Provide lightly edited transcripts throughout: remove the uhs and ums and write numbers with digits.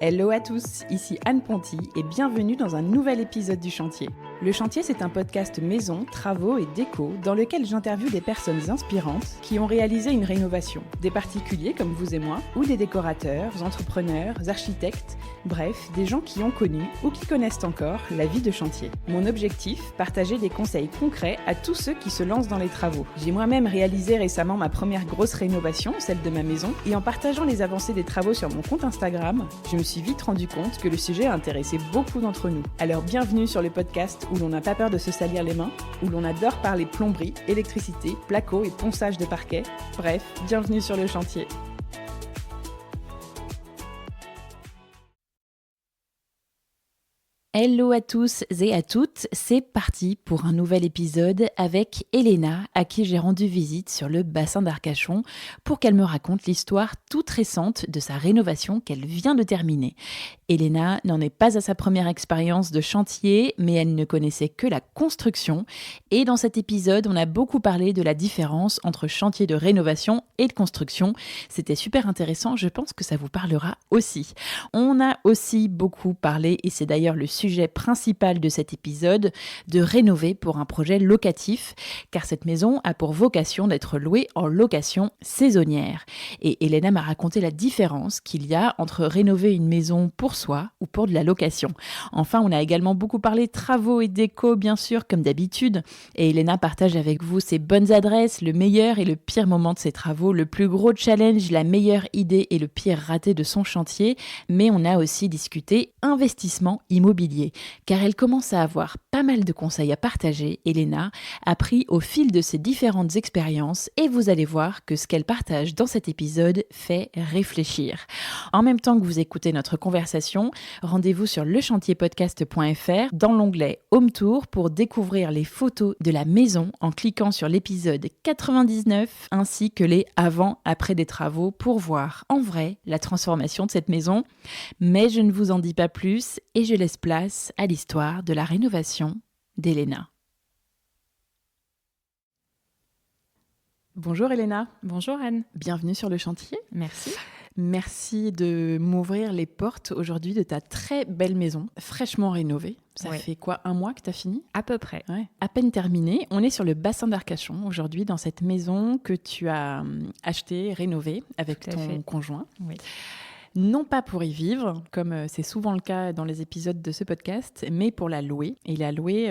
Hello à tous, ici Anne Ponty et bienvenue dans un nouvel épisode du Chantier. Le Chantier, c'est un podcast maison, travaux et déco dans lequel j'interviewe des personnes inspirantes qui ont réalisé une rénovation. Des particuliers comme vous et moi, ou des décorateurs, entrepreneurs, architectes, bref, des gens qui ont connu ou qui connaissent encore la vie de chantier. Mon objectif, partager des conseils concrets à tous ceux qui se lancent dans les travaux. J'ai moi-même réalisé récemment ma première grosse rénovation, celle de ma maison, et en partageant les avancées des travaux sur mon compte Instagram, je me suis vite rendu compte que le sujet a intéressé beaucoup d'entre nous. Alors bienvenue sur le podcast où l'on n'a pas peur de se salir les mains, où l'on adore parler plomberie, électricité, placo et ponçage de parquet. Bref, bienvenue sur le chantier. Hello à tous et à toutes, c'est parti pour un nouvel épisode avec Elena, à qui j'ai rendu visite sur le bassin d'Arcachon pour qu'elle me raconte l'histoire toute récente de sa rénovation qu'elle vient de terminer. Elena n'en est pas à sa première expérience de chantier, mais elle ne connaissait que la construction. Et dans cet épisode, on a beaucoup parlé de la différence entre chantier de rénovation et de construction. C'était super intéressant, je pense que ça vous parlera aussi. On a aussi beaucoup parlé, et c'est d'ailleurs le sujet principal de cet épisode, de rénover pour un projet locatif, car cette maison a pour vocation d'être louée en location saisonnière. Et Elena m'a raconté la différence qu'il y a entre rénover une maison pour soi ou pour de la location. Enfin, on a également beaucoup parlé travaux et déco, bien sûr, comme d'habitude. Et Elena partage avec vous ses bonnes adresses, le meilleur et le pire moment de ses travaux, le plus gros challenge, la meilleure idée et le pire raté de son chantier. Mais on a aussi discuté investissement immobilier, car elle commence à avoir pas mal de conseils à partager. Elena a pris au fil de ses différentes expériences et vous allez voir que ce qu'elle partage dans cet épisode fait réfléchir. En même temps que vous écoutez notre conversation, rendez-vous sur lechantierpodcast.fr dans l'onglet Home Tour pour découvrir les photos de la maison en cliquant sur l'épisode 99 ainsi que les avant-après des travaux pour voir en vrai la transformation de cette maison. Mais je ne vous en dis pas plus et je laisse place à l'histoire de la rénovation d'Elena. Bonjour Elena. Bonjour Anne. Bienvenue sur le chantier. Merci. Merci de m'ouvrir les portes aujourd'hui de ta très belle maison, fraîchement rénovée. Ça fait quoi, 1 mois que tu as fini ? À peu près. Ouais. À peine terminé. On est sur le bassin d'Arcachon aujourd'hui, dans cette maison que tu as achetée, rénovée avec ton conjoint. Oui. Non pas pour y vivre, comme c'est souvent le cas dans les épisodes de ce podcast, mais pour la louer. Et la louer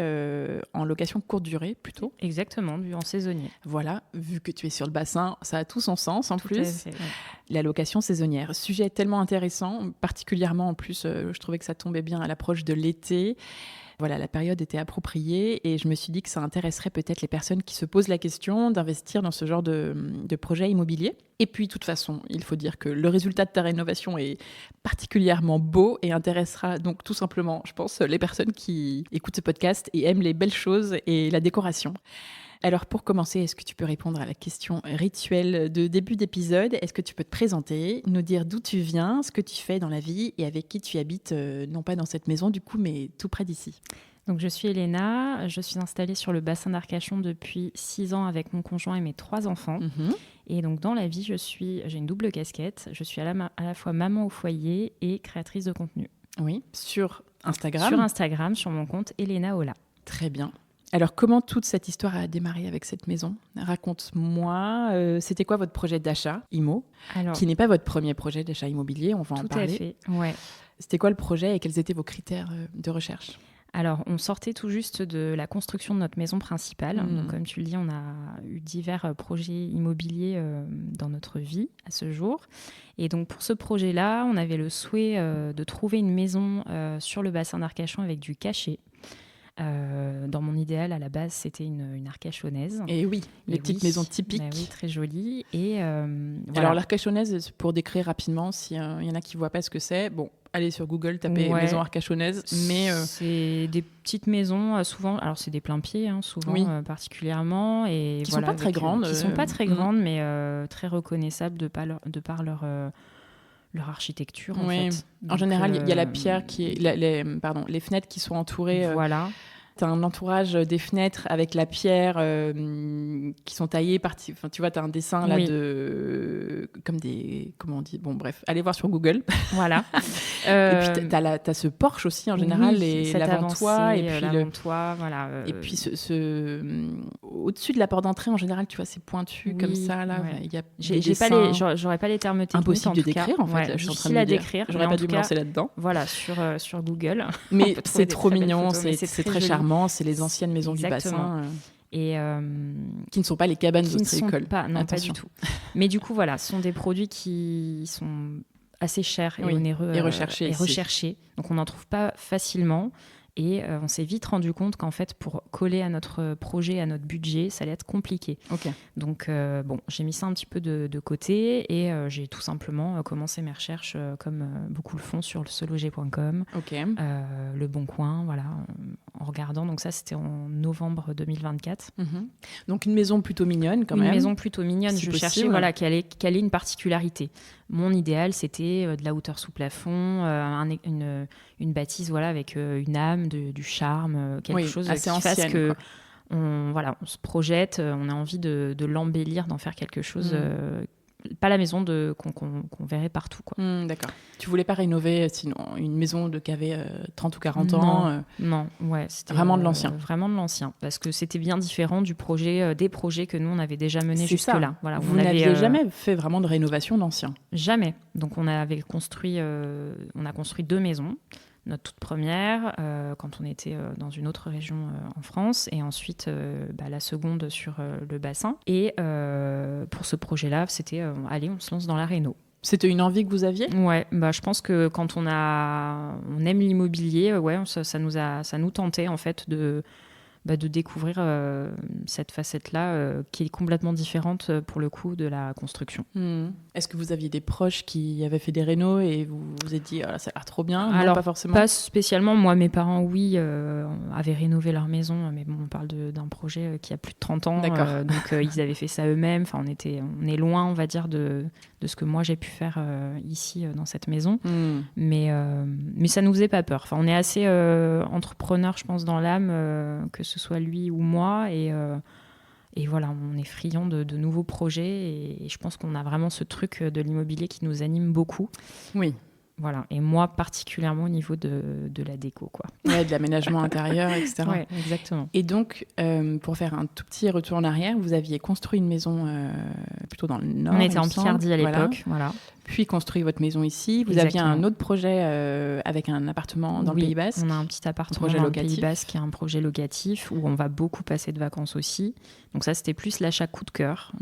en location courte durée, plutôt. Exactement, en saisonnier. Voilà, vu que tu es sur le bassin, ça a tout son sens en Tout plus. à fait, ouais. La location saisonnière. Sujet tellement intéressant, particulièrement en plus, je trouvais que ça tombait bien à l'approche de l'été. Voilà, la période était appropriée et je me suis dit que ça intéresserait peut-être les personnes qui se posent la question d'investir dans ce genre de projet immobilier. Et puis, de toute façon, il faut dire que le résultat de ta rénovation est particulièrement beau et intéressera donc tout simplement, je pense, les personnes qui écoutent ce podcast et aiment les belles choses et la décoration. Alors, pour commencer, est-ce que tu peux répondre à la question rituelle de début d'épisode ? Est-ce que tu peux te présenter, nous dire d'où tu viens, ce que tu fais dans la vie et avec qui tu habites, non pas dans cette maison du coup, mais tout près d'ici ? Donc, je suis Elena, je suis installée sur le bassin d'Arcachon depuis 6 ans avec mon conjoint et mes 3 enfants. Et donc, dans la vie, j'ai une double casquette. Je suis à la fois maman au foyer et créatrice de contenu. Oui, sur Instagram ? Sur Instagram, sur mon compte Elena Ola. Très bien. Alors, comment toute cette histoire a démarré avec cette maison ? Raconte-moi, c'était quoi votre projet d'achat IMO ? Qui n'est pas votre premier projet d'achat immobilier, on va en parler. Tout à fait, ouais. C'était quoi le projet et quels étaient vos critères de recherche ? Alors, on sortait tout juste de la construction de notre maison principale. Donc, comme tu le dis, on a eu divers projets immobiliers dans notre vie à ce jour. Et donc, pour ce projet-là, on avait le souhait de trouver une maison sur le bassin d'Arcachon avec du cachet. Dans mon idéal, à la base, c'était une arcachonnaise. Et oui, les petites maisons typiques. Oui, très jolies. Et, voilà. Alors, l'arcachonnaise, pour décrire rapidement, s'il y en a qui ne voient pas ce que c'est, bon, allez sur Google, tapez maison arcachonnaise. Mais c'est des petites maisons, souvent, alors c'est des plein pieds, souvent particulièrement. Et qui ne sont pas très grandes. Qui ne sont pas très grandes, mais très reconnaissables de par leur architecture, en fait. En général, il y a la pierre qui est... les fenêtres qui sont entourées... Voilà. tu as un entourage des fenêtres avec la pierre qui sont taillées. Tu vois, tu as un dessin là comme des... Comment on dit? Bon, bref, allez voir sur Google. Voilà. Et puis, tu as ce porche aussi, en général, et l'avant-toit. Et puis l'avant-toit, voilà. Et puis, au-dessus de la porte d'entrée, en général, tu vois, c'est pointu comme ça. Là, il y a j'aurais pas les termes techniques. Impossible de décrire, en fait. Ouais, Je suis en train difficile de à dire. décrire. J'aurais pas dû me lancer là-dedans. Voilà, sur Google. Mais c'est trop mignon, c'est très charmant. C'est les anciennes maisons du bassin. Et qui ne sont pas les cabanes d'ostréicole. Non, pas du tout. Mais du coup, voilà, ce sont des produits qui sont assez chers et onéreux et recherchés. Donc, on n'en trouve pas facilement. Et on s'est vite rendu compte qu'en fait, pour coller à notre projet, à notre budget, ça allait être compliqué. Okay. Donc, j'ai mis ça un petit peu de côté et j'ai tout simplement commencé mes recherches comme beaucoup le font sur le seloger.com, Le Bon Coin, voilà, en regardant. Donc ça, c'était en novembre 2024. Mm-hmm. Donc une maison plutôt mignonne quand même. Une maison plutôt mignonne. Si je possible. Cherchais qu'elle ait une particularité. Mon idéal, c'était de la hauteur sous plafond, une bâtisse avec une âme, du charme, quelque chose assez qui ancienne, fasse que on se projette, on a envie de l'embellir, d'en faire quelque chose, pas la maison qu'on verrait partout, quoi. D'accord. Tu voulais pas rénover sinon une maison qui avait 30 ou 40 ans Non, c'était vraiment de l'ancien. Vraiment de l'ancien, parce que c'était bien différent des projets que nous on avait déjà menés jusque-là. Voilà, vous n'aviez jamais fait vraiment de rénovation d'ancien? Jamais. Donc on a construit 2 maisons. Notre toute première, quand on était dans une autre région en France, et ensuite la seconde sur le bassin. Et pour ce projet-là, c'était allez, on se lance dans la réno. C'était une envie que vous aviez? Ouais, je pense que quand on aime l'immobilier, ça nous tentait en fait de découvrir cette facette-là qui est complètement différente pour le coup de la construction. Est-ce que vous aviez des proches qui avaient fait des rénos et vous vous êtes dit ça a l'air trop bien? Alors, non, pas forcément. Pas spécialement. Moi, mes parents, oui, avaient rénové leur maison, mais bon, on parle d'un projet qui a plus de 30 ans. D'accord. Donc, ils avaient fait ça eux-mêmes. Enfin, on est loin, on va dire, de ce que moi j'ai pu faire ici dans cette maison. Mais ça nous faisait pas peur. Enfin, on est assez entrepreneurs, je pense, dans l'âme, que ce soit lui ou moi, et voilà, on est friands de nouveaux projets, et je pense qu'on a vraiment ce truc de l'immobilier qui nous anime beaucoup. Oui. Voilà, et moi particulièrement au niveau de la déco, quoi. Ouais, de l'aménagement intérieur, etc. Ouais, exactement. Et donc, pour faire un tout petit retour en arrière, vous aviez construit une maison plutôt dans le nord. On était en Picardie à l'époque, voilà. Puis construit votre maison ici. Vous aviez un autre projet avec un appartement dans le Pays Basque. On a un petit appartement dans le Pays Basque qui est un projet locatif où on va beaucoup passer de vacances aussi. Donc ça, c'était plus l'achat coup de cœur.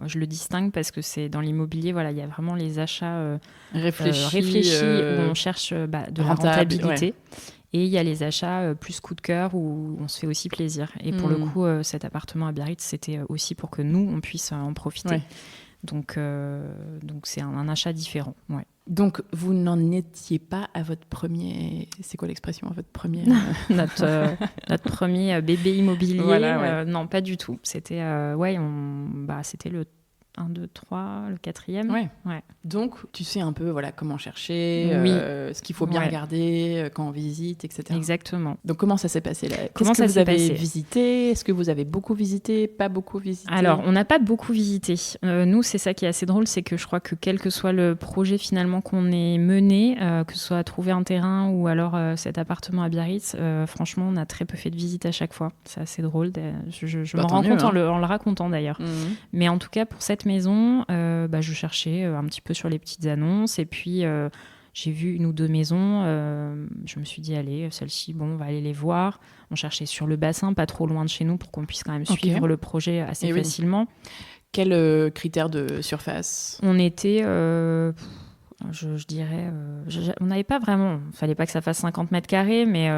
Je le distingue parce que c'est dans l'immobilier, voilà, il y a vraiment les achats réfléchis où on cherche de la rentabilité. Ouais. Et il y a les achats plus coup de cœur où on se fait aussi plaisir. Et pour le coup, cet appartement à Biarritz, c'était aussi pour que nous, on puisse en profiter. Ouais. Donc c'est un achat différent. Ouais. Donc vous n'en étiez pas à votre premier... C'est quoi l'expression? À votre premier... notre premier bébé immobilier. Voilà, ouais. Non, pas du tout. C'était, c'était le 1, 2, 3, le 4e. Ouais. Donc, tu sais un peu comment chercher, ce qu'il faut bien regarder quand on visite, etc. Exactement. Donc, comment ça s'est passé là? Qu'est-ce que vous avez visité? Est-ce que vous avez beaucoup visité? Pas beaucoup visité? Alors, on n'a pas beaucoup visité. Nous, c'est ça qui est assez drôle, c'est que je crois que quel que soit le projet finalement qu'on ait mené, que ce soit trouver un terrain ou alors cet appartement à Biarritz, franchement, on a très peu fait de visites à chaque fois. C'est assez drôle. Je m'en rends compte en le racontant d'ailleurs. Mais en tout cas, pour cette maison, je cherchais un petit peu sur les petites annonces, et puis j'ai vu 1 ou 2 maisons, je me suis dit allez, celle-ci, on va aller les voir. On cherchait sur le bassin, pas trop loin de chez nous, pour qu'on puisse quand même suivre le projet assez facilement. Quels critères de surface? On était, je dirais, on n'avait pas vraiment, il fallait pas que ça fasse 50 mètres carrés, mais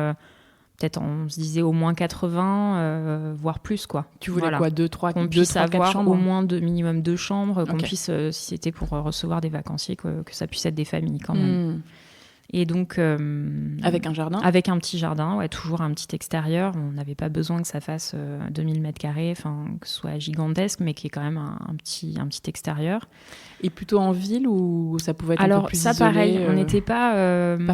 peut-être on se disait au moins 80, voire plus, quoi. Tu voulais quoi, 2, 3, qu'on puisse avoir au moins minimum 2 chambres, qu'on puisse, si c'était pour recevoir des vacanciers, que ça puisse être des familles quand même. Et donc, avec un jardin ? Avec un petit jardin, ouais, toujours un petit extérieur. On n'avait pas besoin que ça fasse 2000 mètres carrés, enfin, que ce soit gigantesque, mais qui est quand même un petit extérieur. Et plutôt en ville ou ça pouvait être un peu plus isolé ? Alors ça, pareil, on n'était pas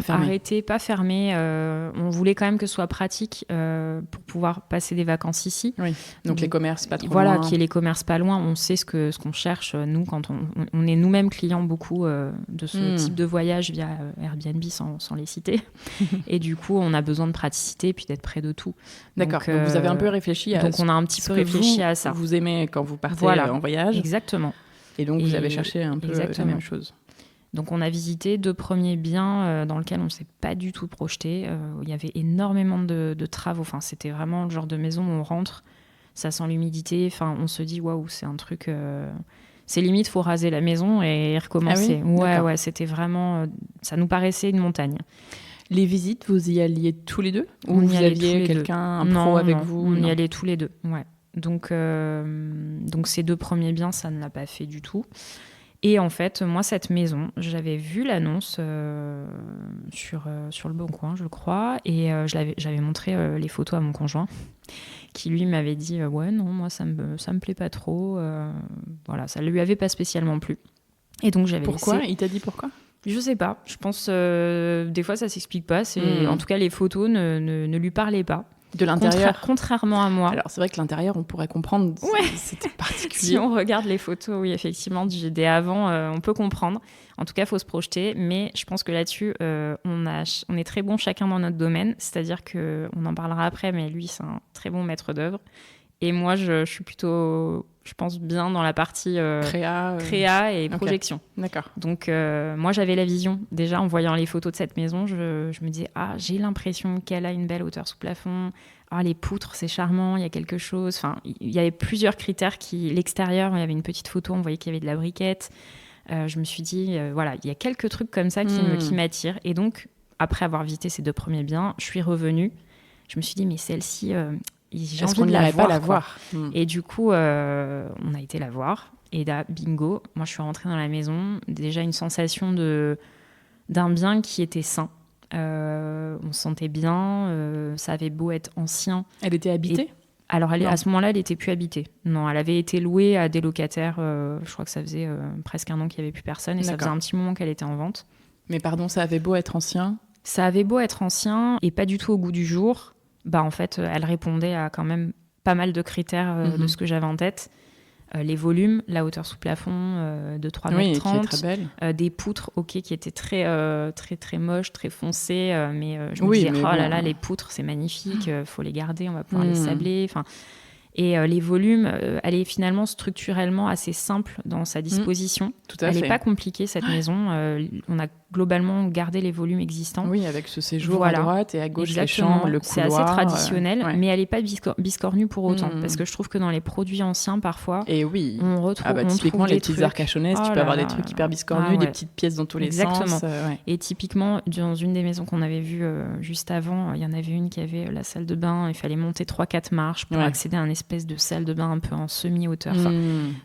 fermé. arrêté, pas fermé. On voulait quand même que ce soit pratique pour pouvoir passer des vacances ici. Oui. Donc les commerces pas trop loin. Voilà, qu'il y ait les commerces pas loin. On sait ce qu'on cherche, nous, quand on est nous-mêmes clients beaucoup de ce type de voyage via Airbnb, sans les citer. Et du coup, on a besoin de praticité et puis d'être près de tout. D'accord, donc vous avez un peu réfléchi à donc on a un petit peu réfléchi à ça. Vous aimez quand vous partez en voyage. Exactement. Et donc vous avez cherché un peu la même chose. Donc on a visité 2 premiers biens dans lesquels on ne s'est pas du tout projeté. Il y avait énormément de travaux. Enfin, c'était vraiment le genre de maison où on rentre, ça sent l'humidité. Enfin, on se dit, waouh, c'est un truc... C'est limite, il faut raser la maison et recommencer. Ah oui ? Ouais, c'était vraiment... ça nous paraissait une montagne. Les visites, vous y alliez tous les deux ? Ou vous aviez quelqu'un, un pro avec vous ? On y allait tous les deux, ouais. Donc ces 2 premiers biens, ça ne l'a pas fait du tout. Et en fait, moi, cette maison, j'avais vu l'annonce sur Le Bon Coin, je crois, et j'avais montré les photos à mon conjoint, qui lui m'avait dit ouais, non, moi, ça me plaît pas trop. Voilà, ça lui avait pas spécialement plu. Et donc j'avais Pourquoi ? Il t'a dit pourquoi ? Je sais pas. Je pense des fois ça s'explique pas. En tout cas, les photos ne lui parlaient pas. De l'intérieur. Contrairement à moi. Alors c'est vrai que l'intérieur, on pourrait comprendre. Ouais. C'était particulier. Si on regarde les photos, oui, effectivement, du GD avant, on peut comprendre. En tout cas, il faut se projeter. Mais je pense que là-dessus, on est très bons chacun dans notre domaine. C'est-à-dire qu'on en parlera après, mais lui, c'est un très bon maître d'œuvre. Et moi, je suis plutôt, je pense, bien dans la partie créa et projection. Okay. D'accord. Donc, moi, j'avais la vision. Déjà, en voyant les photos de cette maison, je me disais, j'ai l'impression qu'elle a une belle hauteur sous plafond. Les poutres, c'est charmant, il y a quelque chose. Enfin, il y avait plusieurs critères l'extérieur, il y avait une petite photo, on voyait qu'il y avait de la briquette. Je me suis dit, voilà, il y a quelques trucs comme ça qui m'attirent. Et donc, après avoir visité ces 2 premiers biens, je suis revenue. Je me suis dit, mais celle-ci... j'ai envie de la voir. Et du coup, on a été la voir. Et là, bingo, moi je suis rentrée dans la maison. Déjà une sensation d'un bien qui était sain. On se sentait bien. Ça avait beau être ancien. Elle était habitée ? Alors à ce moment-là, elle n'était plus habitée. Non, elle avait été louée à des locataires. Je crois que ça faisait presque 1 an qu'il n'y avait plus personne. Et ça faisait un petit moment qu'elle était en vente. Mais pardon, ça avait beau être ancien ? Ça avait beau être ancien et pas du tout au goût du jour. En fait, elle répondait à quand même pas mal de critères de ce que j'avais en tête. Les volumes, la hauteur sous plafond de 3,30 m, qui est très belle. Des poutres qui étaient très, très, très moches, très foncées, mais je me disais, là là, les poutres, c'est magnifique, faut les garder, on va pouvoir les sabler. Et les volumes, elle est finalement structurellement assez simple dans sa disposition. Tout à fait. Elle n'est pas compliquée, cette maison. On a globalement gardé les volumes existants. Oui, avec ce séjour à droite et à gauche, les chambres, le couloir. C'est assez traditionnel, mais elle n'est pas biscornue pour autant. Parce que je trouve que dans les produits anciens, parfois, on retrouve typiquement, les petites trucs. Arcachonnaises, tu peux avoir des trucs hyper biscornus, des petites pièces dans tous les sens. Et typiquement, dans une des maisons qu'on avait vues juste avant, il y en avait une qui avait la salle de bain. Il fallait monter 3-4 marches pour accéder à une espèce de salle de bain un peu en semi-hauteur.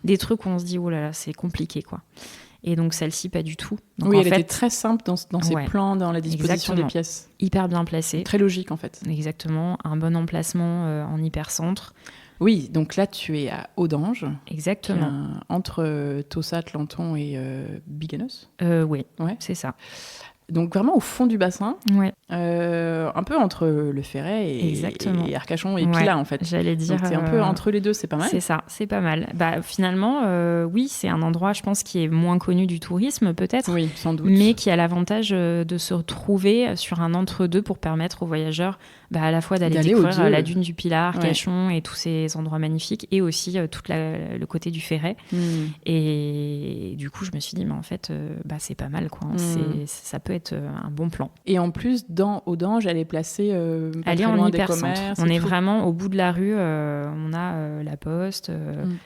Des trucs où on se dit, oh là là, c'est compliqué, quoi. Et donc celle-ci, pas du tout. Donc, oui, elle était très simple dans ses plans, dans la disposition des pièces. Hyper bien placée. Très logique, en fait. Exactement. Un bon emplacement en hypercentre. Oui, donc là, tu es à Audange. Exactement. Entre Tossat, Lanton et Biganos. Oui, c'est ça. Donc vraiment au fond du bassin, un peu entre le Ferret et Arcachon et Pilat en fait. J'allais dire. Donc c'est un peu entre les deux, c'est pas mal. C'est ça, c'est pas mal. Finalement, oui, c'est un endroit, je pense, qui est moins connu du tourisme peut-être. Oui, sans doute. Mais qui a l'avantage de se retrouver sur un entre-deux pour permettre aux voyageurs à la fois d'aller découvrir la dune du Pilat, Arcachon et tous ces endroits magnifiques, et aussi tout le côté du Ferret. Et du coup, je me suis dit, mais en fait, c'est pas mal, quoi. Ça peut être un bon plan. Et en plus, dans Audange, elle est placée elle est en hypercentre. On est vraiment au bout de la rue. On a la poste,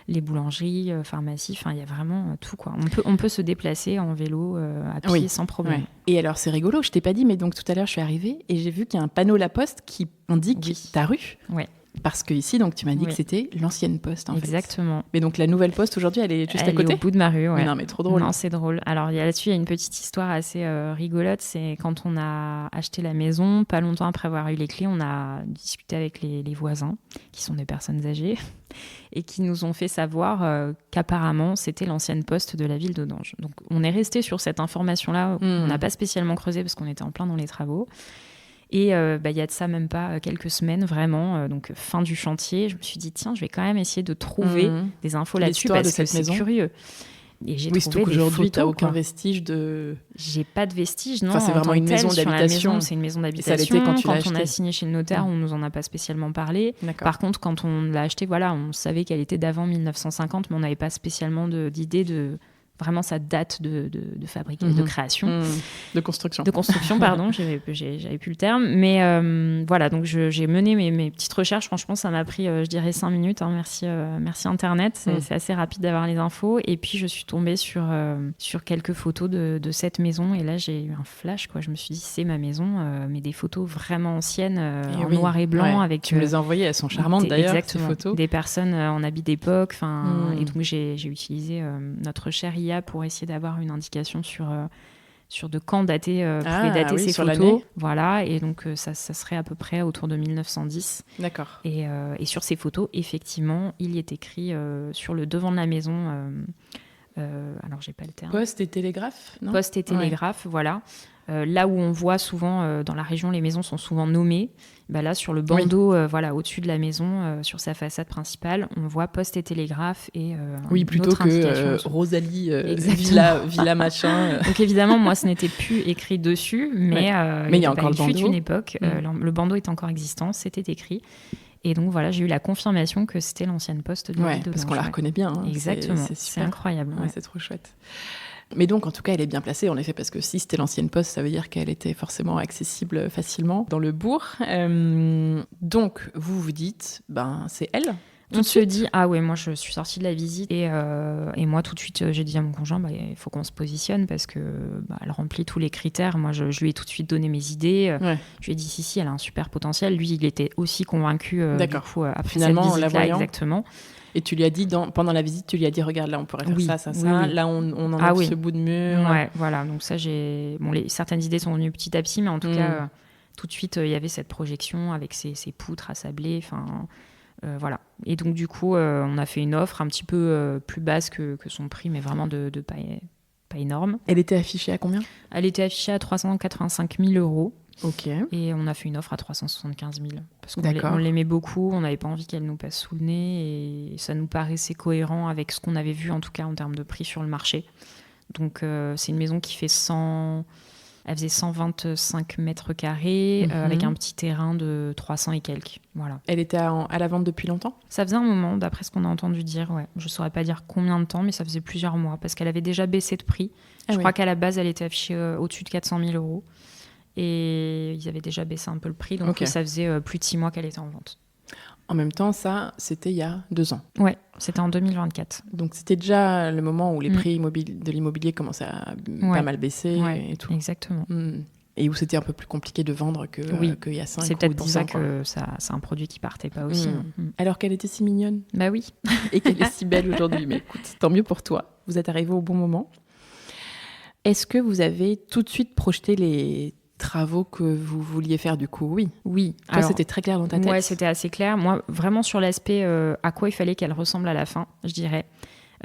les boulangeries, pharmacies. Enfin, il y a vraiment tout, quoi. On peut se déplacer en vélo, à pied, sans problème. Ouais. Et alors, c'est rigolo. Je t'ai pas dit, mais donc tout à l'heure, je suis arrivée et j'ai vu qu'il y a un panneau La Poste qui indique ta rue. Ouais. Parce que ici, donc, tu m'as dit que c'était l'ancienne poste, en fait. Exactement. Mais donc, la nouvelle poste, aujourd'hui, elle est juste à côté ? Elle est au bout de ma rue, ouais. Mais non, mais trop drôle. Non, c'est drôle. Alors, là-dessus, il y a une petite histoire assez rigolote. C'est quand on a acheté la maison, pas longtemps après avoir eu les clés, on a discuté avec les voisins, qui sont des personnes âgées, et qui nous ont fait savoir qu'apparemment, c'était l'ancienne poste de la ville d'Audange. Donc, on est resté sur cette information-là. On n'a pas spécialement creusé parce qu'on était en plein dans les travaux. Et y a de ça même pas quelques semaines, vraiment. Donc, fin du chantier, je me suis dit, tiens, je vais quand même essayer de trouver des infos là-dessus parce que c'est curieux. Et j'ai trouvé des qu'aujourd'hui, tu n'as aucun quoi. vestige de... J'ai pas de vestige, non. Enfin, c'est vraiment une maison d'habitation. C'est une maison d'habitation. Et ça l'était quand tu l'as on a signé chez le notaire, on nous en a pas spécialement parlé. D'accord. Par contre, quand on l'a acheté, voilà, on savait qu'elle était d'avant 1950, mais on n'avait pas spécialement d'idée de vraiment sa date de fabrique, de création. De construction. De construction, pardon, j'avais plus le terme. Mais voilà, donc j'ai mené mes petites recherches. Franchement, ça m'a pris, je dirais, 5 minutes. Hein. Merci Internet. C'est assez rapide d'avoir les infos. Et puis, je suis tombée sur quelques photos de cette maison. Et là, j'ai eu un flash, quoi. Je me suis dit, c'est ma maison, mais des photos vraiment anciennes, en noir et blanc. Avec, tu me les as envoyées, elles sont charmantes d'ailleurs, exactement, ces photos. Des personnes en habit d'époque. Et donc, j'ai utilisé notre chère IA pour essayer d'avoir une indication sur de quand dater, ces photos. L'année. Voilà, et donc ça serait à peu près autour de 1910. D'accord. Et sur ces photos, effectivement, il y est écrit sur le devant de la maison, alors j'ai pas le terme. Poste et télégraphe, non ? Poste et télégraphe, voilà. Là où on voit souvent, dans la région, les maisons sont souvent nommées. Bah là, sur le bandeau, au-dessus de la maison, sur sa façade principale, on voit poste et télégraphe et plutôt que Rosalie Villa machin. Donc évidemment, moi, ce n'était plus écrit dessus, mais il y a encore le bandeau. Il fut une époque, le bandeau est encore existant, c'était écrit. Et donc voilà, j'ai eu la confirmation que c'était l'ancienne poste de la ville d'Audange. Parce qu'on la reconnaît bien. Hein. Exactement, c'est incroyable. Ouais, c'est trop chouette. Mais donc, en tout cas, elle est bien placée, en effet, parce que si c'était l'ancienne poste, ça veut dire qu'elle était forcément accessible facilement dans le bourg. Donc, vous vous dites, c'est elle. On se dit, ah ouais, moi je suis sortie de la visite et moi tout de suite j'ai dit à mon conjoint, il faut qu'on se positionne parce que elle remplit tous les critères. Moi je lui ai tout de suite donné mes idées. Je lui ai dit si, elle a un super potentiel. Lui, il était aussi convaincu du coup, après finalement, cette visite-là, la voyant. Exactement. Et tu lui as dit, pendant la visite, tu lui as dit, regarde, là, on pourrait faire ça. Oui. Là, on enlève ce bout de mur. Ouais, voilà. Donc ça, certaines idées sont venues petit à petit, mais en tout cas, tout de suite, il y avait cette projection avec ces poutres à sabler. Voilà. Et donc, du coup, on a fait une offre un petit peu plus basse que son prix, mais vraiment de pas énorme. Elle était affichée à combien ? Elle était affichée à 385 000 €. Ok. Et on a fait une offre à 375 000 parce qu'on l'aimait beaucoup, on n'avait pas envie qu'elle nous passe sous le nez et ça nous paraissait cohérent avec ce qu'on avait vu en tout cas en termes de prix sur le marché. Donc c'est une maison qui fait elle faisait 125 mètres carrés avec un petit terrain de 300 et quelques. Voilà. Elle était à la vente depuis longtemps ? Ça faisait un moment, d'après ce qu'on a entendu dire. Ouais. Je ne saurais pas dire combien de temps, mais ça faisait plusieurs mois parce qu'elle avait déjà baissé de prix. Je crois qu'à la base, elle était affichée au-dessus de 400 000 €. Et ils avaient déjà baissé un peu le prix, donc ça faisait plus de 6 mois qu'elle était en vente. En même temps, ça, c'était il y a 2 ans. Ouais, c'était en 2024. Donc c'était déjà le moment où les prix de l'immobilier commençaient à pas mal baisser et tout. Exactement. Et où c'était un peu plus compliqué de vendre qu'il y a 5 ou 10 ans. C'est peut-être pour ça que c'est un produit qui partait pas aussi. Alors qu'elle était si mignonne. Bah oui. Et qu'elle est si belle aujourd'hui. Mais écoute, tant mieux pour toi. Vous êtes arrivé au bon moment. Est-ce que vous avez tout de suite projeté les travaux que vous vouliez faire du coup ? Oui. Toi, c'était très clair dans ta tête ? Ouais, c'était assez clair. Moi, vraiment sur l'aspect à quoi il fallait qu'elle ressemble à la fin, je dirais.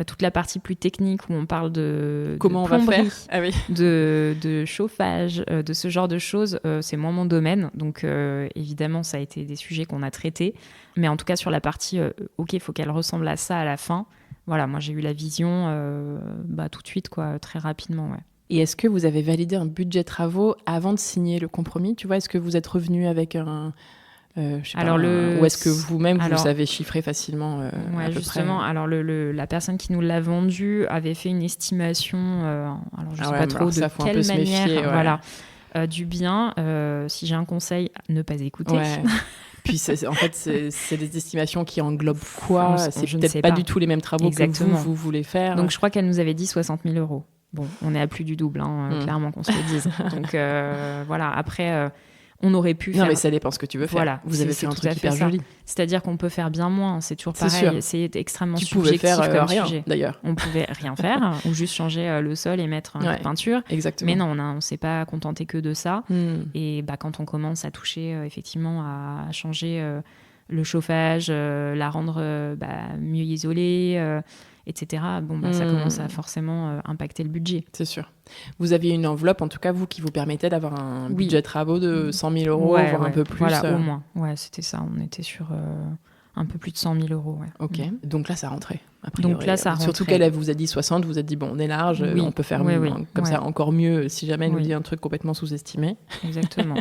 Toute la partie plus technique où on parle de comment plomberie, on va faire de chauffage, de ce genre de choses, c'est moins mon domaine. Donc évidemment, ça a été des sujets qu'on a traités. Mais en tout cas, sur la partie, il faut qu'elle ressemble à ça à la fin. Voilà, moi j'ai eu la vision tout de suite, très rapidement. Ouais. Et est-ce que vous avez validé un budget travaux avant de signer le compromis ? Tu vois, est-ce que vous êtes revenu avec un... ou est-ce que vous-même, vous savez chiffrer facilement à peu justement, près. Alors la personne qui nous l'a vendu avait fait une estimation, alors je ne sais pas trop de quelle manière, du bien. Si j'ai un conseil, ne pas écouter. Ouais. Puis en fait, c'est des estimations qui englobent quoi ? C'est peut-être pas du tout les mêmes travaux que vous voulez faire. Donc je crois qu'elle nous avait dit 60 000 €. Bon, on est à plus du double, clairement qu'on se le dise. Donc voilà, après... On aurait pu faire... Non, mais ça dépend ce que tu veux faire. Voilà, vous avez fait un truc hyper joli. C'est-à-dire qu'on peut faire bien moins, c'est toujours pareil. C'est extrêmement subjectif faire comme rien, sujet. D'ailleurs. On pouvait rien faire, ou juste changer le sol et mettre une peinture. Exactement. Mais non, on s'est pas contenté que de ça. Et quand on commence à toucher, effectivement, à changer le chauffage, la rendre mieux isolée, etc., ça commence à forcément impacter le budget. C'est sûr. Vous aviez une enveloppe, en tout cas, vous, qui vous permettait d'avoir un budget travaux de 100 000 euros, voire un peu plus. Voilà, au moins. Ouais, c'était ça. On était sur un peu plus de 100 000 euros. Ouais. Ok. Donc là, ça rentrait. A priori. Donc là, ça rentrait. Surtout qu'elle vous a dit 60, vous a dit, bon, on est large, on peut faire comme ça encore mieux si jamais elle nous dit un truc complètement sous-estimé. Exactement.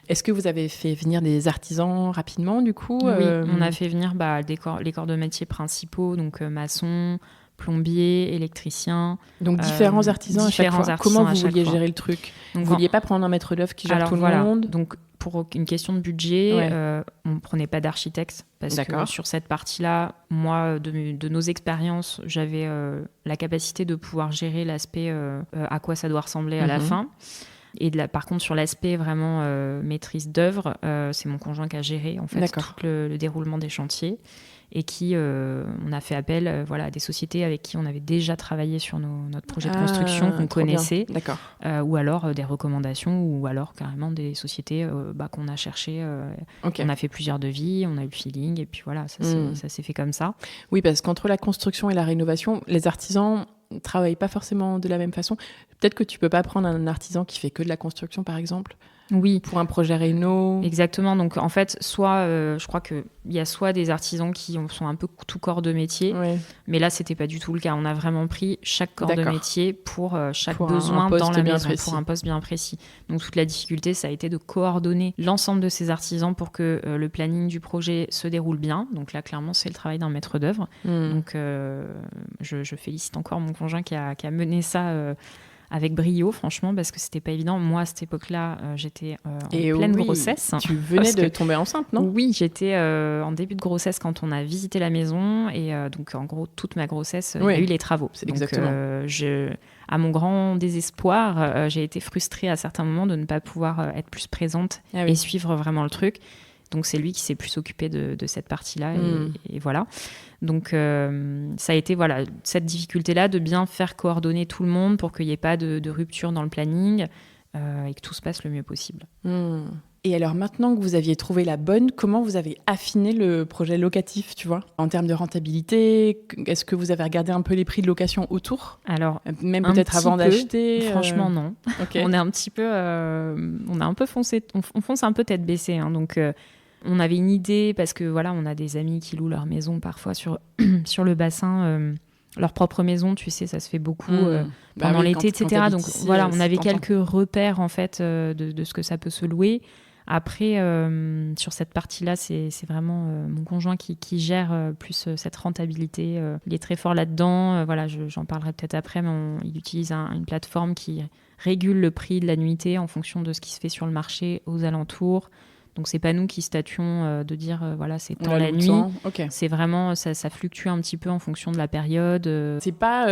Est-ce que vous avez fait venir des artisans rapidement, du coup? Oui, on a fait venir les corps de métier principaux, donc maçons, plombiers, électriciens. Donc différents artisans à chaque fois. Comment vous vouliez gérer le truc? Vous ne vouliez pas prendre un maître d'œuvre qui gère tout le monde? Donc, pour une question de budget, on ne prenait pas d'architecte parce que sur cette partie-là, moi, de nos expériences, j'avais la capacité de pouvoir gérer l'aspect à quoi ça doit ressembler à la fin. Et par contre, sur l'aspect vraiment maîtrise d'œuvre, c'est mon conjoint qui a géré en fait tout le déroulement des chantiers et qui on a fait appel à des sociétés avec qui on avait déjà travaillé sur notre projet de construction qu'on connaissait, ou alors des recommandations, ou alors carrément des sociétés qu'on a cherché. On a fait plusieurs devis, on a eu le feeling et puis voilà, ça s'est fait comme ça. Oui, parce qu'entre la construction et la rénovation, les artisans ne travaillent pas forcément de la même façon. Peut-être que tu peux pas prendre un artisan qui fait que de la construction, par exemple. Oui. Pour un projet réno. Exactement. Donc, en fait, je crois qu'il y a soit des artisans qui sont un peu tout corps de métier, mais là, c'était pas du tout le cas. On a vraiment pris chaque corps de métier pour chaque besoin dans la maison, pour un poste bien précis. Donc, toute la difficulté, ça a été de coordonner l'ensemble de ces artisans pour que le planning du projet se déroule bien. Donc là, clairement, c'est le travail d'un maître d'œuvre. Donc, je félicite encore mon conjoint qui a mené ça avec brio, franchement, parce que c'était pas évident. Moi, à cette époque-là, j'étais en pleine grossesse. Tu venais de tomber enceinte, non? Oui, j'étais en début de grossesse quand on a visité la maison. Et donc, en gros, toute ma grossesse, il y a eu les travaux. Exactement. À mon grand désespoir, j'ai été frustrée à certains moments de ne pas pouvoir être plus présente et suivre vraiment le truc. Donc, c'est lui qui s'est plus occupé de cette partie-là. Et voilà. Donc, ça a été cette difficulté-là de bien faire coordonner tout le monde pour qu'il n'y ait pas de rupture dans le planning et que tout se passe le mieux possible. Et alors, maintenant que vous aviez trouvé la bonne, comment vous avez affiné le projet locatif, tu vois? En termes de rentabilité, est-ce que vous avez regardé un peu les prix de location autour? Alors, même peut-être avant d'acheter? Franchement, non. On est un petit peu... on a un peu foncé... On fonce un peu tête baissée. Hein, donc... on avait une idée parce que on a des amis qui louent leur maison parfois sur le bassin, leur propre maison, tu sais, ça se fait beaucoup pendant l'été, etc. Donc ici, on avait quelques repères en fait de ce que ça peut se louer. Après, sur cette partie-là, c'est vraiment mon conjoint qui gère plus cette rentabilité. Il est très fort là-dedans. J'en parlerai peut-être après, mais il utilise une plateforme qui régule le prix de la nuitée en fonction de ce qui se fait sur le marché aux alentours. Donc, c'est pas nous qui statuons de dire, c'est tant la nuit. C'est vraiment, ça fluctue un petit peu en fonction de la période. C'est pas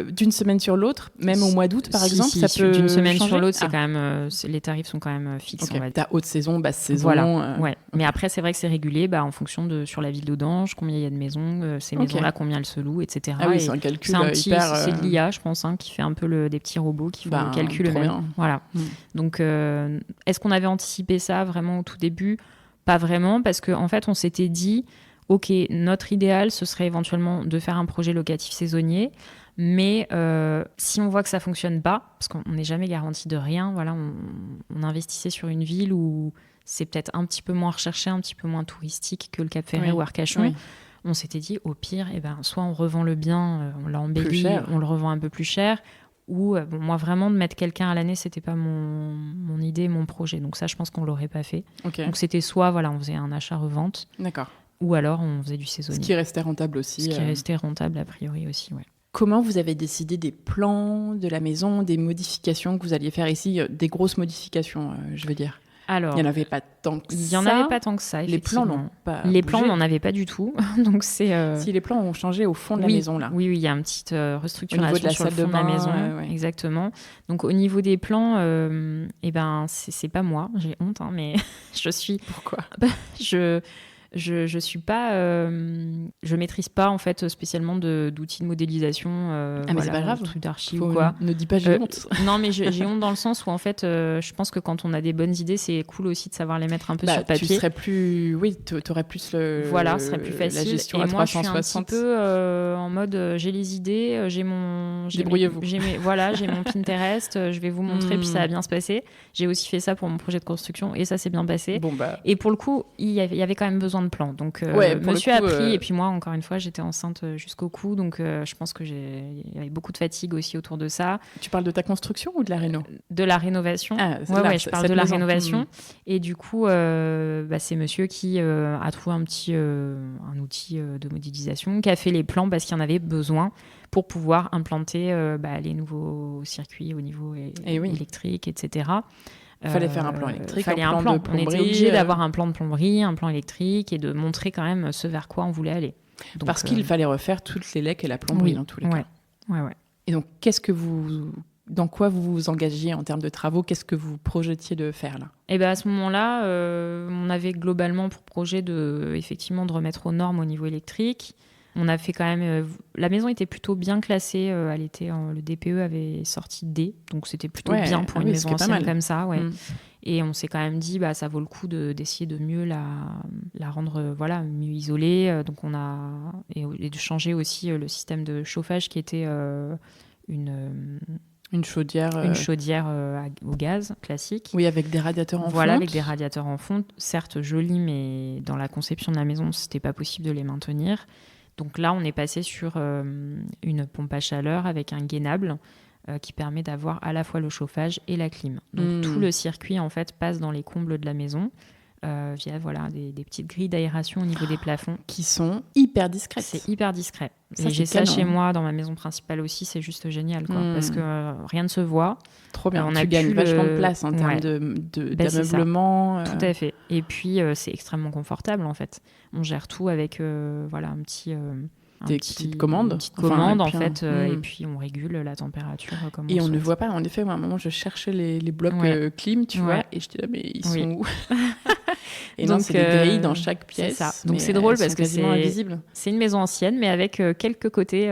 d'une semaine sur l'autre, même au mois d'août, par exemple, ça peut d'une semaine changer. sur l'autre, c'est quand même, les tarifs sont quand même fixes. T'as haute saison, basse saison. Voilà. Mais après, c'est vrai que c'est régulé en fonction de, sur la ville d'Audange, combien il y a de maisons, ces maisons-là, combien elles se louent, etc. Ah oui, c'est un calcul hyper... C'est de l'IA, je pense, qui fait un peu des petits robots qui font le calcul eux-mêmes. Voilà. Donc, est-ce qu'on avait anticipé ça vraiment au tout début? Pas vraiment, parce qu'en fait, on s'était dit, OK, notre idéal, ce serait éventuellement de faire un projet locatif saisonnier, mais si on voit que ça fonctionne pas, parce qu'on n'est jamais garanti de rien, on investissait sur une ville où c'est peut-être un petit peu moins recherché, un petit peu moins touristique que le Cap-Ferret ou Arcachon. Oui. On s'était dit, au pire, soit on revend le bien, on l'embellit, on le revend un peu plus cher, ou moi vraiment de mettre quelqu'un à l'année, c'était pas mon idée, mon projet. Donc ça, je pense qu'on l'aurait pas fait. Donc c'était soit on faisait un achat-revente, ou alors on faisait du saisonnier. Ce qui restait rentable aussi. Ce qui restait rentable a priori aussi, ouais. Comment vous avez décidé des plans de la maison, des modifications que vous alliez faire ici, des grosses modifications, je veux dire? Alors, il n'y en avait pas tant que ça. Il n'y en avait pas tant que ça, effectivement. Les plans, on n'en avait pas du tout. Donc c'est, Si les plans ont changé au fond de la maison, là. Oui, il y a une petite restructuration sur le fond de la maison. Ouais. Exactement. Donc au niveau des plans, c'est pas moi, j'ai honte, hein, mais je suis... Pourquoi ? Je suis pas, je maîtrise pas en fait spécialement d'outils de modélisation. Mais c'est pas grave, truc d'archi ou quoi. Ne dis pas j'ai honte. Non, mais j'ai honte dans le sens où en fait, je pense que quand on a des bonnes idées, c'est cool aussi de savoir les mettre un peu sur papier. Tu serais plus, t'aurais plus ce serait plus facile. La gestion et à moi, 360. je suis un petit peu en mode, j'ai les idées, débrouillez-vous. J'ai mon Pinterest, je vais vous montrer, puis ça va bien se passer. J'ai aussi fait ça pour mon projet de construction et ça s'est bien passé. Et pour le coup, il y avait quand même besoin de plans. Donc, monsieur a pris, et puis moi, encore une fois, j'étais enceinte jusqu'au cou, donc je pense que il y avait beaucoup de fatigue aussi autour de ça. Tu parles de ta construction ou de la réno ? De la rénovation. Je parle de la rénovation. Et du coup, c'est monsieur qui a trouvé un outil de modélisation, qui a fait les plans parce qu'il y en avait besoin pour pouvoir implanter les nouveaux circuits au niveau électrique, etc. Il fallait faire un plan électrique, un plan de plomberie. On était obligé d'avoir un plan de plomberie, un plan électrique et de montrer quand même ce vers quoi on voulait aller. Donc, parce qu'il fallait refaire toutes les lecs et la plomberie dans tous les cas. Ouais. Et donc, dans quoi vous vous engagiez en termes de travaux ? Qu'est-ce que vous projetiez de faire là ? À ce moment-là, on avait globalement pour projet effectivement de remettre aux normes au niveau électrique. On a fait quand même... la maison était plutôt bien classée. Le DPE avait sorti D, donc c'était plutôt bien pour une maison ancienne comme ça. Ouais. Et on s'est quand même dit, ça vaut le coup d'essayer de mieux la rendre mieux isolée. Donc et de changer aussi le système de chauffage qui était une chaudière au gaz classique. Oui, avec des radiateurs en fonte. Voilà, avec des radiateurs en fonte. Certes jolis, mais dans la conception de la maison, c'était pas possible de les maintenir. Donc là, on est passé sur une pompe à chaleur avec un gainable qui permet d'avoir à la fois le chauffage et la clim. Donc tout le circuit en fait passe dans les combles de la maison via des petites grilles d'aération au niveau des plafonds. Qui sont hyper discrètes. C'est hyper discret. Et j'ai ça chez moi, dans ma maison principale aussi, c'est juste génial, parce que rien ne se voit. Trop bien, tu gagnes vachement de place en termes d'ameublement. Tout à fait. Et puis, c'est extrêmement confortable, en fait. On gère tout avec des petites commandes. Et puis on régule la température comme on ne voit pas. En effet, à un moment, je cherchais les blocs clim, tu vois, et je dis là, mais ils sont où ? Et donc, non, c'est des grilles dans chaque pièce. C'est ça. Donc c'est drôle parce que c'est une maison ancienne, mais avec quelques côtés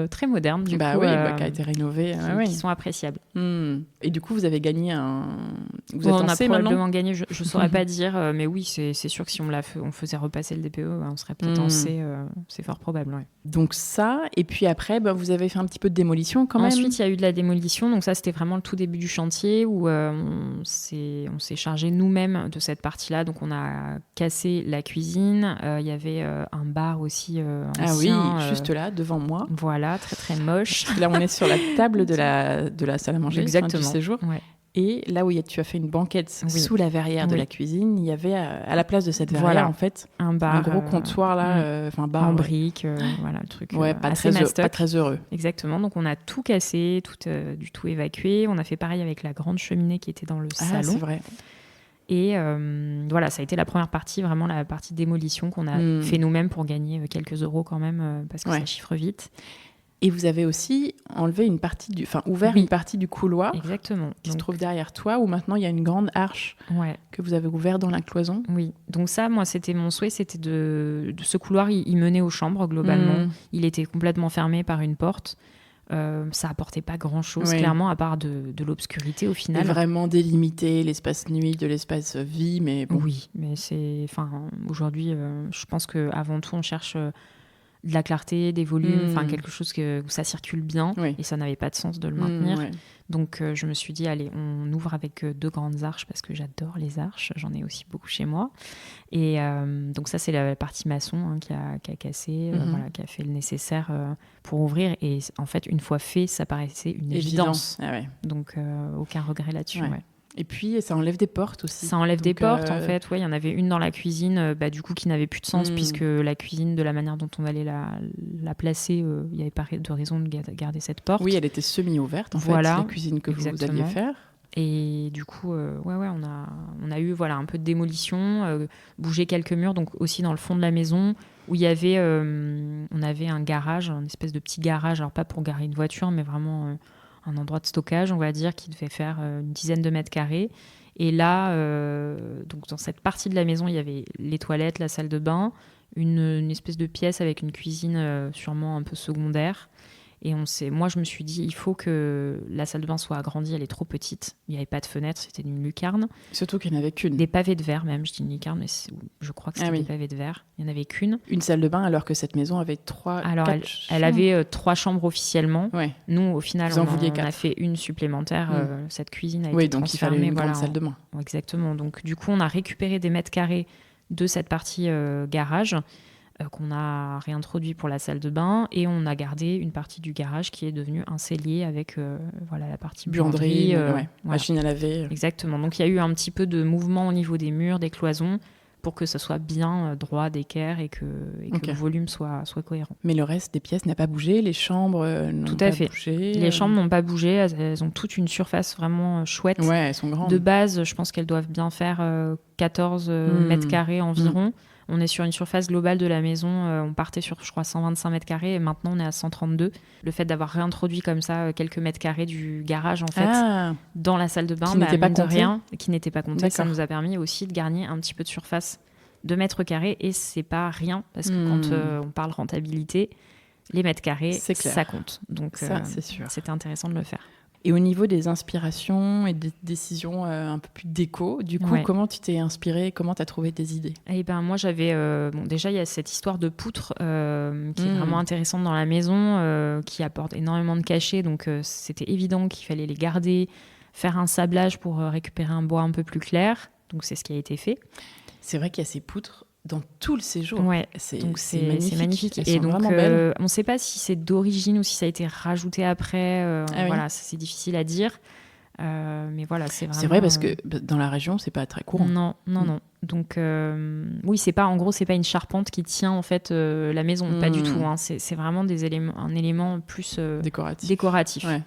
très modernes, du coup, qui a été rénovée, qui sont appréciables. Et du coup, vous avez gagné Vous êtes on a probablement gagné, je ne saurais pas dire, mais oui, c'est sûr que si on faisait repasser le DPE, on serait peut-être en C, c'est fort probable. Ouais. Donc ça, et puis après, vous avez fait un petit peu de démolition quand même. Ensuite, il y a eu de la démolition, donc ça, c'était vraiment le tout début du chantier où on s'est chargé nous-mêmes de cette partie-là. Donc on a cassé la cuisine, il y avait un bar aussi ancien. Juste là, devant moi. Voilà, très très moche. Là, on est sur la table de la salle à manger. Exactement. Du séjour. Ouais. Et là où tu as fait une banquette sous la verrière de la cuisine, il y avait à la place de cette verrière en fait un bar, un gros comptoir là, bar en briques, le truc pas très heureux. Exactement. Donc on a tout cassé, du tout évacué. On a fait pareil avec la grande cheminée qui était dans le salon. C'est vrai. Et ça a été la première partie, vraiment la partie démolition qu'on a fait nous-mêmes pour gagner quelques euros quand même parce que ça chiffre vite. Et vous avez aussi enlevé ouvert une partie du couloir. Exactement. Qui se trouve derrière toi, où maintenant il y a une grande arche que vous avez ouverte dans la cloison. Oui. Donc ça, moi, c'était mon souhait, c'était de ce couloir, il menait aux chambres globalement. Il était complètement fermé par une porte. Ça apportait pas grand-chose, clairement, à part de l'obscurité au final. Et vraiment délimiter l'espace nuit de l'espace vie, mais bon. Oui, mais aujourd'hui, je pense qu'avant tout, on cherche de la clarté, des volumes, quelque chose où ça circule bien, et ça n'avait pas de sens de le maintenir. Donc je me suis dit, allez, on ouvre avec 2 grandes arches, parce que j'adore les arches, j'en ai aussi beaucoup chez moi. Et donc ça, c'est la partie maçon qui a cassé, qui a fait le nécessaire pour ouvrir. Et en fait, une fois fait, ça paraissait une évidence. Donc aucun regret là-dessus. Et puis, ça enlève des portes aussi. Ça enlève des portes, en fait. Il y en avait une dans la cuisine, du coup, qui n'avait plus de sens, puisque la cuisine, de la manière dont on allait la placer, il n'y avait pas de raison de garder cette porte. Oui, elle était semi-ouverte, en fait, la cuisine que vous alliez faire. Et du coup, on a eu voilà, un peu de démolition, bougé quelques murs, donc aussi dans le fond de la maison, où il y avait, on avait un garage, une espèce de petit garage, alors pas pour garer une voiture, mais vraiment un endroit de stockage, on va dire, qui devait faire une dizaine de mètres carrés. Et là, donc dans cette partie de la maison, il y avait les toilettes, la salle de bain, une espèce de pièce avec une cuisine sûrement un peu secondaire. Et moi, je me suis dit, il faut que la salle de bain soit agrandie, elle est trop petite. Il n'y avait pas de fenêtre, c'était une lucarne. Surtout qu'il n'y en avait qu'une. Des pavés de verre même, je dis une lucarne, mais je crois que c'était des pavés de verre. Il n'y en avait qu'une. Une salle de bain alors que cette maison avait 3 Alors, elle avait 3 chambres officiellement. Ouais. Nous, au final, on a fait une supplémentaire. Cette cuisine a été donc il fallait une grande salle de bain. Exactement. Donc, du coup, on a récupéré des mètres carrés de cette partie garage. Qu'on a réintroduit pour la salle de bain, et on a gardé une partie du garage qui est devenue un cellier avec la partie buanderie, machine à laver. Exactement. Donc il y a eu un petit peu de mouvement au niveau des murs, des cloisons, pour que ça soit bien droit, d'équerre, et que le volume soit cohérent. Mais le reste des pièces n'a pas bougé, les chambres n'ont pas bougé. Les chambres n'ont pas bougé, elles ont toute une surface vraiment chouette. Ouais, elles sont grandes. De base, je pense qu'elles doivent bien faire 14 mètres carrés environ. On est sur une surface globale de la maison, on partait sur, je crois, 125 mètres carrés, et maintenant on est à 132. Le fait d'avoir réintroduit comme ça quelques mètres carrés du garage, en fait, dans la salle de bain, qui n'était pas compté. Qui n'était pas compté, ça nous a permis aussi de gagner un petit peu de surface de mètres carrés, et c'est pas rien, parce que quand on parle rentabilité, les mètres carrés, ça compte. Donc ça, c'est sûr. C'était intéressant de le faire. Et au niveau des inspirations et des décisions un peu plus déco, du coup, comment tu t'es inspirée? Comment tu as trouvé tes idées? Eh ben, moi, j'avais... déjà, il y a cette histoire de poutre qui est vraiment intéressante dans la maison, qui apporte énormément de cachet. Donc, c'était évident qu'il fallait les garder, faire un sablage pour récupérer un bois un peu plus clair. Donc, c'est ce qui a été fait. C'est vrai qu'il y a ces poutres dans tout le séjour. Ouais, donc c'est magnifique. Et donc, on ne sait pas si c'est d'origine ou si ça a été rajouté après. Voilà, c'est difficile à dire. Mais voilà, c'est vraiment... C'est vrai, parce que dans la région, c'est pas très courant. Non. Donc, oui, en gros, c'est pas une charpente qui tient en fait la maison, pas du tout. Hein. C'est vraiment un élément plus décoratif. Ouais.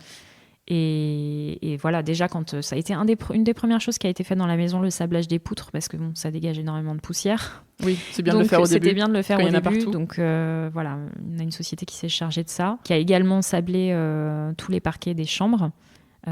Et voilà, déjà, quand ça a été une des premières choses qui a été faite dans la maison, le sablage des poutres, parce que ça dégage énormément de poussière. Oui, c'est bien de le faire au début. C'était bien de le faire au début. Donc voilà, on a une société qui s'est chargée de ça, qui a également sablé tous les parquets des chambres.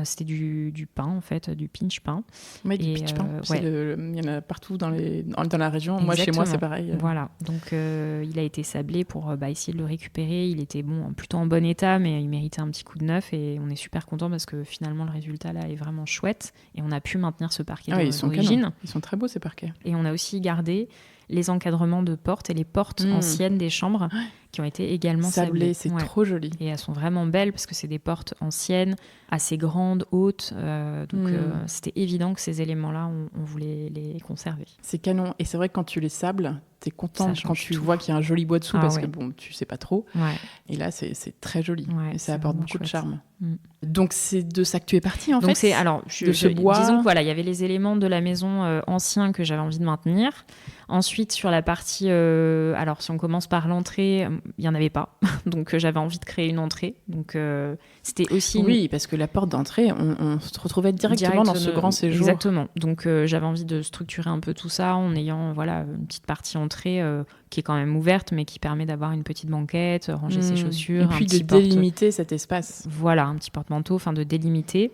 C'était du pain, en fait, du pinch pain. Oui, du pinch pain. Il y en a partout dans la région. Exactement. Moi, chez moi, c'est pareil. Voilà. Donc, il a été sablé pour essayer de le récupérer. Il était plutôt en bon état, mais il méritait un petit coup de neuf. Et on est super contents parce que finalement, le résultat là est vraiment chouette. Et on a pu maintenir ce parquet d'origine. Ils sont très beaux, ces parquets. Et on a aussi gardé les encadrements de portes et les portes anciennes des chambres qui ont été également sablées. C'est trop joli. Et elles sont vraiment belles parce que c'est des portes anciennes, assez grandes, hautes. Donc c'était évident que ces éléments-là, on voulait les conserver. C'est canon. Et c'est vrai que quand tu les sables, t'es contente quand tu vois qu'il y a un joli bois dessous parce que tu sais pas trop. Ouais. Et là, c'est très joli. Ouais, et ça apporte beaucoup de charme. Mm. Donc c'est de ça que tu es partie en fait. Donc ce bois. Disons que voilà, il y avait les éléments de la maison anciens que j'avais envie de maintenir. Ensuite sur la partie, alors si on commence par l'entrée, il y en avait pas, donc j'avais envie de créer une entrée. Donc c'était aussi parce que la porte d'entrée, on se retrouvait directement dans ce grand séjour. Exactement. Donc j'avais envie de structurer un peu tout ça en ayant une petite partie entrée qui est quand même ouverte, mais qui permet d'avoir une petite banquette, ranger ses chaussures. Et puis de délimiter cet espace. Voilà, un petit porte-manteau, de délimiter.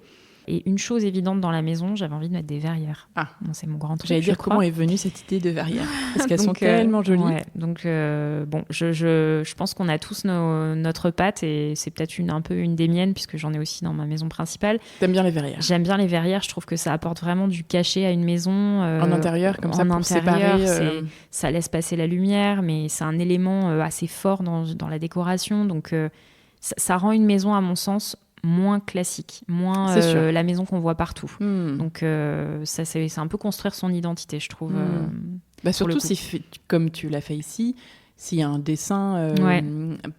Et une chose évidente dans la maison, j'avais envie de mettre des verrières. C'est mon grand truc. J'allais dire comment est venue cette idée de verrières, parce qu'elles sont tellement jolies. Ouais, donc je pense qu'on a tous notre patte, et c'est peut-être un peu une des miennes, puisque j'en ai aussi dans ma maison principale. T'aimes bien les verrières? J'aime bien les verrières, je trouve que ça apporte vraiment du cachet à une maison. En intérieur, comme ça, pour séparer. Ça laisse passer la lumière, mais c'est un élément assez fort dans la décoration. Donc ça rend une maison, à mon sens, moins classique, moins la maison qu'on voit partout. Donc c'est un peu construire son identité, je trouve. Surtout si, comme tu l'as fait ici, s'il y a un dessin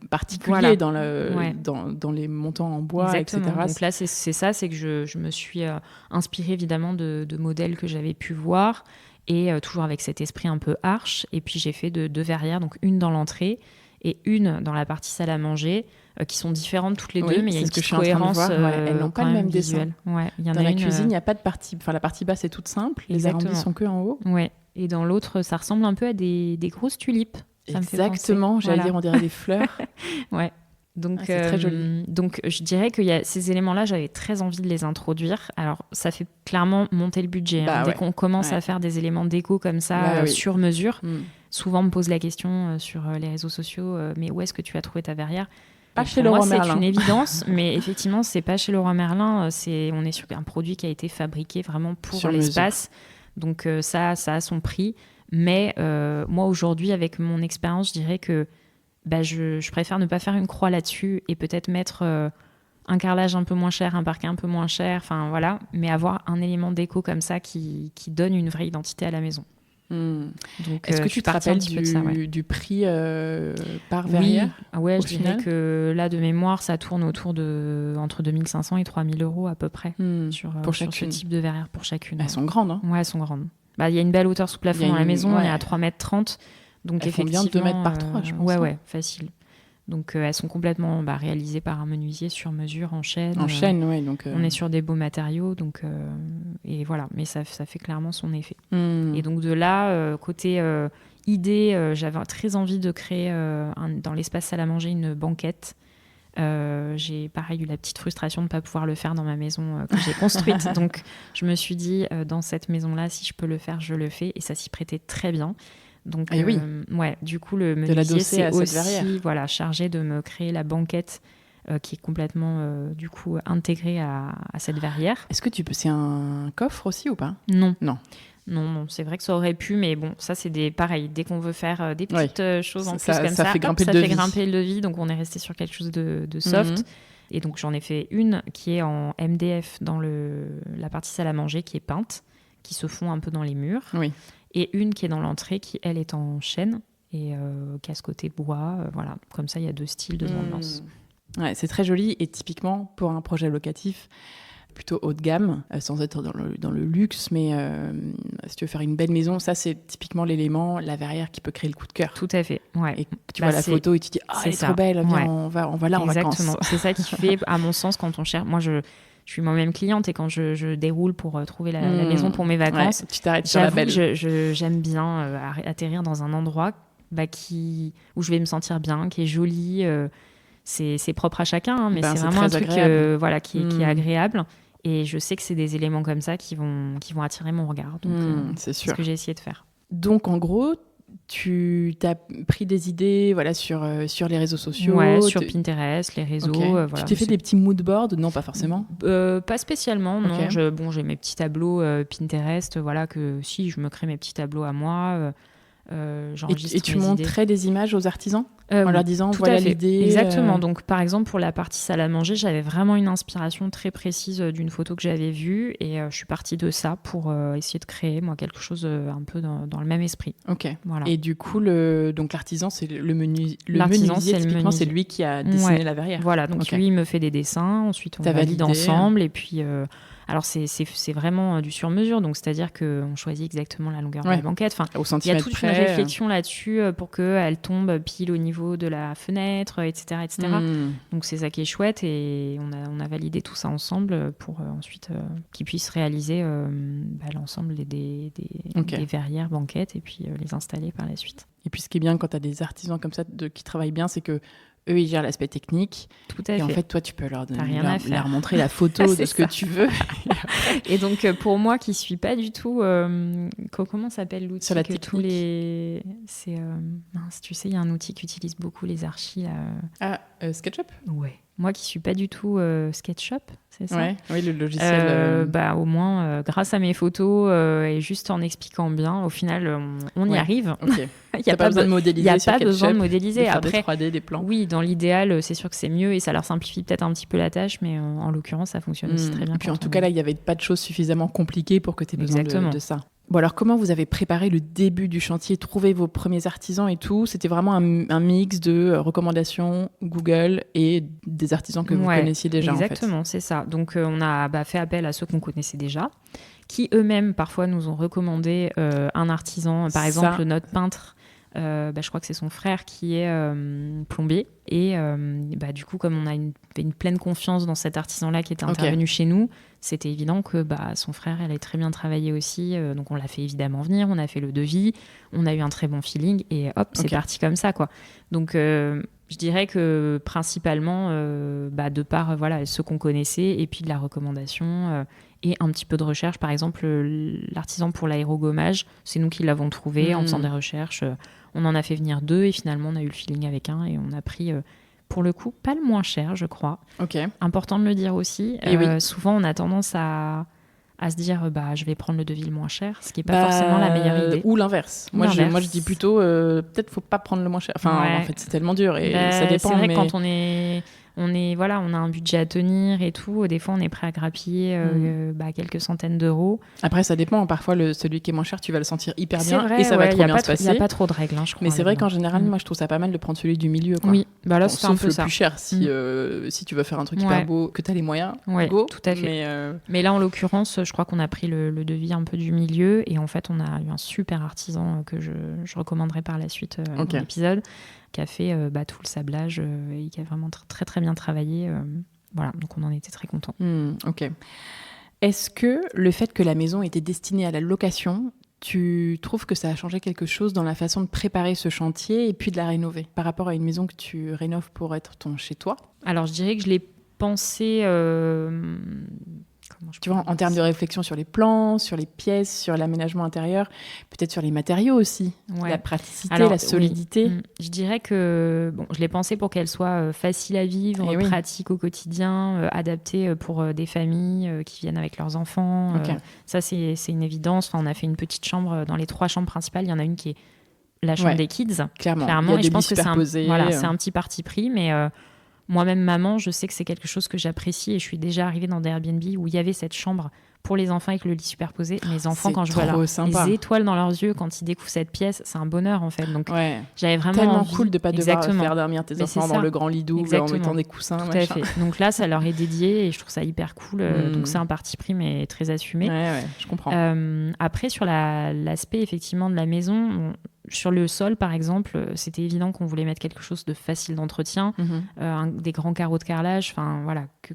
particulier dans les montants en bois, exactement. etc. Donc là, c'est que je me suis inspirée évidemment de modèles que j'avais pu voir, et toujours avec cet esprit un peu arche. Et puis j'ai fait deux verrières, donc une dans l'entrée et une dans la partie salle à manger, qui sont différentes toutes les deux, mais il y a une petite cohérence. Elles n'ont pas le même visuel. Ouais, dans la cuisine, il n'y a pas de partie. Enfin, la partie basse est toute simple. Exactement. Les arrondis sont que en haut. Ouais. Et dans l'autre, ça ressemble un peu à des grosses tulipes. Exactement. J'allais dire, on dirait des fleurs. Ouais. Donc, c'est très joli. Donc, je dirais qu'il y a ces éléments-là, j'avais très envie de les introduire. Alors, ça fait clairement monter le budget. Dès qu'on commence à faire des éléments déco comme ça, sur mesure, souvent on me pose la question sur les réseaux sociaux, mais où est-ce que tu as trouvé ta verrière ? Pas chez Leroy Merlin. C'est une évidence, mais effectivement, c'est pas chez Leroy Merlin. On est sur un produit qui a été fabriqué vraiment pour sur l'espace. Donc, ça a son prix. Mais moi, aujourd'hui, avec mon expérience, je dirais que je préfère ne pas faire une croix là-dessus et peut-être mettre un carrelage un peu moins cher, un parquet un peu moins cher, enfin voilà, mais avoir un élément déco comme ça qui donne une vraie identité à la maison. Donc, est-ce que tu te rappelles du prix par verrière? Oui, je dirais que là, de mémoire, ça tourne autour de entre 2500 et 3000 euros à peu près sur ce type de verrière pour chacune. Elles sont grandes, hein? Ouais, elles sont grandes. Il y a une belle hauteur sous plafond dans la maison, on est à 3,30 m. Donc elles font bien 2 mètres par 3, je pense. Ouais, facile. Donc elles sont complètement réalisées par un menuisier sur mesure en chêne. En chêne, oui. Donc on est sur des beaux matériaux, donc et voilà. Mais ça fait clairement son effet. Et donc de là, côté idée, j'avais très envie de créer dans l'espace salle à manger une banquette. J'ai pareil eu la petite frustration de ne pas pouvoir le faire dans ma maison que j'ai construite. Donc je me suis dit, dans cette maison-là, si je peux le faire, je le fais. Et ça s'y prêtait très bien. Donc, du coup, le menuisier s'est aussi chargé de me créer la banquette qui est complètement du coup intégrée à cette verrière. Est-ce que c'est un coffre aussi ou pas? Non, c'est vrai que ça aurait pu, mais bon, ça c'est pareil, dès qu'on veut faire des petites choses en plus comme ça fait grimper le devis, donc on est resté sur quelque chose de soft. Et donc j'en ai fait une qui est en MDF dans la partie salle à manger qui est peinte, qui se fond un peu dans les murs. Oui. Et une qui est dans l'entrée, qui, elle, est en chêne et qui a ce côté bois. Voilà, comme ça, il y a 2 styles, 2 ambiances. Ouais, c'est très joli. Et typiquement, pour un projet locatif plutôt haut de gamme, sans être dans le luxe, mais si tu veux faire une belle maison, ça, c'est typiquement l'élément, la verrière qui peut créer le coup de cœur. Tout à fait, ouais. Et tu vois la photo et tu te dis « Ah, elle est trop belle, viens, on va là en vacances. » Exactement, c'est ça qui fait, à mon sens, quand on cherche... Moi, je suis moi-même cliente et quand je déroule pour trouver la maison pour mes vacances, tu t'arrêtes sur la belle. J'aime bien atterrir dans un endroit où je vais me sentir bien, qui est joli. C'est propre à chacun, mais c'est vraiment un truc qui est agréable. Et je sais que c'est des éléments comme ça qui vont attirer mon regard. Donc, c'est sûr. C'est ce que j'ai essayé de faire. Donc, en gros, tu t'as pris des idées sur les réseaux sociaux. Ouais, sur Pinterest, les réseaux. Okay. Tu t'es fait des petits mood boards? Non, pas forcément. Pas spécialement, non. Okay. J'ai mes petits tableaux Pinterest, je me crée mes petits tableaux à moi. Et tu montrais des images aux artisans en leur disant voilà l'idée. Exactement. Donc par exemple pour la partie salle à manger, j'avais vraiment une inspiration très précise d'une photo que j'avais vue et je suis partie de ça pour essayer de créer moi quelque chose un peu dans le même esprit. Ok. Voilà. Et du coup donc l'artisan c'est le menuisier. Typiquement c'est lui qui a dessiné la verrière. Voilà. Donc lui il me fait des dessins, ensuite on valide ensemble et puis. Alors, c'est vraiment du sur-mesure, donc c'est-à-dire qu'on choisit exactement la longueur de la banquette. Enfin, il y a toute une réflexion là-dessus pour qu'elle tombe pile au niveau de la fenêtre, etc. etc. Donc, c'est ça qui est chouette et on a validé tout ça ensemble pour ensuite qu'ils puissent réaliser l'ensemble des verrières, banquettes et puis les installer par la suite. Et puis, ce qui est bien quand tu as des artisans comme ça qui travaillent bien, c'est que eux, ils gèrent l'aspect technique. Tout à fait. Et en fait, toi, tu peux leur montrer la photo de ce que tu veux. Et donc, pour moi, qui ne suis pas du tout... comment s'appelle l'outil? Sur la technique. tu sais, il y a un outil qu'utilisent beaucoup les archis. SketchUp? Ouais. Moi qui ne suis pas du tout SketchUp, c'est ça? Oui, le logiciel. Au moins, grâce à mes photos et juste en expliquant bien, au final, on y arrive. Okay. Il n'y a pas besoin de modéliser. Il n'y a pas besoin de modéliser. Après, des 3D, des plans. Oui, dans l'idéal, c'est sûr que c'est mieux et ça leur simplifie peut-être un petit peu la tâche, mais en l'occurrence, ça fonctionne aussi très bien. Et puis en tout cas, là, il n'y avait pas de choses suffisamment compliquées pour que tu aies besoin de ça. Bon, alors comment vous avez préparé le début du chantier, trouvé vos premiers artisans et tout? C'était vraiment un mix de recommandations Google et des artisans que vous connaissiez déjà, exactement, en fait. C'est ça. Donc on a fait appel à ceux qu'on connaissait déjà, qui eux-mêmes parfois nous ont recommandé un artisan. Par exemple, notre peintre je crois que c'est son frère qui est plombier. Et du coup, comme on a une pleine confiance dans cet artisan-là qui était intervenu chez nous, c'était évident que son frère allait très bien travailler aussi. Donc on l'a fait évidemment venir, on a fait le devis, on a eu un très bon feeling et hop, c'est parti comme ça, quoi. Donc je dirais que principalement, de par ceux qu'on connaissait et puis de la recommandation et un petit peu de recherche. Par exemple, l'artisan pour l'aérogommage, c'est nous qui l'avons trouvé en faisant des recherches. On en a fait venir 2 et finalement on a eu le feeling avec un et on a pris, pour le coup, pas le moins cher, je crois. Important de le dire aussi. Souvent, on a tendance à se dire je vais prendre le devis le moins cher, ce qui n'est pas forcément la meilleure idée. Ou l'inverse. Moi, je dis plutôt peut-être faut pas prendre le moins cher. En fait, c'est tellement dur et ça dépend. C'est vrai que quand on a un budget à tenir et tout, des fois on est prêt à grappiller quelques centaines d'euros. Après ça dépend, parfois celui qui est moins cher tu vas le sentir hyper bien et ça va trop bien se passer. Il n'y a pas trop de règles, je crois. Mais c'est vrai qu'en général moi je trouve ça pas mal de prendre celui du milieu, quoi. Oui, là c'est un peu ça. Sauf le plus cher si tu veux faire un truc hyper beau, que tu as les moyens, go. Tout à fait. Mais là en l'occurrence je crois qu'on a pris le devis un peu du milieu et en fait on a eu un super artisan que je recommanderai par la suite dans l'épisode, qui a fait tout le sablage et qui a vraiment très très bien travaillé. Donc on en était très contents. Est-ce que le fait que la maison était destinée à la location, tu trouves que ça a changé quelque chose dans la façon de préparer ce chantier et puis de la rénover par rapport à une maison que tu rénoves pour être ton chez-toi ? Alors je dirais que je l'ai pensé... Tu vois, en termes de réflexion sur les plans, sur les pièces, sur l'aménagement intérieur, peut-être sur les matériaux aussi, la praticité, la solidité. Oui. Je dirais que je l'ai pensé pour qu'elle soit facile à vivre, pratique au quotidien, adaptée pour des familles qui viennent avec leurs enfants. Ça, c'est une évidence. Enfin, on a fait une petite chambre dans les 3 chambres principales. Il y en a une qui est la chambre des kids, clairement. Et je pense que c'est un petit parti pris, mais... moi-même, maman, je sais que c'est quelque chose que j'apprécie et je suis déjà arrivée dans des Airbnb où il y avait cette chambre pour les enfants avec le lit superposé. Mes enfants, quand je vois les étoiles dans leurs yeux, quand ils découvrent cette pièce, c'est un bonheur en fait. Donc, j'avais vraiment tellement envie... cool de ne pas devoir faire dormir tes enfants dans le grand lit double en mettant des coussins. Tout à fait. Donc là, ça leur est dédié et je trouve ça hyper cool. Donc c'est un parti pris mais très assumé. Je comprends. Après, sur l'aspect effectivement de la maison... Sur le sol, par exemple, c'était évident qu'on voulait mettre quelque chose de facile d'entretien, des grands carreaux de carrelage,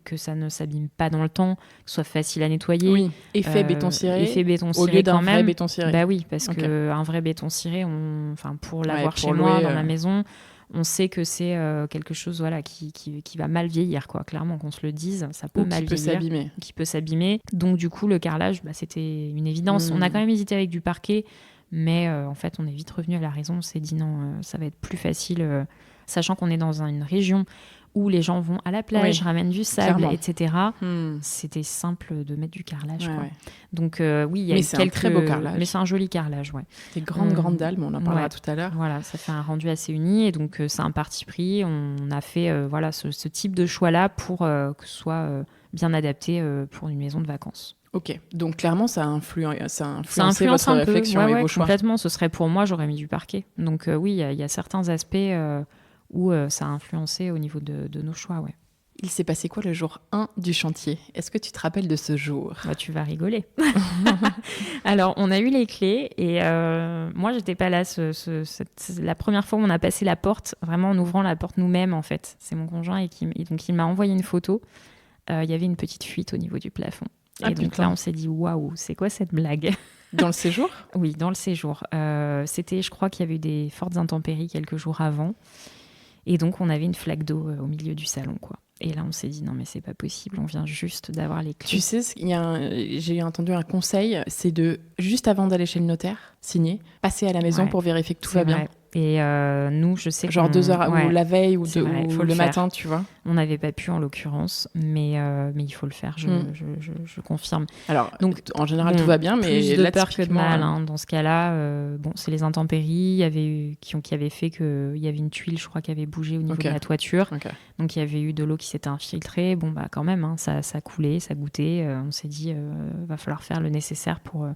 que ça ne s'abîme pas dans le temps, que ce soit facile à nettoyer. Oui, effet béton ciré au lieu d'un vrai béton ciré. Bah oui, parce qu'un vrai béton ciré, pour l'avoir chez moi, dans la maison, on sait que c'est quelque chose qui va mal vieillir, quoi. Clairement, qu'on se le dise, ça peut mal vieillir. Qui peut s'abîmer. Donc du coup, le carrelage, c'était une évidence. On a quand même hésité avec du parquet, mais en fait, on est vite revenu à la raison. On s'est dit non, ça va être plus facile, sachant qu'on est dans une région où les gens vont à la plage, ramènent du sable, etc. C'était simple de mettre du carrelage. Donc oui, il y a un très beau carrelage. Mais c'est un joli carrelage, Des grandes dalles, mais on en parlera tout à l'heure. Voilà, ça fait un rendu assez uni et donc c'est un parti pris. On a fait ce type de choix-là pour que ce soit bien adapté pour une maison de vacances. Ok, donc clairement ça a influencé votre réflexion et vos choix. Complètement, ce serait pour moi, j'aurais mis du parquet. Donc oui, il y a certains aspects où ça a influencé au niveau de nos choix. Il s'est passé quoi le jour 1 du chantier ? Est-ce que tu te rappelles de ce jour ? Tu vas rigoler. Alors, on a eu les clés et moi, j'étais pas là. La première fois où on a passé la porte, vraiment en ouvrant la porte nous-mêmes, en fait. C'est mon conjoint donc il m'a envoyé une photo. Il y avait une petite fuite au niveau du plafond. Et donc là, on s'est dit, waouh, c'est quoi cette blague ? Dans le séjour ? Oui, dans le séjour. Je crois qu'il y avait eu des fortes intempéries quelques jours avant. Et donc, on avait une flaque d'eau au milieu du salon, quoi. Et là, on s'est dit, non, mais c'est pas possible, on vient juste d'avoir les clés. Tu sais, j'ai entendu un conseil, c'est de, juste avant d'aller chez le notaire, signer, passer à la maison pour vérifier que tout va bien. Et nous, je sais que... Genre 2 heures, ou la veille, ou le matin, tu vois. On n'avait pas pu, en l'occurrence, mais il faut le faire, je confirme. Alors, donc, en général, tout va bien, mais plus de peur que de mal. Dans ce cas-là, c'est les intempéries qui avaient fait qu'il y avait une tuile, je crois, qui avait bougé au niveau de la toiture. Donc, il y avait eu de l'eau qui s'était infiltrée. Bon, quand même, ça coulait, ça goûtait. On s'est dit, va falloir faire le nécessaire pour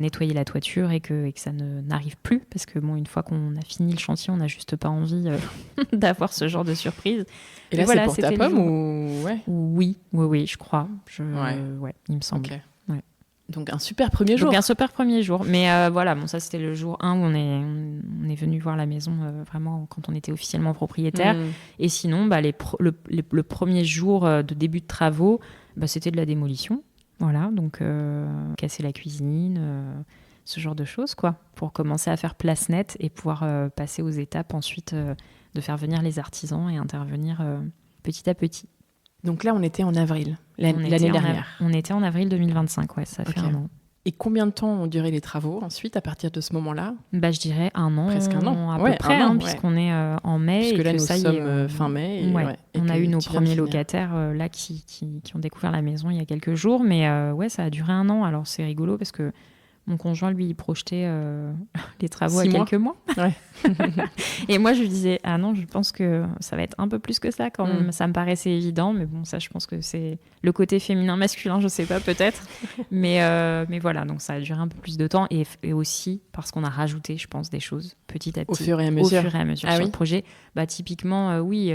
nettoyer la toiture et que ça n'arrive plus, parce que une fois qu'on a fini le chantier, on n'a juste pas envie d'avoir ce genre de surprise. Et là, c'est pour ta pomme ou... Oui, je crois. Il me semble. Donc un super premier jour. Donc un super premier jour. Mais voilà, bon, ça c'était le jour 1 où on est venu voir la maison vraiment quand on était officiellement propriétaire. Et sinon, le premier jour de début de travaux, c'était de la démolition. Voilà, donc casser la cuisine, ce genre de choses, quoi, pour commencer à faire place nette et pouvoir passer aux étapes ensuite de faire venir les artisans et intervenir petit à petit. Donc là, on était en avril, l'année dernière. On était en avril 2025, ouais, ça fait un an. Et combien de temps ont duré les travaux ensuite, à partir de ce moment-là ? Je dirais un an. Presque un an. À peu près, puisqu'on est en mai. Puisque et là, que nous sommes fin mai. Et on a eu nos premiers locataires là qui ont découvert la maison il y a quelques jours. Mais ça a duré un an. Alors, c'est rigolo parce que mon conjoint, lui, il projetait les travaux à quelques mois. Ouais. Et moi, je lui disais, ah non, je pense que ça va être un peu plus que ça quand même. Ça me paraissait évident, mais bon, ça, je pense que c'est le côté féminin-masculin, je sais pas, peut-être. mais voilà, donc ça a duré un peu plus de temps. Et aussi parce qu'on a rajouté, je pense, des choses petit à petit. Au fur et à mesure sur le projet. Typiquement, oui...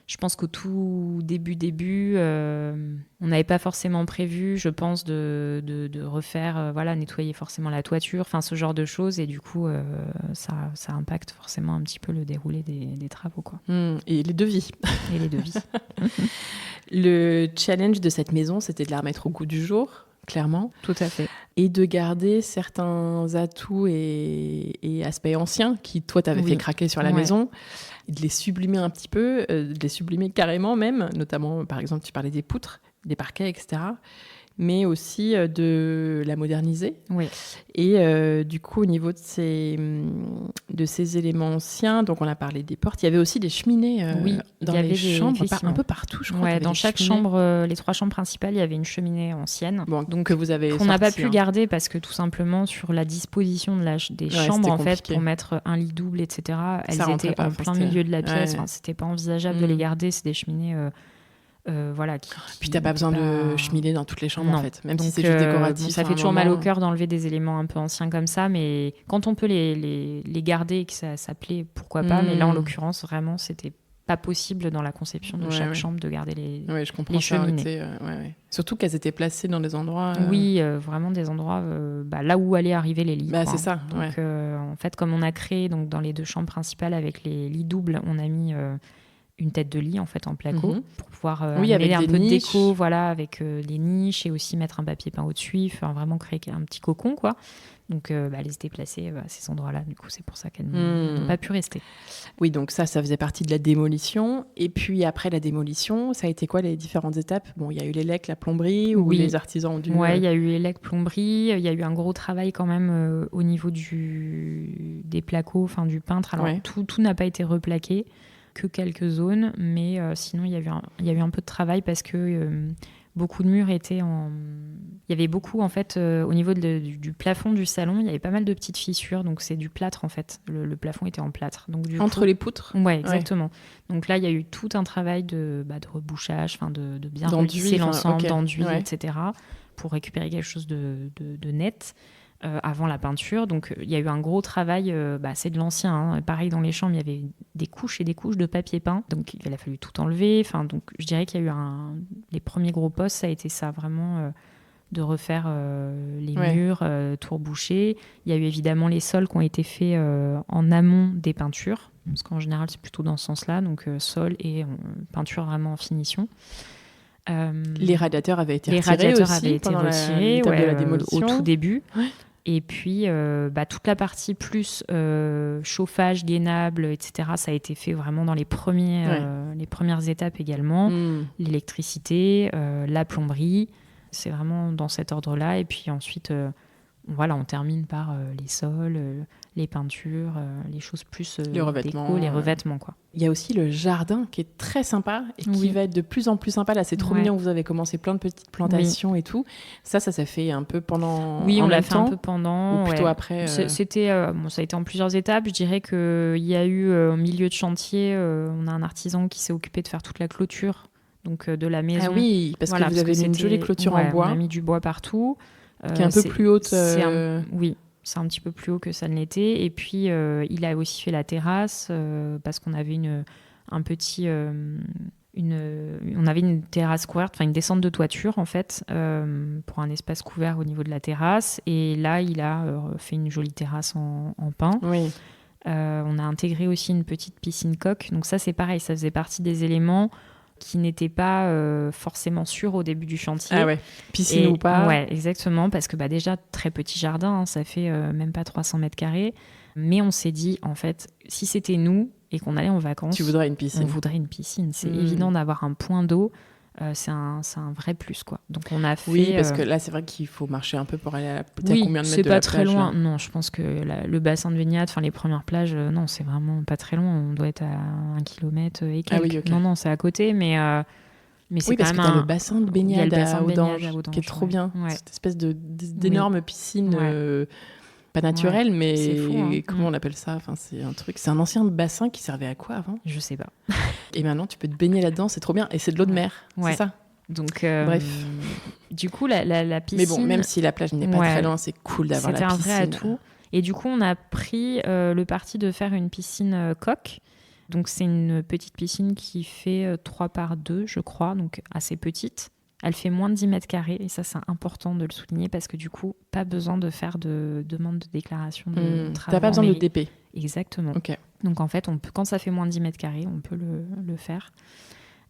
je pense qu'au tout début, on n'avait pas forcément prévu, je pense, de refaire, nettoyer forcément la toiture, enfin ce genre de choses. Et du coup, ça impacte forcément un petit peu le déroulé des travaux, quoi. Et les devis. Le challenge de cette maison, c'était de la remettre au goût du jour, clairement. Tout à fait. Et de garder certains atouts et aspects anciens qui, toi, t'avais fait craquer sur la maison. De les sublimer un petit peu, de les sublimer carrément même, notamment, par exemple, tu parlais des poutres, des parquets, etc., mais aussi de la moderniser. Oui. Et du coup, au niveau de ces éléments anciens, donc on a parlé des portes, il y avait aussi des cheminées dans les chambres, un peu partout, je crois. Dans chaque chambre, les 3 chambres principales, il y avait une cheminée ancienne. Donc que vous avez qu'on n'a pas pu garder parce que tout simplement sur la disposition des chambres, en fait, pour mettre un lit double, etc., elles étaient en plein milieu de la pièce. Enfin, c'était pas envisageable de les garder. C'est des cheminées... Puis t'as pas besoin de cheminée dans toutes les chambres, en fait, même si c'est juste décoratif. Ça fait toujours mal au cœur d'enlever des éléments un peu anciens comme ça, mais quand on peut les garder et que ça plaît, pourquoi pas. Mais là, en l'occurrence, vraiment, c'était pas possible dans la conception de chaque chambre de garder les cheminées. Surtout qu'elles étaient placées dans des endroits... Oui, vraiment des endroits là où allaient arriver les lits. C'est ça. Donc, en fait, comme on a créé donc, dans les 2 chambres principales avec les lits doubles, on a mis... une tête de lit en fait en placo pour pouvoir avec un peu niches. de déco, avec les niches et aussi mettre un papier peint au-dessus, vraiment créer un petit cocon, quoi. Donc elles étaient placées à ces endroits-là, du coup c'est pour ça qu'elles n'ont pas pu rester. Oui, donc ça faisait partie de la démolition. Et puis après la démolition, ça a été quoi les différentes étapes ? Bon, il y a eu l'élec, la plomberie, où les artisans ont dû... Ouais, il y a eu élec, plomberie, il y a eu un gros travail quand même au niveau des placos, du peintre. Alors tout n'a pas été replaqué, que quelques zones, mais sinon il y a eu un peu de travail parce que beaucoup de murs étaient en... Il y avait beaucoup, en fait, au niveau du plafond du salon, il y avait pas mal de petites fissures, donc c'est du plâtre, en fait. Le plafond était en plâtre. Donc, entre les poutres ? Ouais, exactement. Donc là, il y a eu tout un travail de rebouchage, de bien relisser l'ensemble, d'enduit, etc., pour récupérer quelque chose de net. Avant la peinture, donc il y a eu un gros travail, c'est de l'ancien, hein. Pareil dans les chambres, il y avait des couches et des couches de papier peint, donc il a fallu tout enlever, donc je dirais qu'il y a eu les premiers gros postes, ça a été ça, vraiment de refaire les murs, tout reboucher. Il y a eu évidemment les sols qui ont été faits en amont des peintures, parce qu'en général c'est plutôt dans ce sens-là, donc sol et peinture vraiment en finition. Les radiateurs avaient été retirés pendant l'étape de la démolition. Au tout début. Et puis, toute la partie plus chauffage, gainable, etc., ça a été fait vraiment dans les premières étapes également. L'électricité, la plomberie, c'est vraiment dans cet ordre-là. Et puis ensuite, on termine par les sols, les peintures, les choses plus les revêtements, déco, les revêtements, quoi. Il y a aussi le jardin qui est très sympa et qui va être de plus en plus sympa. Là, c'est trop mignon. Vous avez commencé plein de petites plantations et tout. Ça fait un peu pendant. Oui, on l'a fait un peu pendant. Ou plutôt après. C'était, ça a été en plusieurs étapes. Je dirais qu'il y a eu au milieu de chantier, on a un artisan qui s'est occupé de faire toute la clôture, donc de la maison. Ah oui, parce que vous avez mis une jolie clôture en bois. On a mis du bois partout. Qui est un peu plus haute. Oui. C'est un petit peu plus haut que ça ne l'était. Et puis, il a aussi fait la terrasse parce qu'on avait une on avait une terrasse couverte, enfin une descente de toiture en fait, pour un espace couvert au niveau de la terrasse. Et là, il a fait une jolie terrasse en pin. Oui. On a intégré aussi une petite piscine coque. Donc ça, c'est pareil, ça faisait partie des éléments qui n'étaient pas forcément sûrs au début du chantier. Ah ouais, piscine ou pas. Ouais, exactement, parce que déjà, très petit jardin, hein, ça fait même pas 300 mètres carrés. Mais on s'est dit, en fait, si c'était nous et qu'on allait en vacances, tu voudrais une piscine. On voudrait une piscine. C'est évident d'avoir un point d'eau. C'est un vrai plus, quoi. Donc on a fait... Oui, parce que là, c'est vrai qu'il faut marcher un peu pour aller à combien de mètres de la plage? Oui, c'est pas très loin. Non, je pense que le bassin de baignade, les premières plages, non, c'est vraiment pas très loin. On doit être à 1 kilomètre et quelques. Ah oui, okay. Non, c'est à côté, mais c'est parce quand que même le bassin de baignade à Audange, qui est trop bien. Ouais. Cette espèce d'énorme piscine... pas naturel, mais fou, hein. Comment on appelle ça? Enfin, c'est un ancien bassin qui servait à quoi avant? Je sais pas. Et maintenant, tu peux te baigner là-dedans, c'est trop bien. Et c'est de l'eau de mer, c'est ça? Donc, bref. Du coup, la piscine... Mais bon, même si la plage n'est pas très loin, c'est cool d'avoir la piscine. C'était un vrai atout. Et du coup, on a pris le parti de faire une piscine coque. Donc, c'est une petite piscine qui fait 3 par 2, je crois, donc assez petite. Elle fait moins de 10 mètres carrés, et ça, c'est important de le souligner, parce que du coup, pas besoin de faire de demande de déclaration de travaux. T'as pas besoin de DP. Exactement. Okay. Donc en fait, quand ça fait moins de 10 mètres carrés, on peut le faire.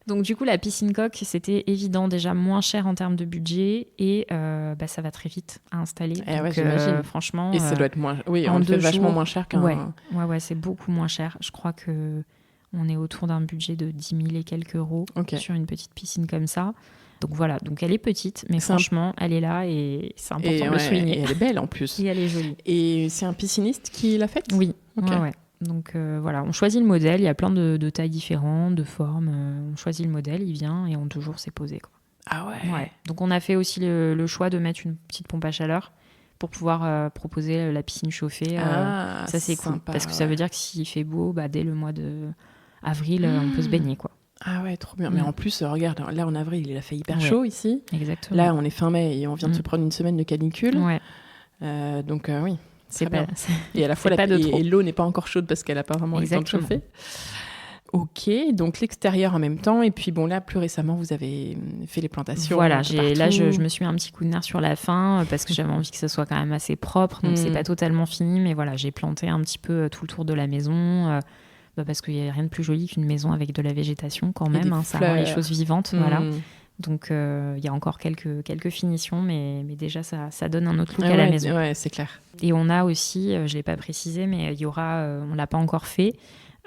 Donc du coup, la piscine coque, c'était évident, déjà moins cher en termes de budget, et ça va très vite à installer. Et donc, j'imagine. Franchement, et ça doit être moins... Oui, en fait vachement moins cher qu'un... Ouais, c'est beaucoup moins cher. Je crois qu'on est autour d'un budget de 10 000 et quelques euros sur une petite piscine comme ça. Donc voilà, donc elle est petite, mais franchement, elle est là et c'est important de le souligner. Et elle est belle en plus. Et elle est jolie. Et c'est un pisciniste qui l'a faite? Oui, ouais. Donc voilà, on choisit le modèle, il y a plein de tailles différentes, de formes. On choisit le modèle, il vient et on toujours s'est posé, quoi. Ah ouais. Donc on a fait aussi le choix de mettre une petite pompe à chaleur pour pouvoir proposer la piscine chauffée. Ça c'est cool, parce que ça veut dire que s'il fait beau, dès le mois d'avril, on peut se baigner, quoi. Ah ouais, trop bien. Mais en plus, regarde, là en avril, il a fait hyper chaud ici. Exactement. Là, on est fin mai et on vient de se prendre une semaine de canicule. Ouais. Donc oui, c'est bien. Et à la fois, l'eau n'est pas encore chaude parce qu'elle n'a pas vraiment eu le temps de chauffer. Ok, donc l'extérieur en même temps. Et puis bon, là, plus récemment, vous avez fait les plantations. Voilà, je me suis mis un petit coup de nerf sur la fin parce que j'avais envie que ça soit quand même assez propre. Donc c'est pas totalement fini, mais voilà, j'ai planté un petit peu tout le tour de la maison. Parce qu'il n'y a rien de plus joli qu'une maison avec de la végétation quand même, ça rend les choses vivantes. Voilà. Donc il y a encore quelques finitions, mais déjà ça donne un autre look à la maison. Ouais, c'est clair. Et on a aussi, je ne l'ai pas précisé, mais il y aura, on ne l'a pas encore fait,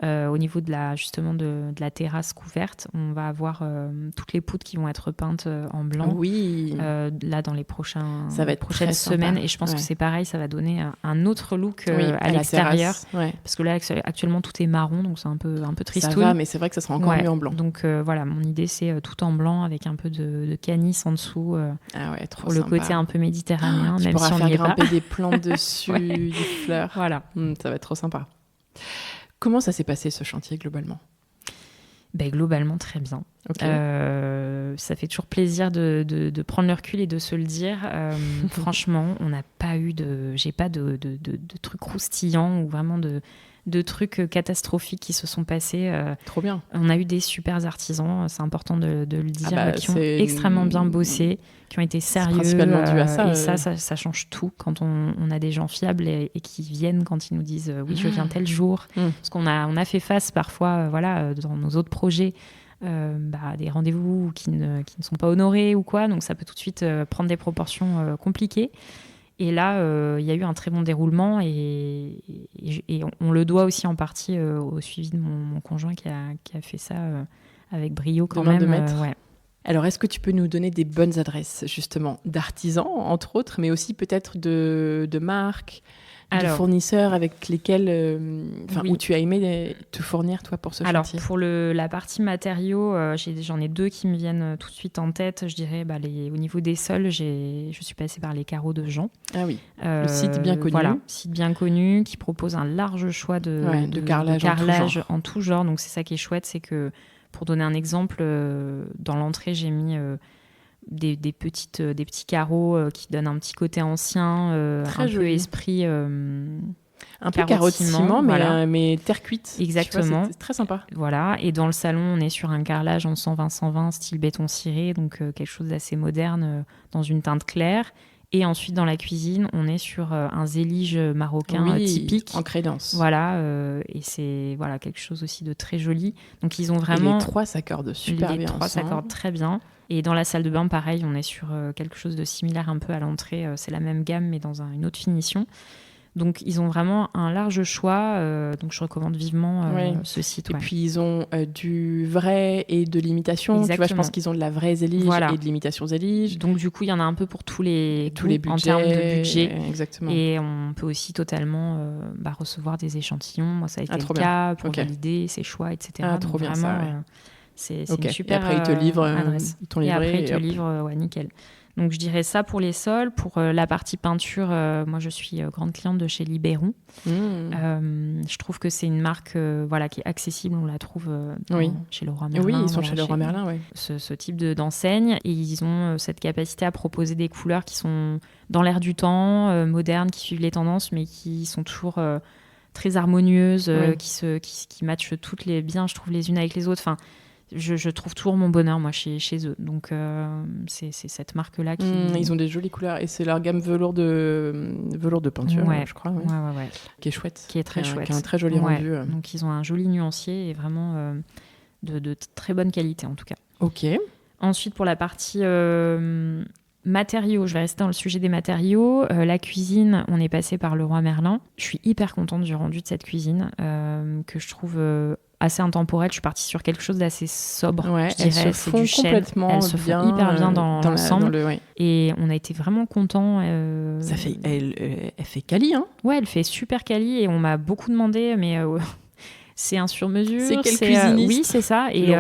au niveau de la terrasse couverte, on va avoir toutes les poutres qui vont être peintes en blanc. Oui. Là, dans les prochaines semaines. semaines. Et je pense que c'est pareil, ça va donner un autre look à l'extérieur. Parce que là, actuellement, tout est marron, donc c'est un peu tristouille. Ça va, mais c'est vrai que ça sera encore mieux en blanc. Donc voilà, mon idée, c'est tout en blanc avec un peu de canis en dessous. Trop pour sympa. Le côté un peu méditerranéen, même si on faire n'y est pas. grimper des plantes dessus, des fleurs. Voilà. Ça va être trop sympa. Comment ça s'est passé, ce chantier, globalement? Globalement, très bien. Okay. Ça fait toujours plaisir de prendre le recul et de se le dire. Franchement, on n'a pas eu j'ai pas de trucs croustillants ou vraiment de trucs catastrophiques qui se sont passés. Trop bien. On a eu des super artisans, c'est important de le dire, qui ont extrêmement bien bossé, qui ont été sérieux. C'est principalement dû à ça. Et ça change tout quand on a des gens fiables et qui viennent quand ils nous disent oui, je viens tel jour. Parce qu'on a fait face parfois, dans nos autres projets, des rendez-vous qui ne sont pas honorés ou quoi. Donc ça peut tout de suite prendre des proportions compliquées. Et là, il y a eu un très bon déroulement et on le doit aussi en partie au suivi de mon conjoint qui a fait ça avec brio quand même. Ouais. Alors, est-ce que tu peux nous donner des bonnes adresses, justement, d'artisans, entre autres, mais aussi peut-être de marques, de fournisseurs avec lesquels, où tu as aimé te fournir, toi, pour ce chantier? Alors, pour la partie matériaux, j'en ai 2 qui me viennent tout de suite en tête. Je dirais, au niveau des sols, je suis passée par les carreaux de Jean. Ah oui, le site bien connu. Voilà, site bien connu, qui propose un large choix de carrelage en tout genre. Donc, c'est ça qui est chouette, c'est que, pour donner un exemple, dans l'entrée, j'ai mis... des petits carreaux qui donnent un petit côté ancien, un peu esprit Un peu carotte ciment, voilà. mais terre cuite. Exactement. C'est très sympa. Voilà. Et dans le salon, on est sur un carrelage en 120-120 style béton ciré, donc quelque chose d'assez moderne dans une teinte claire. Et ensuite, dans la cuisine, on est sur un zélige marocain typique. En crédence. Voilà, et c'est quelque chose aussi de très joli. Donc, ils ont vraiment... Et les trois s'accordent super bien. Les trois s'accordent très bien. Et dans la salle de bain, pareil, on est sur quelque chose de similaire un peu à l'entrée. C'est la même gamme, mais dans une autre finition. Donc, ils ont vraiment un large choix. Donc, je recommande vivement ce site. Et puis, ils ont du vrai et de l'imitation. Exactement. Tu vois, je pense qu'ils ont de la vraie zélige et de l'imitation zélige. Donc, du coup, il y en a un peu pour tous les budgets. En termes de budget. Exactement. Et on peut aussi totalement recevoir des échantillons. Moi, ça a été le cas pour valider ses choix, etc. Ah, trop bien ça, c'est une super et après, ils te livrent adresse. Ils t'ont livré. Et après, ils te livrent, nickel. Donc, je dirais ça pour les sols. Pour la partie peinture, moi, je suis grande cliente de chez Libéron. Je trouve que c'est une marque qui est accessible. On la trouve chez Leroy Merlin. Oui, ils sont chez Leroy Merlin, oui. Ce type d'enseigne. Et ils ont cette capacité à proposer des couleurs qui sont dans l'air du temps, modernes, qui suivent les tendances, mais qui sont toujours très harmonieuses, qui matchent toutes bien, je trouve, les unes avec les autres. Enfin, je trouve toujours mon bonheur, moi, chez eux. Donc, c'est cette marque-là qui... ils ont des jolies couleurs. Et c'est leur gamme velours de peinture, je crois. Ouais. Qui est chouette. Qui est très chouette. Qui a un très joli rendu. Donc, ils ont un joli nuancier et vraiment de très bonne qualité, en tout cas. Ok. Ensuite, pour la partie matériaux, je vais rester dans le sujet des matériaux. La cuisine, on est passé par Leroy Merlin. Je suis hyper contente du rendu de cette cuisine, que je trouve... assez intemporelle. Je suis partie sur quelque chose d'assez sobre, je dirais. C'est du chêne. Elles se font hyper bien dans l'ensemble. Et on a été vraiment contents. Elle fait quali, hein? Ouais, elle fait super quali et on m'a beaucoup demandé, mais c'est un sur-mesure. C'est quel cuisiniste? Oui, c'est ça. Et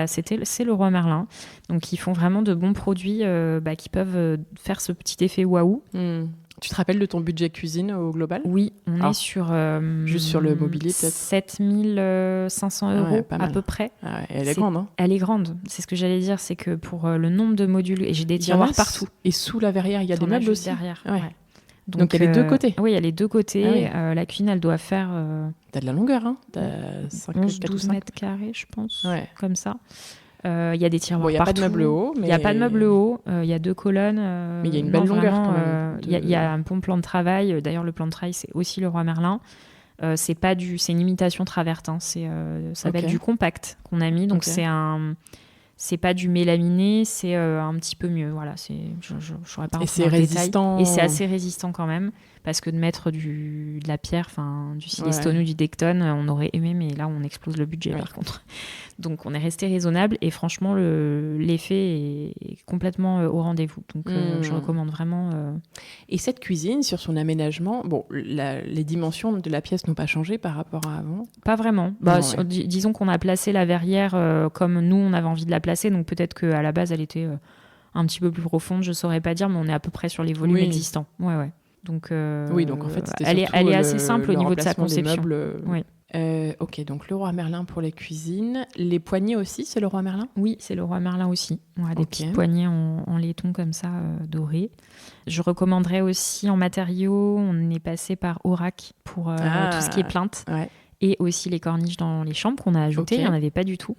c'est Leroy Merlin. Donc, ils font vraiment de bons produits qui peuvent faire ce petit effet waouh. Tu te rappelles de ton budget cuisine au global? Oui, on est sur... juste sur le mobilier, peut-être 7 500 € à peu près. Ah ouais, elle est grande, hein? Elle est grande. C'est ce que j'allais dire, c'est que pour le nombre de modules... Et j'ai des tiroirs partout. Et sous la verrière, il y a des meubles aussi derrière. Ouais. Donc, il y a les deux côtés. Oui, il y a les deux côtés. La cuisine, elle doit faire... T'as de la longueur, hein? 11-12 mètres carrés, je pense. Ouais. Comme ça. Il y a des tiroirs partout. Il n'y a pas de meuble haut. Il n'y a pas de meuble haut. Il y a 2 colonnes. Mais il y a une belle longueur quand même. Il y a un bon plan de travail. D'ailleurs, le plan de travail, c'est aussi Leroy Merlin. C'est une imitation Travertin. Hein. Ça s'appelle du compact qu'on a mis. Donc, c'est pas du mélaminé, c'est un petit peu mieux. Voilà, je saurais pas. Et c'est résistant. Et c'est assez résistant quand même. Parce que de mettre de la pierre, du silestone ou du dectone, on aurait aimé, mais là, on explose le budget par contre. Donc, on est resté raisonnable et franchement, l'effet est complètement au rendez-vous. Donc, je recommande vraiment. Et cette cuisine, sur son aménagement, les dimensions de la pièce n'ont pas changé par rapport à avant? Pas vraiment. Disons qu'on a placé la verrière comme nous, on avait envie de la placer. Donc, peut-être qu'à la base, elle était un petit peu plus profonde, je saurais pas dire, mais on est à peu près sur les volumes existants. Ouais. Donc, donc en fait, elle est assez simple au niveau de sa conception. Oui. Ok, donc Leroy Merlin pour les cuisines. Les poignées aussi, c'est Leroy Merlin? Oui, c'est Leroy Merlin aussi. On a des petites poignées en laiton comme ça, dorées. Je recommanderais aussi en matériaux, on est passé par Aurac pour tout ce qui est plainte. Ouais. Et aussi les corniches dans les chambres qu'on a ajoutées. Il n'y en avait pas du tout,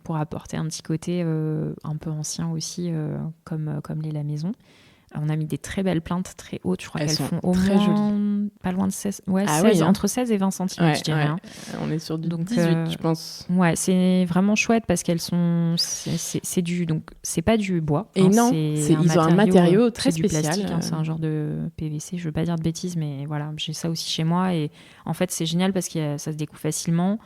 pour apporter un petit côté un peu ancien aussi, comme l'est la maison. On a mis des très belles plaintes, très hautes. Je crois qu'elles font au moins jolies. Pas loin de 16. Ouais, 16, entre 16 et 20 cm, je dirais. Hein. On est sur du 18, je pense. Ouais, c'est vraiment chouette parce qu'elles sont... Donc, c'est pas du bois. Et non, ils ont un matériau très spécial. C'est du plastique, c'est un genre de PVC. Je veux pas dire de bêtises, mais voilà, j'ai ça aussi chez moi. Et en fait, c'est génial parce que ça se découpe facilement.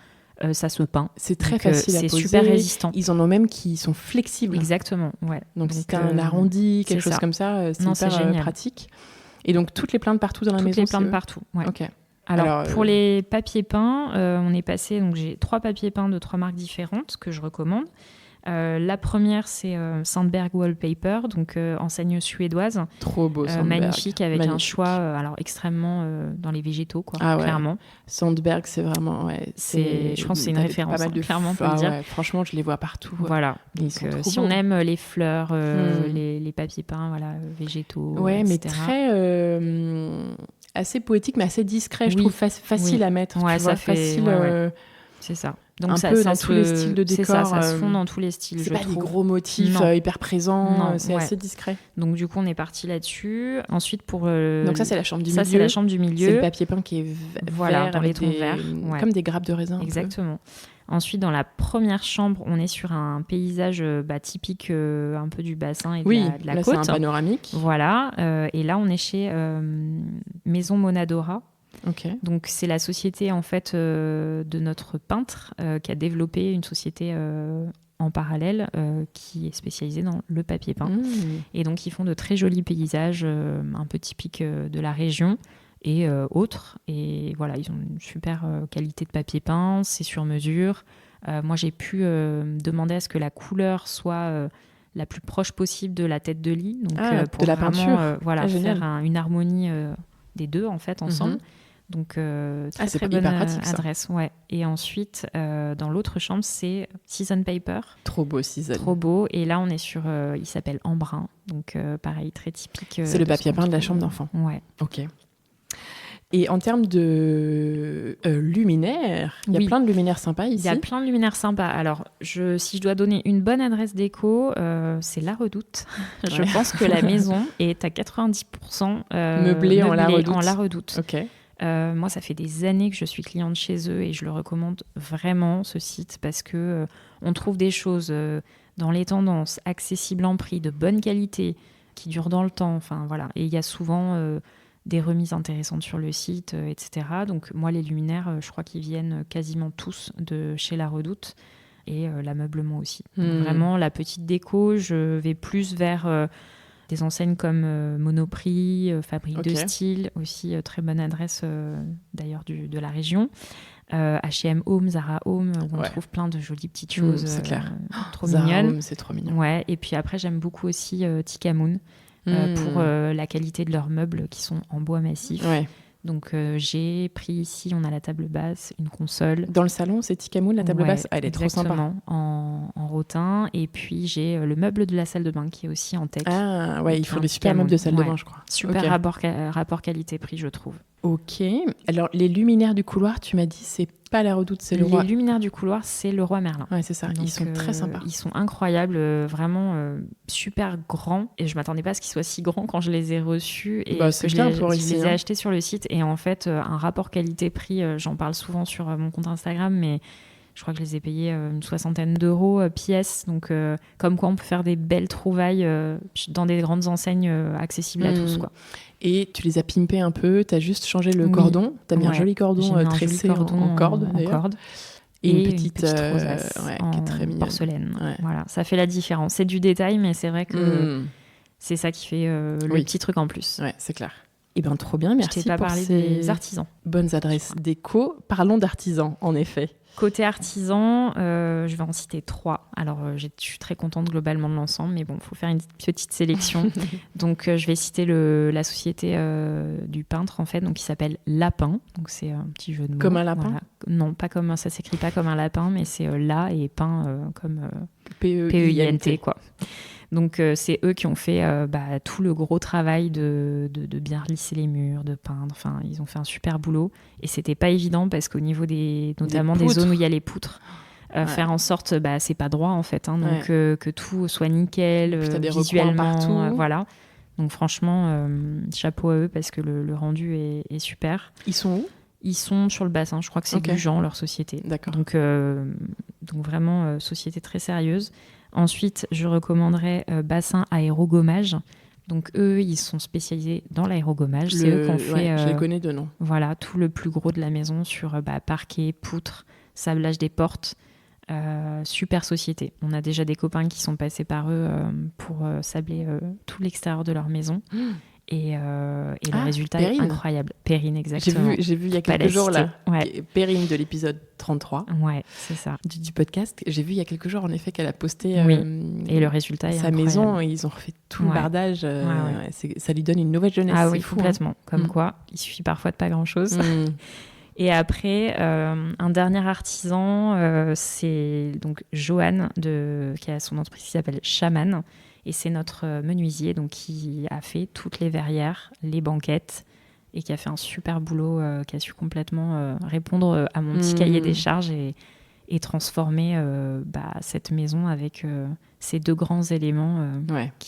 Ça se peint. C'est très facile à poser. C'est super résistant. Ils en ont même qui sont flexibles. Exactement, ouais. Donc si t'as un arrondi, quelque chose comme ça, c'est hyper pratique. Et donc toutes les plaintes partout dans la maison? Toutes les plaintes partout, ouais. Ok. Alors pour les papiers peints, on est passé... Donc j'ai 3 papiers peints de 3 marques différentes que je recommande. La première, c'est Sandberg Wallpaper, donc enseigne suédoise. Trop beau, Sandberg. Magnifique, avec un choix extrêmement dans les végétaux, quoi, clairement. Sandberg, c'est vraiment... je pense que c'est une référence, clairement, on peut le dire. Ouais, franchement, je les vois partout. Voilà, donc si on aime les fleurs, les papiers peints, végétaux, ouais, etc. mais très... assez poétique, mais assez discret, je trouve facile à mettre. Ouais, tu vois, facile. C'est ça. Donc un peu dans tous les styles de décor. Ça se fond dans tous les styles. C'est pas des gros motifs hyper présents, c'est assez discret. Donc du coup, on est parti là-dessus. Ensuite, donc ça, c'est la chambre du milieu. Ça, c'est la chambre du milieu. C'est le papier peint qui est vert, dans les tons verts. Comme des grappes de raisin. Exactement. Ensuite, dans la première chambre, on est sur un paysage typique un peu du bassin et de la côte. C'est un panoramique. Voilà. Et là, on est chez Maison Monadora. Okay. Donc, c'est la société en fait de notre peintre qui a développé une société en parallèle qui est spécialisée dans le papier peint. Et donc, ils font de très jolis paysages un peu typiques de la région. Et autres. Et voilà, ils ont une super qualité de papier peint, c'est sur mesure. Moi, j'ai pu demander à ce que la couleur soit la plus proche possible de la tête de lit. Donc, pour de la peinture. Faire une harmonie des deux, en fait, ensemble. Donc, très bonne adresse. Ouais. Et ensuite, dans l'autre chambre, c'est Season Paper. Trop beau, Season. Trop beau. Et là, on est sur... il s'appelle Embrun. Donc, pareil, très typique. C'est le papier peint de la chambre d'enfant. Ouais. Ok. Et en termes de luminaires, il y a plein de luminaires sympas ici. Il y a plein de luminaires sympas. Alors, si je dois donner une bonne adresse déco, c'est La Redoute. Je pense que la maison est à 90% meublée en La Redoute. Ok. Moi, ça fait des années que je suis cliente chez eux et je le recommande vraiment, ce site, parce que on trouve des choses dans les tendances, accessibles en prix, de bonne qualité, qui durent dans le temps. Enfin, voilà. Et il y a souvent... des remises intéressantes sur le site, etc. Donc moi, les luminaires, je crois qu'ils viennent quasiment tous de chez La Redoute et l'ameublement aussi. Donc, vraiment, la petite déco, je vais plus vers des enseignes comme Monoprix, Fabrique de Style, aussi très bonne adresse d'ailleurs de la région. H&M Home, Zara Home, où on trouve plein de jolies petites choses c'est clair. trop Zara mignonnes. Home, c'est trop mignon. Ouais. Et puis après, j'aime beaucoup aussi Tikamoon. Pour la qualité de leurs meubles qui sont en bois massif. Ouais. Donc j'ai pris ici, on a la table basse, une console. Dans le salon, c'est Tikamoon, la table basse. Elle est trop sympa. En rotin. Et puis j'ai le meuble de la salle de bain qui est aussi en tech. Ah ouais, ils font des super meubles de salle de bain, je crois. Super rapport qualité-prix, je trouve. Ok. Alors les luminaires du couloir, tu m'as dit, c'est pas La Redoute, c'est le Roi. Les luminaires du couloir, c'est le Roi Merlin. Ouais, c'est ça. Donc, ils sont très sympas. Ils sont incroyables, vraiment super grands. Et je m'attendais pas à ce qu'ils soient si grands quand je les ai reçus. Et c'est bien pour ici. Je les ai achetés sur le site. Et en fait, un rapport qualité-prix, j'en parle souvent sur mon compte Instagram, mais je crois que je les ai payés une 60aine d'euros pièce. Donc, comme quoi on peut faire des belles trouvailles dans des grandes enseignes accessibles à tous, quoi. Et tu les as pimpés un peu, tu as juste changé le cordon. Tu as mis un joli cordon tressé en corde. Et une petite rosace qui est très mignonne. Porcelaine. Ouais. Voilà, ça fait la différence. C'est du détail, mais c'est vrai que c'est ça qui fait le petit truc en plus. Ouais, c'est clair. Eh bien, trop bien, merci pour parler des artisans. Bonnes adresses déco. Parlons d'artisans, en effet. Côté artisan, je vais en citer 3. Alors, je suis très contente globalement de l'ensemble, mais bon, il faut faire une petite sélection. Donc, je vais citer la société du peintre, en fait, donc, qui s'appelle Lapin. Donc, c'est un petit jeu de mots. Comme un lapin ? Voilà. Non, pas comme ça s'écrit pas comme un lapin, mais c'est la et pain comme P-E-I-N-T, quoi. Donc, c'est eux qui ont fait tout le gros travail de bien lisser les murs, de peindre. Enfin, ils ont fait un super boulot. Et c'était pas évident parce qu'au niveau notamment des zones où il y a les poutres, faire en sorte, c'est pas droit en fait. Donc, que tout soit nickel, visuellement. Voilà. Donc, franchement, chapeau à eux parce que le rendu est super. Ils sont où ? Ils sont sur le bassin. Je crois que c'est Gujan, leur société. D'accord. Donc vraiment, société très sérieuse. Ensuite, je recommanderais Bassin Aérogommage. Donc, eux, ils sont spécialisés dans l'aérogommage. C'est eux qui ont fait je les connais de nom. Voilà, tout le plus gros de la maison sur parquet, poutre, sablage des portes. Super société. On a déjà des copains qui sont passés par eux pour sabler tout l'extérieur de leur maison. Et le résultat est incroyable. Perrine, exactement. J'ai vu il y a quelques jours, là, Perrine de l'épisode 33. Ouais, c'est ça. Du podcast. J'ai vu il y a quelques jours, en effet, qu'elle a posté et le résultat est sa incroyable. Maison. Et ils ont refait tout le bardage. Ça lui donne une nouvelle jeunesse. Ah oui, complètement. Comme quoi, il suffit parfois de pas grand-chose. Et après, un dernier artisan, c'est donc Johan, qui a son entreprise qui s'appelle Chaman. Et c'est notre menuisier donc, qui a fait toutes les verrières, les banquettes et qui a fait un super boulot, qui a su complètement répondre à mon petit cahier des charges et transformer cette maison avec ces 2 grands éléments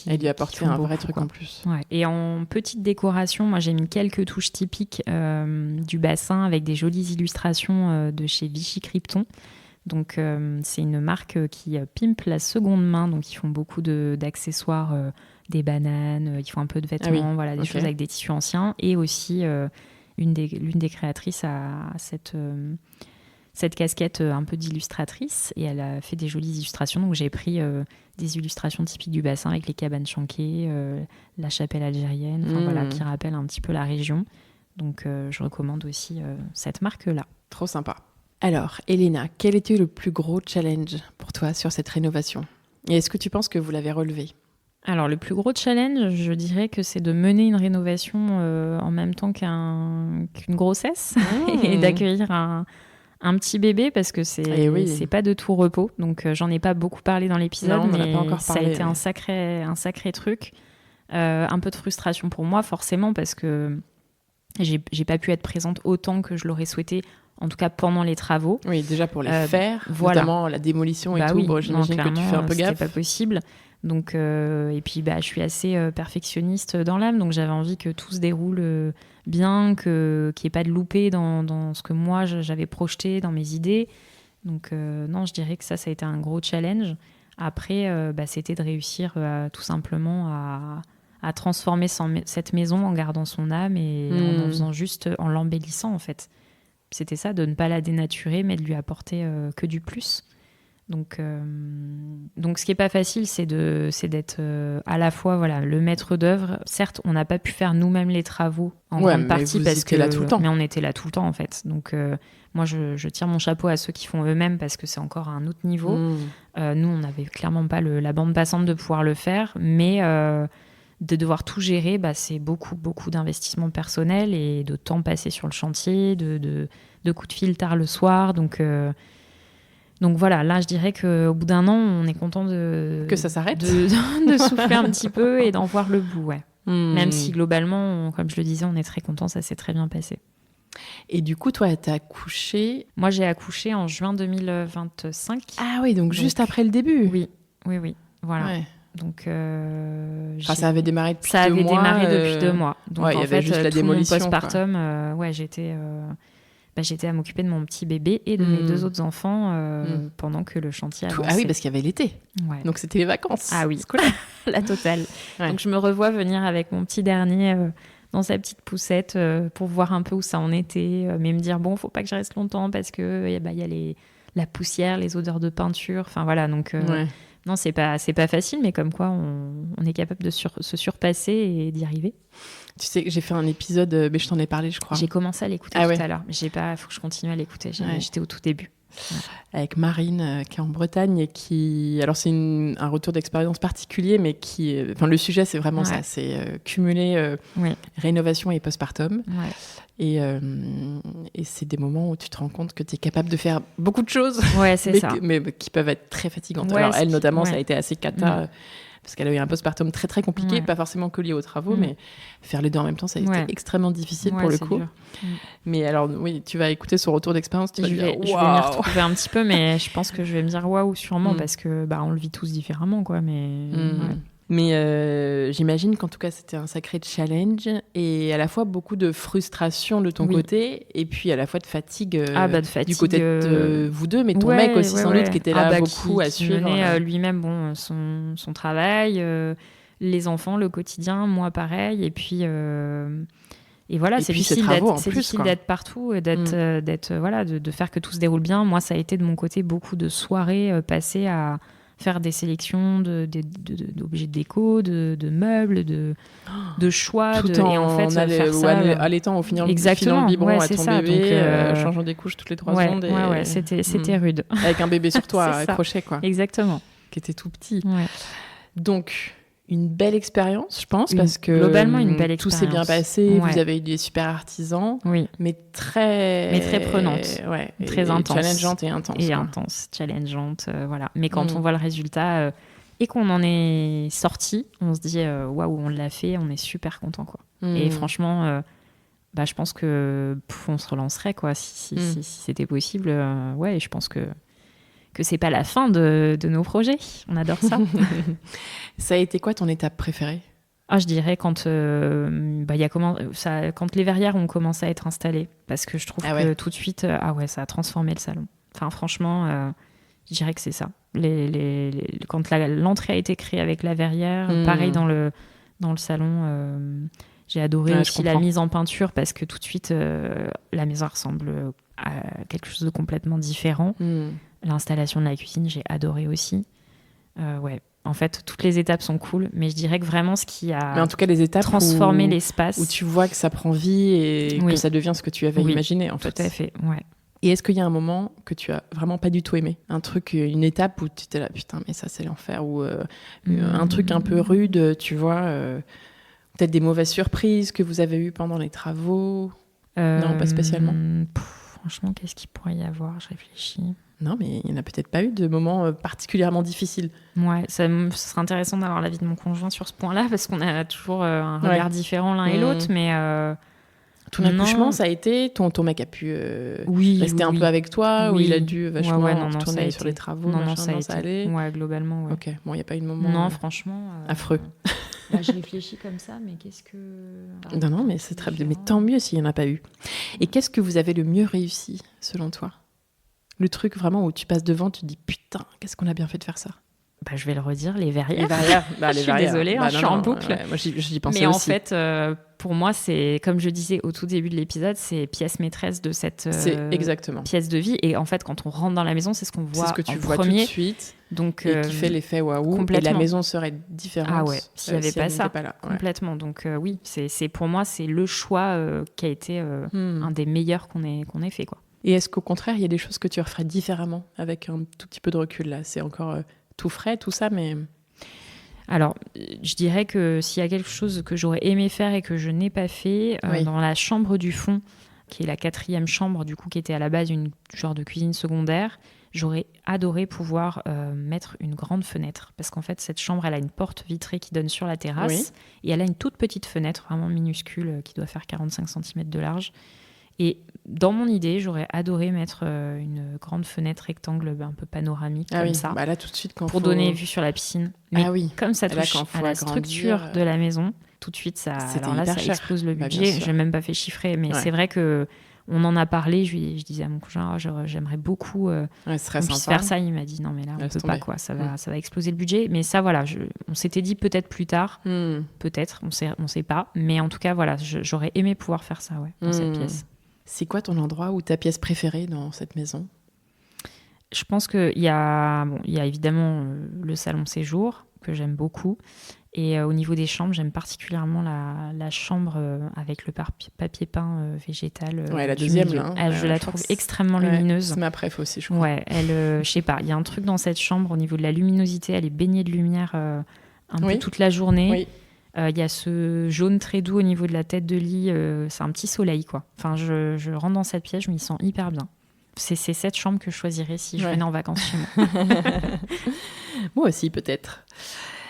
et lui apporter un vrai truc en plus. Ouais. Et en petite décoration, moi j'ai mis quelques touches typiques du bassin avec des jolies illustrations de chez Vichy Crypton. Donc c'est une marque qui pimpe la seconde main, donc ils font beaucoup d'accessoires, des bananes, ils font un peu de vêtements, des choses avec des tissus anciens. Et aussi l'une des créatrices a cette casquette un peu d'illustratrice et elle a fait des jolies illustrations. Donc j'ai pris des illustrations typiques du bassin avec les cabanes chanquées, la chapelle algérienne, qui rappellent un petit peu la région. Donc je recommande aussi cette marque-là. Trop sympa. Alors, Elena, quel était le plus gros challenge pour toi sur cette rénovation ? Et est-ce que tu penses que vous l'avez relevé ? Alors, le plus gros challenge, je dirais que c'est de mener une rénovation en même temps qu'une grossesse et d'accueillir un petit bébé parce que c'est pas de tout repos. Donc, j'en ai pas beaucoup parlé dans l'épisode, mais ça a été un sacré truc. Un peu de frustration pour moi, forcément, parce que j'ai pas pu être présente autant que je l'aurais souhaité. En tout cas, pendant les travaux. Oui, déjà pour les faire, notamment la démolition et tout. Oui, j'imagine que tu fais un peu gaffe. C'était pas possible. Donc, et puis, je suis assez perfectionniste dans l'âme, donc j'avais envie que tout se déroule bien, qu'il n'y ait pas de loupé dans ce que moi, j'avais projeté, dans mes idées. Donc, non, je dirais que ça a été un gros challenge. Après, c'était de réussir tout simplement à transformer cette maison en gardant son âme et en faisant juste, en l'embellissant, en fait. C'était ça, de ne pas la dénaturer, mais de lui apporter que du plus. Donc ce qui n'est pas facile, c'est d'être à la fois le maître d'œuvre. Certes, on n'a pas pu faire nous-mêmes les travaux en grande partie parce que là tout le temps. Mais on était là tout le temps en fait. Donc moi, je tire mon chapeau à ceux qui font eux-mêmes parce que c'est encore à un autre niveau. Nous, on n'avait clairement pas la bande passante de pouvoir le faire, mais de devoir tout gérer, c'est beaucoup d'investissement personnel et de temps passé sur le chantier, de coups de fil tard le soir. Donc voilà, là je dirais qu'au bout d'un an, on est content que ça s'arrête, de souffler un petit peu et d'en voir le bout. Même si globalement, comme je le disais, on est très content, ça s'est très bien passé. Et du coup, toi, t'as accouché ? Moi, j'ai accouché en juin 2025. Ah oui, donc juste après le début. Oui, voilà. Ouais. Donc, ça avait démarré depuis 2 mois. Ça avait démarré depuis 2 mois. Donc en fait, juste la démolition, mon postpartum, j'étais à m'occuper de mon petit bébé et de mes 2 autres enfants pendant que le chantier avançait. Ah oui, parce qu'il y avait l'été. Ouais. Donc c'était les vacances. Ah oui, scolaires. La totale. Ouais. Donc je me revois venir avec mon petit dernier dans sa petite poussette pour voir un peu où ça en était, mais me dire faut pas que je reste longtemps parce que y a la poussière, les odeurs de peinture. Enfin voilà, donc. Non, c'est pas facile, mais comme quoi on est capable de se surpasser et d'y arriver. Tu sais que j'ai fait un épisode, mais je t'en ai parlé, je crois. J'ai commencé à l'écouter tout à l'heure, mais il faut que je continue à l'écouter. J'étais au tout début. Ouais. Avec Marine, qui est en Bretagne, et qui... Alors, c'est un retour d'expérience particulier, mais qui... Enfin, le sujet, c'est vraiment ça. C'est cumuler rénovation et postpartum. Ouais. Et c'est des moments où tu te rends compte que tu es capable de faire beaucoup de choses, mais qui peuvent être très fatigantes. Ouais, alors elle, notamment, ça a été assez cata, parce qu'elle a eu un postpartum très, très compliqué, pas forcément que lié aux travaux, mais faire les deux en même temps, ça a été extrêmement difficile pour le coup. Mais alors, oui, tu vas écouter son retour d'expérience, je vais m'y retrouver un petit peu, mais je pense que je vais me dire waouh, sûrement, parce que on le vit tous différemment, quoi, mais... Mais j'imagine qu'en tout cas, c'était un sacré challenge et à la fois beaucoup de frustration de ton côté et puis à la fois de fatigue, du côté de vous deux, mais ton mec aussi sans doute qui était là beaucoup à suivre. Qui menait lui-même son travail, les enfants, le quotidien, moi pareil. Et puis, et voilà, c'est difficile d'être partout, de faire que tout se déroule bien. Moi, ça a été de mon côté beaucoup de soirées passées à faire des sélections d'objets de déco, de meubles, de choix. Tout en allaitant au final le biberon à ton bébé, changeant des couches toutes les 3 secondes. C'était rude. Avec un bébé sur toi accroché, quoi. Exactement. Qui était tout petit. Ouais. Donc, une belle expérience, je pense, parce que globalement, une belle tout s'est bien passé. Vous avez eu des super artisans, mais très prenante, très intense, challengeante et intense. Challengeante, voilà. Mais quand on voit le résultat et qu'on en est sorti, on se dit waouh, on l'a fait, on est super content, quoi. Et franchement, je pense que on se relancerait quoi, si c'était possible. Ouais, je pense que c'est pas la fin de nos projets. On adore ça. Ça a été quoi ton étape préférée ? Je dirais quand les verrières ont commencé à être installées, parce que je trouve que tout de suite, ça a transformé le salon. Enfin, franchement, je dirais que c'est ça. Quand l'entrée a été créée avec la verrière, pareil dans le salon, j'ai adoré aussi la mise en peinture, parce que tout de suite, la maison ressemble à quelque chose de complètement différent. L'installation de la cuisine, j'ai adoré aussi. En fait, toutes les étapes sont cool, mais je dirais que vraiment ce qui a en tout cas, les étapes transformé l'espace. Où tu vois que ça prend vie et que ça devient ce que tu avais imaginé, en fait. Tout à fait, ouais. Et est-ce qu'il y a un moment que tu as vraiment pas du tout aimé ? Un truc, une étape où tu étais là, putain, mais ça, c'est l'enfer. Ou un truc un peu rude, tu vois peut-être des mauvaises surprises que vous avez eues pendant les travaux ? Non, pas spécialement. Franchement, qu'est-ce qu'il pourrait y avoir ? Je réfléchis. Non, mais il n'y en a peut-être pas eu de moments particulièrement difficiles. Ouais, ça serait intéressant d'avoir l'avis de mon conjoint sur ce point-là, parce qu'on a toujours un regard différent l'un et l'autre, mais... Ton accouchement, ça a été... Ton mec a pu rester un peu avec toi, ou il a dû vachement retourner sur les travaux, ça allait. Ouais, globalement, ouais. Ok, bon, il n'y a pas eu de moment... Non, franchement... affreux. Je réfléchis comme ça, mais qu'est-ce que... Non, mais c'est très bien. Mais tant mieux s'il n'y en a pas eu. Et qu'est-ce que vous avez le mieux réussi, selon toi ? Le truc vraiment où tu passes devant, tu te dis putain, qu'est-ce qu'on a bien fait de faire ça ? Je vais le redire, les verrières. Les verrières. Je suis désolée, je suis en boucle. Ouais, moi, j'y pensais mais aussi. Mais en fait, pour moi, c'est, comme je disais au tout début de l'épisode, c'est pièce maîtresse de cette pièce de vie. Et en fait, quand on rentre dans la maison, c'est ce qu'on voit. C'est ce que tu vois premier. tout de suite. Donc, et qui fait l'effet waouh. Et la maison serait différente. Ah ouais, s'il n'y avait pas ça. Pas là. Complètement. Donc oui, c'est pour moi, c'est le choix qui a été un des meilleurs qu'on ait fait, quoi. Et est-ce qu'au contraire, il y a des choses que tu referais différemment avec un tout petit peu de recul là ? C'est encore tout frais, tout ça, mais... Alors, je dirais que s'il y a quelque chose que j'aurais aimé faire et que je n'ai pas fait, dans la chambre du fond, qui est la 4e chambre, du coup, qui était à la base une genre de cuisine secondaire, j'aurais adoré pouvoir mettre une grande fenêtre. Parce qu'en fait, cette chambre, elle a une porte vitrée qui donne sur la terrasse. Et elle a une toute petite fenêtre, vraiment minuscule, qui doit faire 45 cm de large. Et dans mon idée, j'aurais adoré mettre une grande fenêtre rectangle un peu panoramique comme ça, là, tout de suite, pour donner vue sur la piscine. Mais comme ça touche à la structure de la maison, tout de suite, ça explose le budget. Je n'ai même pas fait chiffrer, mais c'est vrai que on en a parlé. Je disais à mon conjoint, j'aimerais beaucoup qu'on puisse faire ça. Il m'a dit non, mais là, on ne peut pas, quoi. Ça va exploser le budget. Mais ça, voilà, on s'était dit peut-être plus tard, peut-être, on sait pas. Mais en tout cas, voilà, j'aurais aimé pouvoir faire ça, dans cette pièce. C'est quoi ton endroit ou ta pièce préférée dans cette maison ? Je pense qu'il y a évidemment le salon séjour, que j'aime beaucoup. Et au niveau des chambres, j'aime particulièrement la chambre avec le papier peint végétal. La deuxième, là. Je la trouve extrêmement lumineuse. C'est ma préf aussi, je crois. Ouais, je sais pas, il y a un truc dans cette chambre au niveau de la luminosité, elle est baignée de lumière un peu toute la journée. Oui. Il y a ce jaune très doux au niveau de la tête de lit, c'est un petit soleil, quoi. Enfin, je rentre dans cette pièce, je m'y sens hyper bien. C'est cette chambre que je choisirais si je venais en vacances chez moi. Moi aussi, peut-être.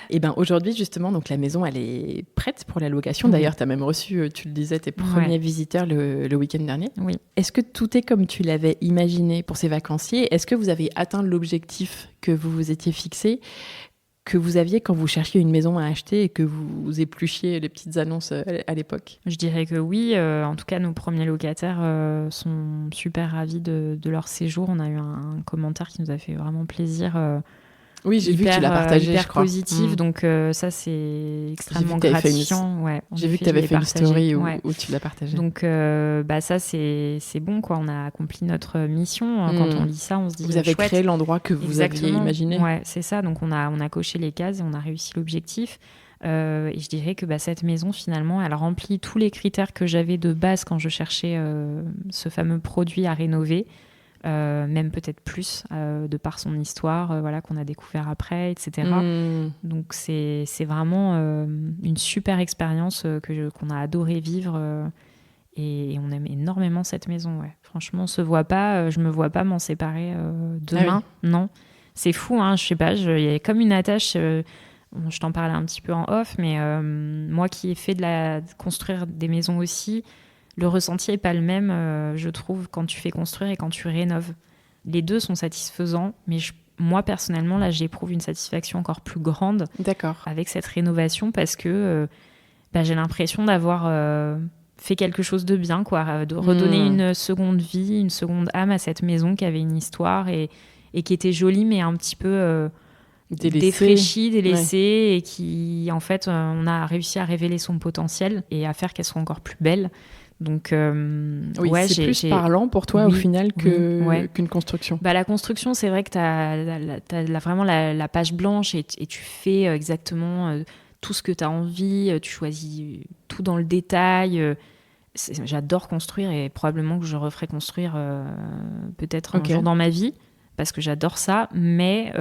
Et aujourd'hui, justement, donc la maison, elle est prête pour la location. D'ailleurs, tu as même reçu, tu le disais, tes premiers visiteurs le week-end dernier. Oui. Est-ce que tout est comme tu l'avais imaginé pour ces vacanciers ? Est-ce que vous avez atteint l'objectif que vous vous étiez fixé, que vous aviez quand vous cherchiez une maison à acheter et que vous épluchiez les petites annonces à l'époque ? Je dirais que oui. En tout cas, nos premiers locataires sont super ravis de leur séjour. On a eu un commentaire qui nous a fait vraiment plaisir. Oui, j'ai vu que tu l'as partagé, hyper je crois. Positif, donc ça, c'est extrêmement gratifiant. J'ai vu que tu avais fait une story où tu l'as partagé. Donc ça, c'est bon, quoi. On a accompli notre mission. Quand on lit ça, on se dit vous avez chouette. Créé l'endroit que vous aviez imaginé. Ouais, c'est ça. Donc on a coché les cases et on a réussi l'objectif. Et je dirais que cette maison, finalement, elle remplit tous les critères que j'avais de base quand je cherchais ce fameux produit à rénover. Même peut-être plus de par son histoire qu'on a découvert après, etc. Donc c'est vraiment une super expérience qu'on a adoré vivre et on aime énormément cette maison. Franchement, on se voit pas, je me vois pas m'en séparer demain. Non, c'est fou, je sais pas, il y a comme une attache. Je t'en parlais un petit peu en off, mais moi qui ai fait construire des maisons aussi, le ressenti n'est pas le même, je trouve, quand tu fais construire et quand tu rénoves. Les deux sont satisfaisants, mais moi, personnellement, là, j'éprouve une satisfaction encore plus grande avec cette rénovation parce que j'ai l'impression d'avoir fait quelque chose de bien, quoi, de redonner une seconde vie, une seconde âme à cette maison qui avait une histoire et qui était jolie, mais un petit peu défraîchie, délaissée, et qui, en fait, on a réussi à révéler son potentiel et à faire qu'elle soit encore plus belle. Donc, c'est plus parlant pour toi au final qu'une construction. La construction, c'est vrai que t'as vraiment la page blanche et tu fais exactement tout ce que tu as envie, tu choisis tout dans le détail. J'adore construire et probablement que je referai construire peut-être un jour dans ma vie parce que j'adore ça. Mais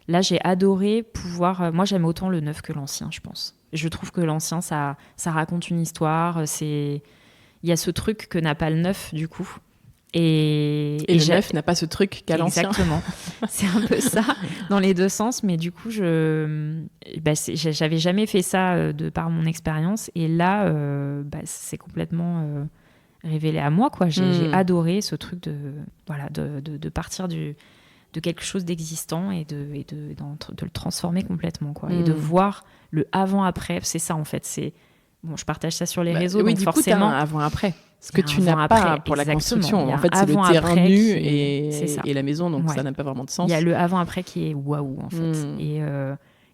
là, j'ai adoré pouvoir... moi, j'aime autant le neuf que l'ancien, je pense. Je trouve que l'ancien, ça raconte une histoire. Il y a ce truc que n'a pas le neuf, du coup. Et le neuf n'a pas ce truc qu'a l'ancien. Exactement. C'est un peu ça, dans les deux sens. Mais du coup, j'avais jamais fait ça de par mon expérience. Et là, c'est complètement révélé à moi, quoi. J'ai adoré ce truc de partir de quelque chose d'existant et de le transformer complètement, quoi. Et de voir le avant-après. C'est ça, en fait. Je partage ça sur les réseaux, donc du forcément... coup, t'as un avant-après. Ce que tu n'as pas pour la construction. En fait, c'est le terrain nu et la maison, donc ça n'a pas vraiment de sens. Il y a le avant-après qui est waouh, en fait.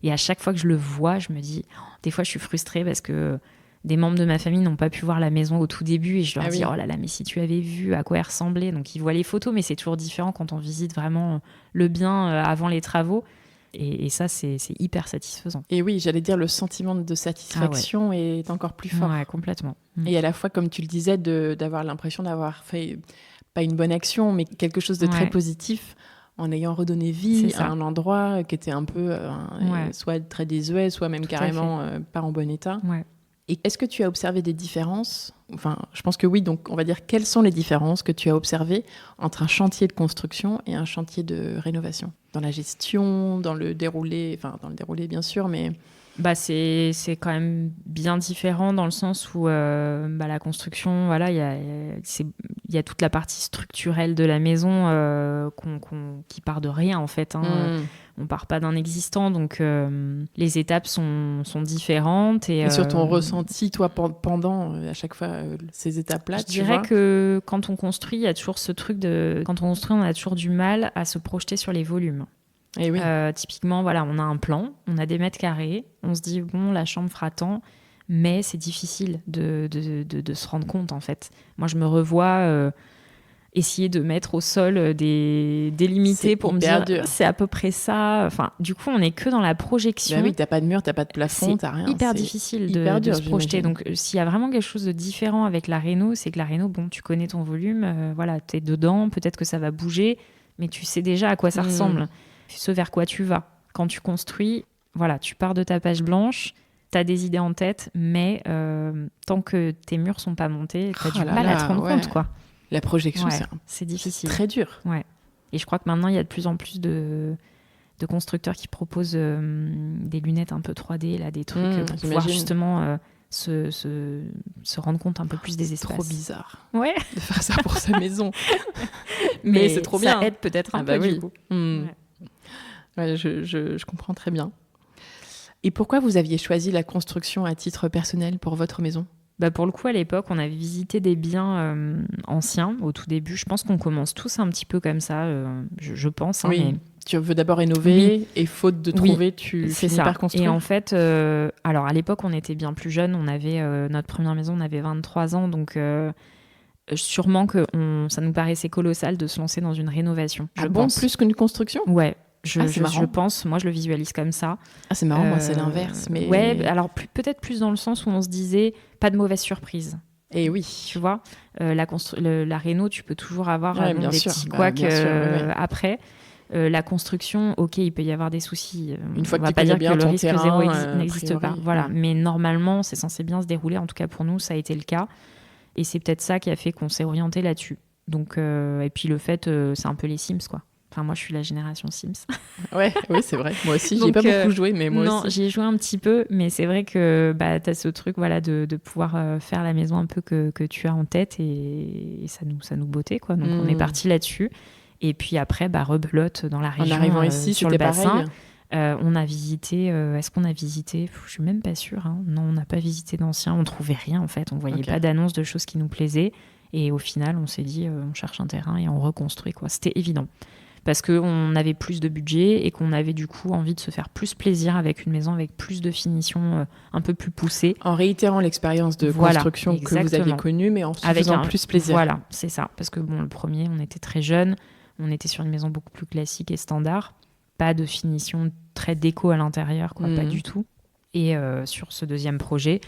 Et à chaque fois que je le vois, je me dis... Des fois, je suis frustrée parce que des membres de ma famille n'ont pas pu voir la maison au tout début et je leur dis « Oh là là, mais si tu avais vu à quoi elle ressemblait !» Donc, ils voient les photos, mais c'est toujours différent quand on visite vraiment le bien avant les travaux. Et ça, c'est hyper satisfaisant. Et oui, j'allais dire, le sentiment de satisfaction est encore plus fort. Ouais, complètement. Et à la fois, comme tu le disais, d'avoir l'impression d'avoir fait, pas une bonne action, mais quelque chose de très positif en ayant redonné vie à un endroit qui était un peu soit très désuet, soit même carrément pas en bon état. Ouais. Et est-ce que tu as observé des différences ? Enfin, je pense que oui, donc on va dire quelles sont les différences que tu as observées entre un chantier de construction et un chantier de rénovation ? Dans la gestion, dans le déroulé bien sûr, mais... C'est quand même bien différent dans le sens où la construction, voilà, il y a toute la partie structurelle de la maison qui part de rien, en fait. On part pas d'un existant, donc les étapes sont différentes. Et sur ton ressenti, toi, pendant à chaque fois ces étapes-là, je dirais que quand on construit, il y a toujours ce truc de... Quand on construit, on a toujours du mal à se projeter sur les volumes. Et oui. Typiquement, voilà, on a un plan, on a des mètres carrés, on se dit, bon, la chambre fera tant, mais c'est difficile de se rendre compte, en fait. Moi, je me revois essayer de mettre au sol des délimités pour me dire, c'est à peu près ça. Enfin, du coup, on n'est que dans la projection. Bah oui, t'as pas de mur, t'as pas de plafond, t'as rien. C'est hyper difficile de se projeter. Donc, s'il y a vraiment quelque chose de différent avec la réno, c'est que la réno, bon, tu connais ton volume, voilà, t'es dedans, peut-être que ça va bouger, mais tu sais déjà à quoi ça ressemble. Ce vers quoi tu vas. Quand tu construis, voilà, tu pars de ta page blanche, tu as des idées en tête, mais tant que tes murs sont pas montés, tu as du mal à te rendre compte, quoi. La projection, c'est difficile. C'est très dur. Ouais. Et je crois que maintenant, il y a de plus en plus de constructeurs qui proposent des lunettes un peu 3D, là, des trucs pour pouvoir justement se rendre compte un peu plus des espaces. C'est trop bizarre de faire ça pour sa maison. mais c'est trop bien. Ça aide peut-être un peu, du coup. Ouais, je comprends très bien. Et pourquoi vous aviez choisi la construction à titre personnel pour votre maison ? Pour le coup, à l'époque, on avait visité des biens anciens au tout début. Je pense qu'on commence tous un petit peu comme ça, je pense. Oui, mais... tu veux d'abord rénover et faute de trouver, tu finis par construire. Et en fait, alors à l'époque, on était bien plus jeunes. On avait notre première maison, on avait 23 ans, donc... sûrement que ça nous paraissait colossal de se lancer dans une rénovation. Je pense. Plus qu'une construction ? Ouais. Je pense, moi je le visualise comme ça. Ah, c'est marrant, moi c'est l'inverse. Mais... Ouais, alors peut-être plus dans le sens où on se disait pas de mauvaise surprise. Et oui. Tu vois, la réno, tu peux toujours avoir des petits couacs après. La construction, ok, il peut y avoir des soucis. Une fois on que va pas dire que le risque zéro n'existe pas. Voilà. Mais normalement, c'est censé bien se dérouler. En tout cas, pour nous, ça a été le cas. Et c'est peut-être ça qui a fait qu'on s'est orienté là-dessus. Donc, et puis le fait, c'est un peu les Sims, quoi. Enfin, moi, je suis la génération Sims. Oui, c'est vrai. Moi aussi, j'y ai pas beaucoup joué, mais moi aussi. Non, j'y ai joué un petit peu, mais c'est vrai que tu as ce truc de pouvoir faire la maison un peu que tu as en tête et ça nous bottait, quoi. Donc, on est parti là-dessus. Et puis après, rebelote dans la région. En arrivant ici, sur c'était le bassin. Pareil. On a visité. Est-ce qu'on a visité ? Je suis même pas sûre. Hein. Non, on n'a pas visité d'anciens. On trouvait rien, en fait. On voyait pas d'annonce de choses qui nous plaisaient. Et au final, on s'est dit, on cherche un terrain et on reconstruit, quoi. C'était évident. Parce qu'on avait plus de budget et qu'on avait du coup envie de se faire plus plaisir avec une maison avec plus de finition un peu plus poussée. En réitérant l'expérience de construction que vous aviez connue, mais en se faisant plus plaisir. Voilà, c'est ça. Parce que le premier, on était très jeunes, on était sur une maison beaucoup plus classique et standard. Pas de finition très déco à l'intérieur, quoi, pas du tout. Et sur ce deuxième projet,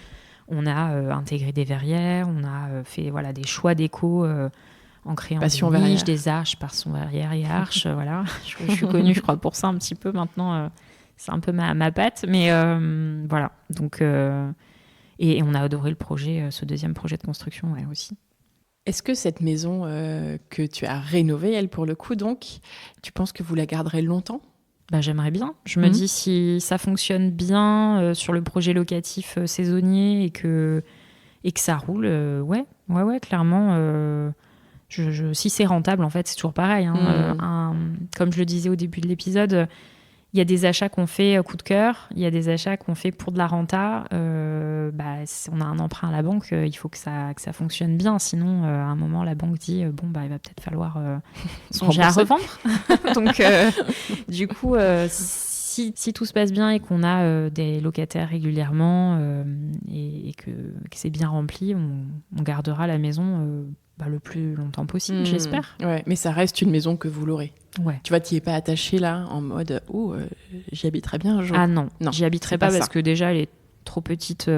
on a intégré des verrières, on a fait des choix déco en créant des niches, des arches, passion verrière et arches. Voilà. Je suis connue, je crois, pour ça un petit peu maintenant. C'est un peu ma patte. Mais voilà. Donc, et on a adoré le projet, ce deuxième projet de construction aussi. Est-ce que cette maison que tu as rénovée, elle, pour le coup, donc, tu penses que vous la garderez longtemps ? J'aimerais bien. Je me dis, si ça fonctionne bien sur le projet locatif saisonnier et que ça roule, ouais, clairement... si c'est rentable, en fait, c'est toujours pareil. Comme je le disais au début de l'épisode, il y a des achats qu'on fait coup de cœur, il y a des achats qu'on fait pour de la renta. Si on a un emprunt à la banque, il faut que ça fonctionne bien. Sinon, à un moment, la banque dit il va peut-être falloir songer à revendre. Donc, du coup, si tout se passe bien et qu'on a des locataires régulièrement et que c'est bien rempli, on gardera la maison le plus longtemps possible, j'espère. Ouais, mais ça reste une maison que vous l'aurez. Ouais. Tu vois, tu n'y es pas attaché là, en mode j'y habiterai bien un jour. Ah non, j'y habiterai pas parce que déjà elle est trop petite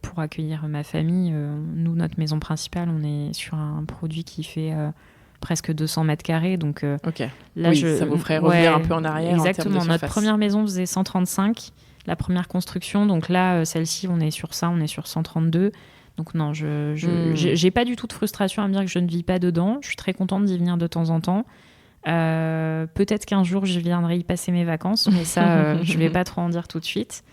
pour accueillir ma famille. Nous, notre maison principale, on est sur un produit qui fait presque 200 mètres carrés. Donc là, ça vous ferait revenir un peu en arrière. Exactement. En termes de notre première maison faisait 135, la première construction. Donc là, celle-ci, on est sur 132. Donc non, j'ai pas du tout de frustration à me dire que je ne vis pas dedans. Je suis très contente d'y venir de temps en temps. Peut-être qu'un jour, je viendrai y passer mes vacances, mais ça, je vais pas trop en dire tout de suite.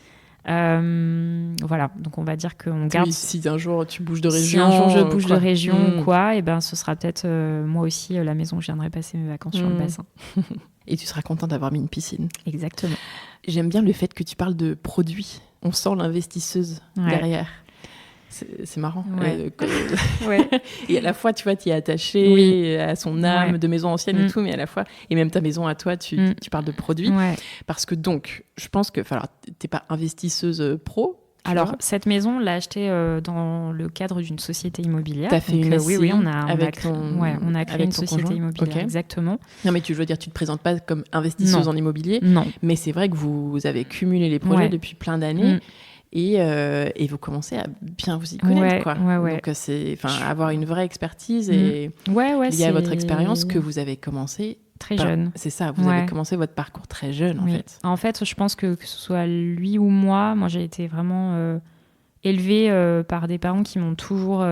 Voilà, donc on va dire qu'on garde... Oui, si un jour tu bouges de région... Si un jour je bouge de région ou quoi, et ce sera peut-être moi aussi la maison où je viendrai passer mes vacances sur le bassin. Et tu seras contente d'avoir mis une piscine. Exactement. J'aime bien le fait que tu parles de produits. On sent l'investisseuse derrière. C'est marrant. Ouais. Et à la fois, tu vois, tu es attaché à son âme de maison ancienne et tout, mais à la fois, et même ta maison à toi, tu parles de produits. Ouais. Parce que donc, je pense que, t'es pas investisseuse pro. Alors, cette maison, on l'a achetée dans le cadre d'une société immobilière. T'as fait une SCI on a créé une société immobilière, exactement. Non, mais tu veux dire, tu te présentes pas comme investisseuse en immobilier. Non. Mais c'est vrai que vous avez cumulé les projets depuis plein d'années. Et vous commencez à bien vous y connaître, quoi. Donc c'est avoir une vraie expertise et liée à votre expérience que vous avez commencé très jeune. C'est ça, vous avez commencé votre parcours très jeune en fait. En fait, je pense que ce soit lui ou moi j'ai été vraiment élevée par des parents qui m'ont toujours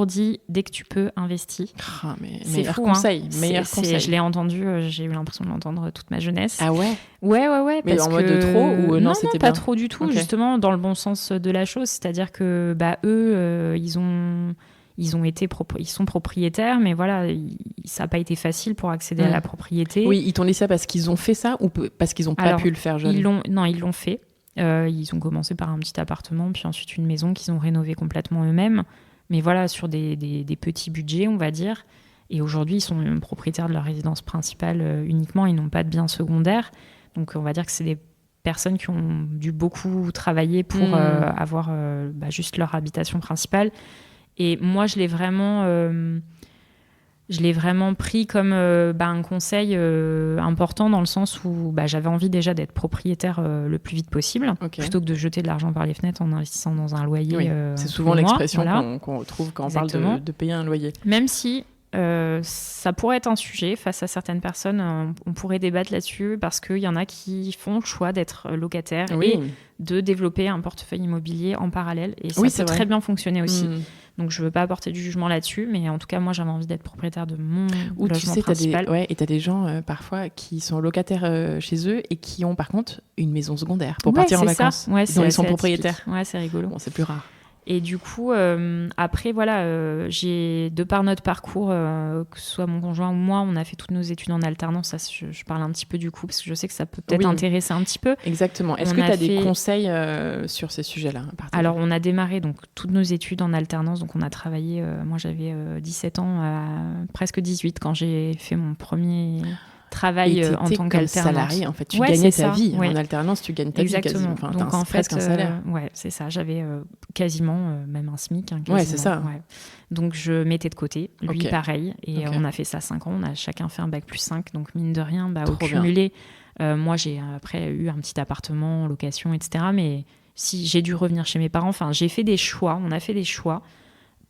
dit dès que tu peux investis. Meilleur conseil. Je l'ai entendu, j'ai eu l'impression de l'entendre toute ma jeunesse. Ah ouais. Ouais. Mais en mode de trop ou non, c'était pas bien. trop du tout, justement dans le bon sens de la chose, c'est-à-dire que eux ils sont propriétaires, mais voilà, ça n'a pas été facile pour accéder à la propriété. Oui, ils t'ont dit ça parce qu'ils ont fait ça ou parce qu'ils n'ont pas pu le faire jeunes? Ils l'ont fait. Ils ont commencé par un petit appartement, puis ensuite une maison qu'ils ont rénovée complètement eux-mêmes. Mais voilà, sur des petits budgets, on va dire. Et aujourd'hui, ils sont propriétaires de leur résidence principale uniquement. Ils n'ont pas de biens secondaires. Donc, on va dire que c'est des personnes qui ont dû beaucoup travailler pour avoir juste leur habitation principale. Et moi, je l'ai vraiment pris comme un conseil important dans le sens où j'avais envie déjà d'être propriétaire le plus vite possible, plutôt que de jeter de l'argent par les fenêtres en investissant dans un loyer. C'est souvent l'expression qu'on retrouve quand on parle de payer un loyer. Même si ça pourrait être un sujet face à certaines personnes. On pourrait débattre là-dessus parce qu'il y en a qui font le choix d'être locataires et de développer un portefeuille immobilier en parallèle. Et ça peut très bien fonctionner aussi. Donc, je ne veux pas apporter du jugement là-dessus, mais en tout cas, moi, j'avais envie d'être propriétaire de mon logement principal. Et tu as des gens, parfois, qui sont locataires chez eux et qui ont, par contre, une maison secondaire pour partir en vacances. Dont ils sont propriétaires. Ouais, c'est rigolo. Bon, c'est plus rare. Et du coup, après, voilà, j'ai, de par notre parcours, que ce soit mon conjoint ou moi, on a fait toutes nos études en alternance. Ça, je parle un petit peu du coup, parce que je sais que ça peut peut-être intéresser un petit peu. Exactement. Est-ce que tu as des conseils sur ces sujets-là? Alors, on a démarré donc, toutes nos études en alternance. Donc, on a travaillé, moi j'avais 17 ans, presque 18 quand j'ai fait mon premier... travail en tant qu'alternante. Salarié, en fait, tu gagnais ta vie. En alternance, tu gagnes ta vie quasiment. Enfin, donc en fait, presque un salaire. C'est ça. J'avais quasiment même un SMIC. Ouais, c'est ça. Ouais. Donc je mettais de côté. Lui, pareil. Et on a fait ça 5 ans. On a chacun fait un bac plus 5. Donc mine de rien, au cumulé, moi j'ai après eu un petit appartement en location, etc. Mais si j'ai dû revenir chez mes parents, enfin j'ai fait des choix. On a fait des choix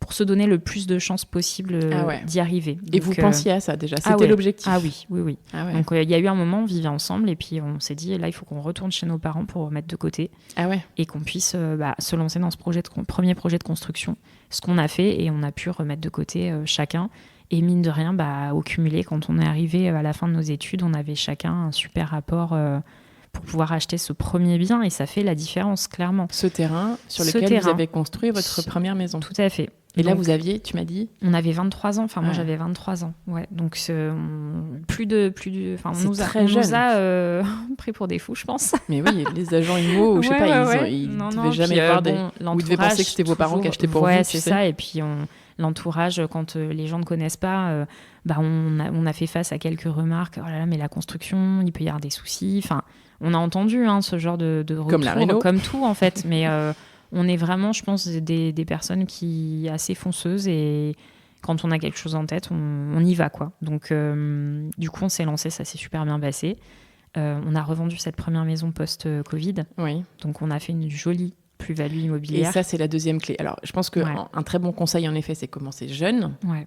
pour se donner le plus de chances possible d'y arriver. Donc, et vous pensiez à ça déjà? C'était l'objectif? Ah oui. Donc il y a eu un moment, on vivait ensemble et puis on s'est dit, là il faut qu'on retourne chez nos parents pour mettre de côté et qu'on puisse se lancer dans ce premier projet de construction. Ce qu'on a fait, et on a pu remettre de côté chacun. Et mine de rien, au cumulé, quand on est arrivé à la fin de nos études, on avait chacun un super rapport pour pouvoir acheter ce premier bien, et ça fait la différence, clairement. Ce terrain sur lequel vous avez construit votre première maison. Tout à fait. Et donc, là, vous aviez, tu m'as dit? On avait 23 ans, enfin moi j'avais 23 ans. Ouais. Donc plus de enfin on nous a pris pour des fous, je pense. Mais oui, les agents immo, je sais pas, ils devaient jamais voir ou ils devaient penser que c'était vos parents qui achetaient pour vous. Ouais, c'est ça. Et puis l'entourage, quand les gens ne connaissent pas, on a fait face à quelques remarques. Oh là là, mais la construction, il peut y avoir des soucis. Enfin, on a entendu ce genre de retour, comme la réno, comme tout en fait. Mais on est vraiment, je pense, des personnes qui assez fonceuses, et quand on a quelque chose en tête, on y va, quoi. Donc, du coup, on s'est lancé, ça s'est super bien passé. On a revendu cette première maison post-Covid. Oui. Donc, on a fait une jolie plus-value immobilière. Et ça, c'est la deuxième clé. Alors, je pense qu'un très bon conseil, en effet, c'est commencer jeune. Ouais.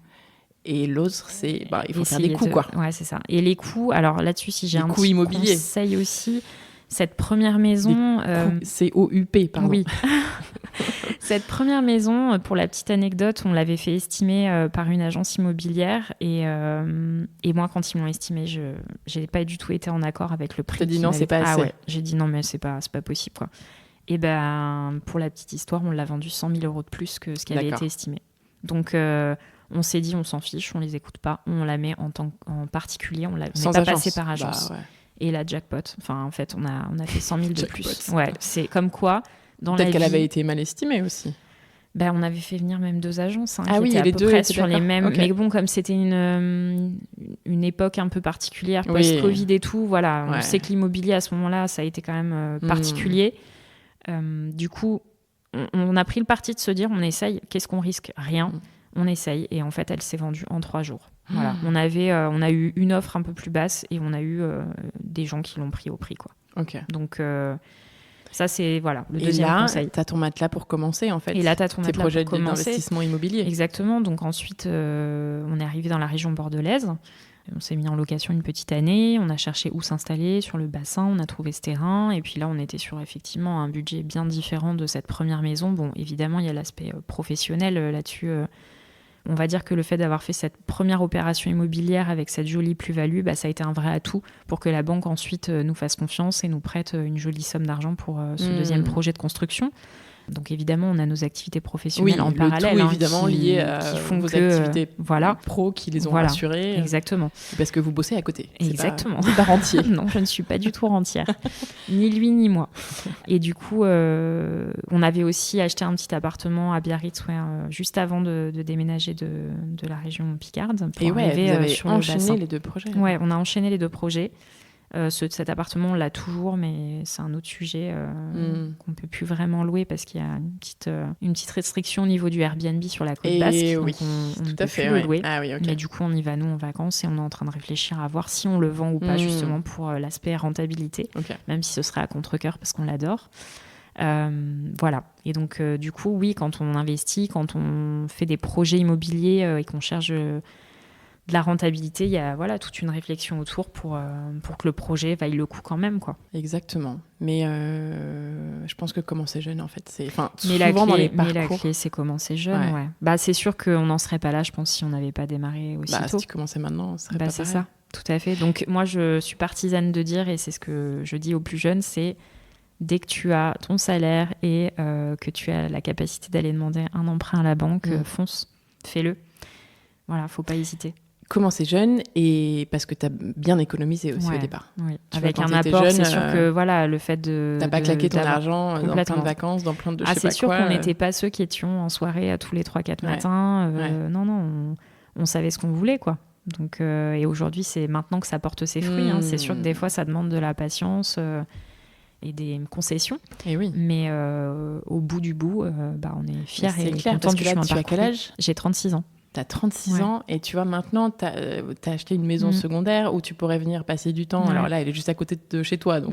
Et l'autre, c'est il faut faire des coûts, quoi. Ouais, c'est ça. Et les coûts, alors là-dessus, si j'ai un coûts immobiliers. Conseil aussi, cette première maison... C'est COUP, pardon. Oui. Cette première maison, pour la petite anecdote, on l'avait fait estimer par une agence immobilière, et moi, quand ils m'ont estimé, je n'ai pas du tout été en accord avec le prix. Tu as dit non, c'est pas assez. Ah ouais, j'ai dit non, mais c'est pas possible, quoi. Et pour la petite histoire, on l'a vendu 100 000 euros de plus que ce qui avait été estimé. Donc, on s'est dit, on s'en fiche, on les écoute pas, on la met en particulier, on n'est pas passé par agence. Et la jackpot, enfin, en fait, on a fait 100 000 de plus. Ouais, c'est comme quoi, dans la vie... Peut-être qu'elle avait été mal estimée aussi. On avait fait venir même 2 agences qui étaient à les peu deux près sur les mêmes. Okay. Mais bon, comme c'était une époque un peu particulière, post-Covid et tout, voilà, on sait que l'immobilier à ce moment-là, ça a été quand même particulier. Du coup, on a pris le parti de se dire, on essaye, qu'est-ce qu'on risque? Rien. On essaye, et en fait, elle s'est vendue en 3 jours. Voilà. On a eu une offre un peu plus basse, et on a eu des gens qui l'ont pris au prix, quoi. Ok. Donc ça, c'est le deuxième conseil. Et là, tu as ton matelas pour commencer, en fait. Et là, tu as ton matelas pour commencer. Tes projets d'investissement immobilier. Exactement. Donc ensuite, on est arrivé dans la région bordelaise. On s'est mis en location une petite année. On a cherché où s'installer sur le bassin. On a trouvé ce terrain. Et puis là, on était sur effectivement un budget bien différent de cette première maison. Bon, évidemment, il y a l'aspect professionnel là-dessus. On va dire que le fait d'avoir fait cette première opération immobilière avec cette jolie plus-value, ça a été un vrai atout pour que la banque ensuite nous fasse confiance et nous prête une jolie somme d'argent pour ce deuxième projet de construction. Donc évidemment, on a nos activités professionnelles en parallèle. Oui, évidemment, liées à vos activités pro qui les ont rassurées. Exactement. Parce que vous bossez à côté. Exactement. C'est pas rentier. Non, je ne suis pas du tout rentière. Ni lui, ni moi. Et du coup, on avait aussi acheté un petit appartement à Biarritz juste avant de déménager de la région Picarde. Et vous avez enchaîné les 2 projets. Ouais, on a enchaîné les 2 projets. Cet appartement, on l'a toujours, mais c'est un autre sujet qu'on ne peut plus vraiment louer parce qu'il y a une petite restriction au niveau du Airbnb sur la côte basque. Oui, on tout ne peut à fait, plus le louer. Ah, oui, okay. Mais du coup, on y va, nous, en vacances, et on est en train de réfléchir à voir si on le vend ou pas, justement, pour l'aspect rentabilité, même si ce serait à contre-cœur parce qu'on l'adore. Voilà. Et donc, du coup, oui, quand on investit, quand on fait des projets immobiliers et qu'on cherche de la rentabilité, il y a toute une réflexion autour pour que le projet vaille le coup quand même, quoi. Exactement. Mais je pense que commencer jeune, en fait, c'est... Mais la clé, c'est commencer jeune, ouais. Bah, c'est sûr qu'on n'en serait pas là, je pense, si on n'avait pas démarré aussitôt. Si tu commençais maintenant, on serait pas c'est pareil. Ça, tout à fait. Donc, moi, je suis partisane de dire, et c'est ce que je dis aux plus jeunes, c'est dès que tu as ton salaire et que tu as la capacité d'aller demander un emprunt à la banque, fonce, fais-le. Voilà, faut pas hésiter. Commencer jeune, et parce que tu as bien économisé aussi au départ. Oui. Avec un apport, jeune, c'est sûr que le fait de... T'as pas claqué ton argent dans plein de vacances, dans plein de je sais pas quoi. C'est sûr qu'on n'était pas ceux qui étions en soirée tous les 3-4 matins. Non, on savait ce qu'on voulait, quoi. Donc, et aujourd'hui, c'est maintenant que ça porte ses fruits. C'est sûr que des fois, ça demande de la patience et des concessions. Et oui. Mais au bout du bout, on est fiers et clair, contents du chemin parcouru. Tu as quel âge ? J'ai 36 ans. T'as 36 ans et tu vois, maintenant, t'as acheté une maison secondaire où tu pourrais venir passer du temps. Alors là, elle est juste à côté de chez toi, donc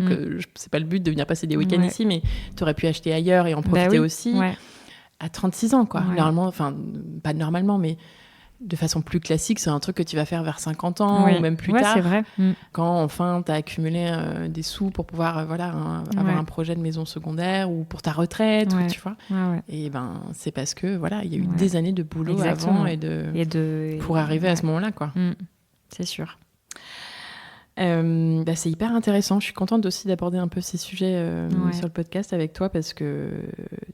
c'est pas le but de venir passer des week-ends ici, mais tu aurais pu acheter ailleurs et en profiter aussi. Ouais. À 36 ans, quoi. Normalement, enfin, pas normalement, mais de façon plus classique, c'est un truc que tu vas faire vers 50 ans ou même plus tard. C'est vrai. Quand enfin t'as accumulé des sous pour pouvoir avoir un projet de maison secondaire ou pour ta retraite, ou, tu vois. Et c'est parce que il y a eu des années de boulot avant pour arriver à ce moment-là, quoi. C'est sûr. C'est hyper intéressant. Je suis contente aussi d'aborder un peu ces sujets sur le podcast avec toi parce que,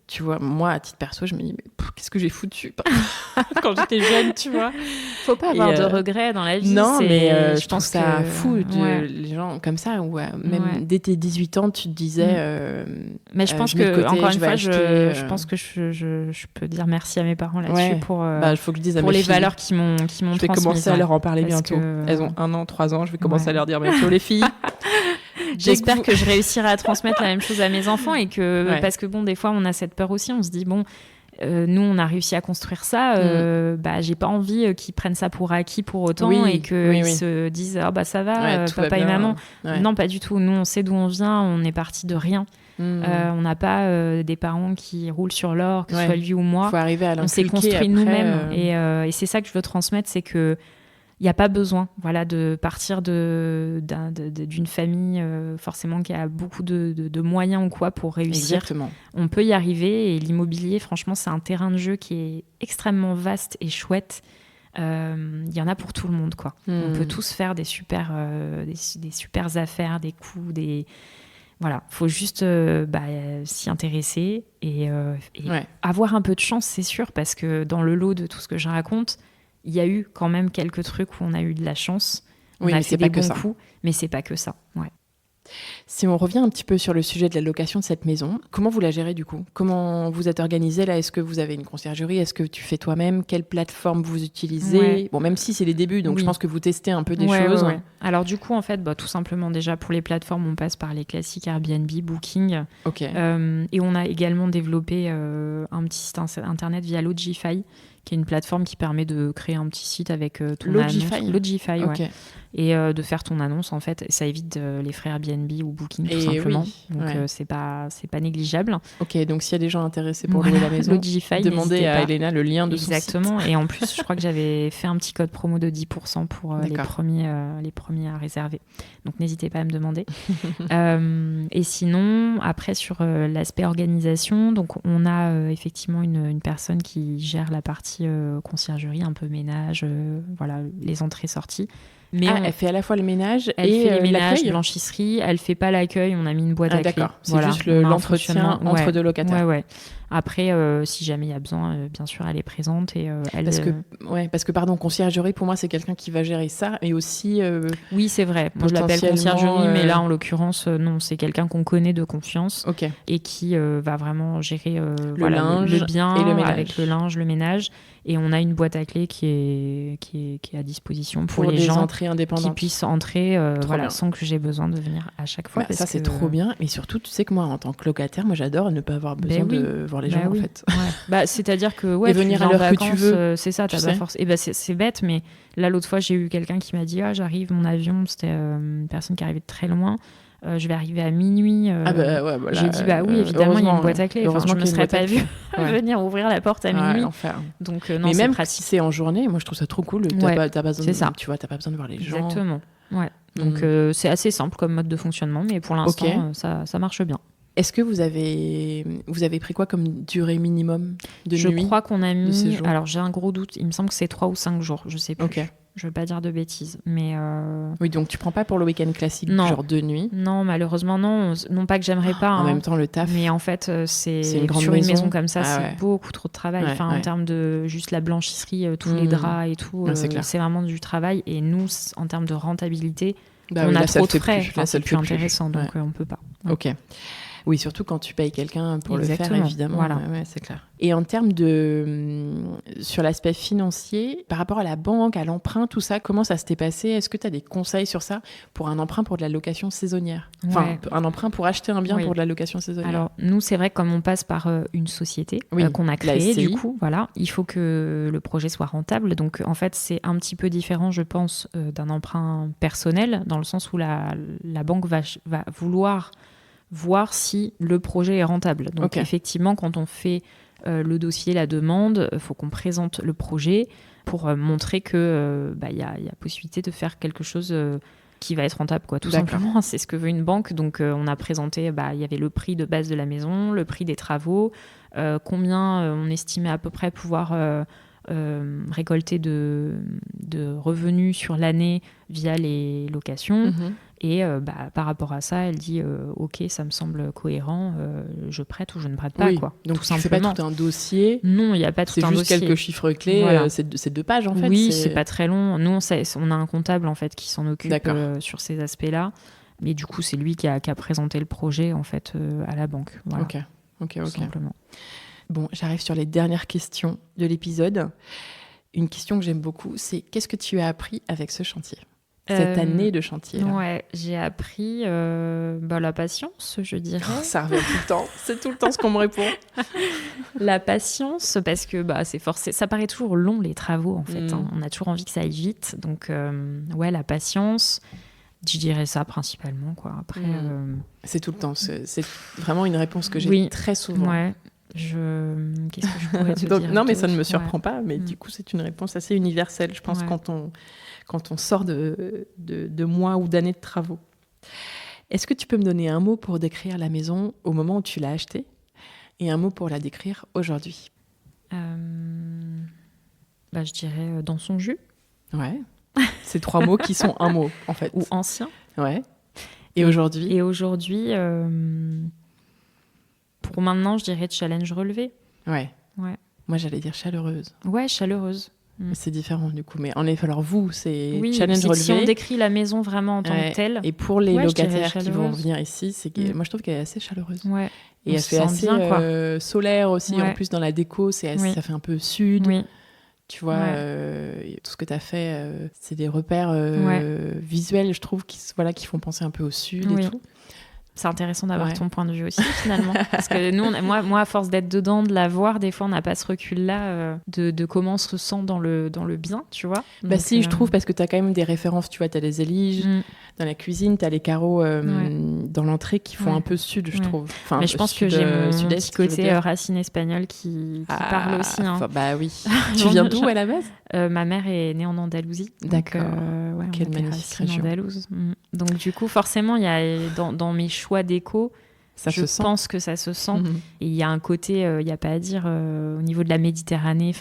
tu vois, moi, à titre perso, je me dis, mais qu'est-ce que j'ai foutu quand j'étais jeune, tu vois. Faut pas avoir de regrets dans la vie. Non, mais je pense ça fou les gens comme ça, où même dès tes 18 ans, tu te disais... mais je pense que, encore une fois, je pense que je peux dire merci à mes parents là-dessus pour faut que je dise à pour mes les filles. valeurs qui m'ont transmises. Je vais commencer à leur en parler bientôt. Elles ont 1 an, 3 ans, je vais commencer à leur dire bientôt, les filles. J'espère que je réussirai à transmettre la même chose à mes enfants et que parce que des fois on a cette peur aussi, on se dit nous on a réussi à construire ça, j'ai pas envie qu'ils prennent ça pour acquis pour autant et qu'ils se disent ça va, papa et maman. Non, pas du tout. Nous on sait d'où on vient, on est parti de rien. On n'a pas des parents qui roulent sur l'or, que ce soit lui ou moi. Faut arriver à on s'est construit nous-mêmes et c'est ça que je veux transmettre, c'est que il n'y a pas besoin de partir d'une famille forcément qui a beaucoup de moyens ou quoi pour réussir. Exactement. On peut y arriver et l'immobilier, franchement, c'est un terrain de jeu qui est extrêmement vaste et chouette. Il y en a pour tout le monde, quoi. On peut tous faire des super affaires, des coups, Voilà, faut juste s'y intéresser et avoir un peu de chance, c'est sûr, parce que dans le lot de tout ce que je raconte, il y a eu quand même quelques trucs où on a eu de la chance. On a fait des bons coups, mais c'est pas que ça. Ouais. Si on revient un petit peu sur le sujet de la location de cette maison, comment vous la gérez du coup ? Comment vous êtes organisé là ? Est-ce que vous avez une conciergerie ? Est-ce que tu fais toi-même ? Quelle plateforme vous utilisez ? Bon, même si c'est les débuts, donc je pense que vous testez un peu des choses. Ouais. Alors du coup, en fait, tout simplement déjà pour les plateformes, on passe par les classiques Airbnb, Booking. Et on a également développé un petit site internet via Logify, qui est une plateforme qui permet de créer un petit site avec ton Logify. annonce. Logify, et de faire ton annonce, en fait. Ça évite les frais Airbnb ou Booking, tout simplement. Donc, c'est pas négligeable. Ok, donc s'il y a des gens intéressés pour louer la maison, Logify, demandez à Elena le lien de son site. Exactement. Et en plus, je crois que j'avais fait un petit code promo de 10% pour les premiers à réserver. Donc, n'hésitez pas à me demander. Et sinon, après, sur l'aspect organisation, donc on a effectivement une personne qui gère la partie conciergerie, un peu ménage, les entrées-sorties. Mais elle fait à la fois le ménage elle et fait les ménages, l'accueil. Blanchisserie. Elle fait pas l'accueil. On a mis une boîte à clés. D'accord. C'est juste l'entretien entre deux locataires. Ouais. Après, si jamais il y a besoin, bien sûr, elle est présente et elle. Parce que pardon, conciergerie pour moi c'est quelqu'un qui va gérer ça et aussi. Oui, c'est vrai. Moi je l'appelle conciergerie, mais là en l'occurrence non, c'est quelqu'un qu'on connaît de confiance et qui va vraiment gérer le linge, le bien et le ménage. Avec le linge, le ménage. Et on a une boîte à clés qui est à disposition pour les gens entrées indépendantes. Qui puissent entrer sans que j'ai besoin de venir à chaque fois. Ça c'est trop bien. Et surtout, tu sais que moi en tant que locataire, moi j'adore ne pas avoir besoin de voir les gens en fait. C'est-à-dire que et venir à l'heure que tu veux. C'est ça, t'as pas force. Et c'est bête, mais là l'autre fois j'ai eu quelqu'un qui m'a dit j'arrive, mon avion, c'était une personne qui arrivait de très loin. je vais arriver à minuit. Voilà. J'ai dit oui, évidemment, il y a une boîte à clé. Je ne me serais pas vue venir ouvrir la porte à minuit. L'enfer. Donc non, mais c'est même pratique. si c'est en journée, moi je trouve ça trop cool. T'as pas besoin, c'est ça. Tu vois, t'as pas besoin de voir les gens. Exactement. Ouais. Donc c'est assez simple comme mode de fonctionnement, mais pour l'instant ça marche bien. Est-ce que vous avez pris quoi comme durée minimum de nuit ? Je crois qu'on a mis... Alors j'ai un gros doute, il me semble que c'est 3 ou 5 jours, je sais plus. Je veux pas dire de bêtises, mais... Oui, donc tu prends pas pour le week-end classique, genre 2 nuits ? Non, malheureusement non. Non pas que j'aimerais pas. En même temps, le taf... Mais en fait, c'est une grande sur maison. Une maison comme ça, c'est beaucoup trop de travail. En termes de juste la blanchisserie, tous les draps et tout, c'est vraiment du travail. Et nous, en termes de rentabilité, on a trop de frais. C'est plus intéressant, donc on peut pas. Ok. Oui, surtout quand tu payes quelqu'un pour le faire, évidemment. Voilà. Ouais, c'est clair. Et en termes sur l'aspect financier, par rapport à la banque, à l'emprunt, tout ça, comment ça s'était passé ? Est-ce que tu as des conseils sur ça pour un emprunt pour de la location saisonnière ? Enfin, un emprunt pour acheter un bien pour de la location saisonnière. Alors, nous, c'est vrai que comme on passe par une société qu'on a créée, du coup, voilà, il faut que le projet soit rentable. Donc, en fait, c'est un petit peu différent, je pense, d'un emprunt personnel, dans le sens où la banque va vouloir voir si le projet est rentable. Donc effectivement, quand on fait le dossier, la demande, il faut qu'on présente le projet pour montrer que y a possibilité de faire quelque chose qui va être rentable, tout simplement. C'est ce que veut une banque. Donc on a présenté, il y avait le prix de base de la maison, le prix des travaux, combien on estimait à peu près pouvoir récolter de revenus sur l'année via les locations. Et par rapport à ça, elle dit ok, ça me semble cohérent, je prête ou je ne prête pas. Donc tout tu fais pas tout un dossier. Non, il n'y a pas tout un dossier. C'est juste quelques chiffres clés, voilà. C'est 2 pages en fait. Oui, c'est pas très long. Nous, on a un comptable en fait qui s'en occupe sur ces aspects-là. Mais du coup, c'est lui qui a présenté le projet en fait à la banque. Voilà. Ok. Tout simplement. Bon, j'arrive sur les dernières questions de l'épisode. Une question que j'aime beaucoup, c'est qu'est-ce que tu as appris avec ce chantier ? Cette année de chantier. Ouais, j'ai appris la patience, je dirais. Ça revient tout le temps. C'est tout le temps ce qu'on me répond. La patience, parce que c'est forcé. Ça paraît toujours long, les travaux, en fait. On a toujours envie que ça aille vite. Donc, la patience, je dirais ça principalement, quoi. Après, c'est tout le temps. C'est vraiment une réponse que j'ai très souvent. Ouais. Qu'est-ce que je pourrais te dire ? Non, mais ça ne me surprend pas. Mais du coup, c'est une réponse assez universelle, je pense, quand on sort de mois ou d'années de travaux. Est-ce que tu peux me donner un mot pour décrire la maison au moment où tu l'as achetée et un mot pour la décrire aujourd'hui ? Je dirais dans son jus. Ouais. C'est 3 mots qui sont un mot, en fait. Ou ancien. Ouais. Et aujourd'hui ? Et aujourd'hui, pour maintenant, je dirais challenge relevé. Ouais. Moi, j'allais dire chaleureuse. Ouais, chaleureuse. C'est différent du coup, mais en effet, alors vous, c'est challenge relevé. Si on décrit la maison vraiment en tant que telle. Et pour les locataires qui vont venir ici, c'est que moi je trouve qu'elle est assez chaleureuse. Ouais. Et elle fait assez solaire aussi, en plus dans la déco, ça fait un peu sud. Oui. Tu vois, tout ce que tu as fait, c'est des repères visuels, je trouve, qui font penser un peu au sud et tout. C'est intéressant d'avoir ton point de vue aussi, finalement. Parce que nous, moi, à force d'être dedans, de la voir, des fois, on n'a pas ce recul-là de comment on se sent dans le bien, tu vois. Donc, si, je trouve, parce que tu as quand même des références. Tu vois, tu as les éliges dans la cuisine, tu as les carreaux dans l'entrée qui font un peu sud, je trouve. Enfin, mais je pense que j'ai mon petit côté racine espagnole qui parle aussi. Bah oui. Tu viens d'où à la base ? Ma mère est née en Andalousie. D'accord. Quelle magnifique région. Andalouse. Donc, du coup, forcément, il y a dans mes choix déco, je pense que ça se sent. Et il y a un côté, il n'y a pas à dire, au niveau de la Méditerranée,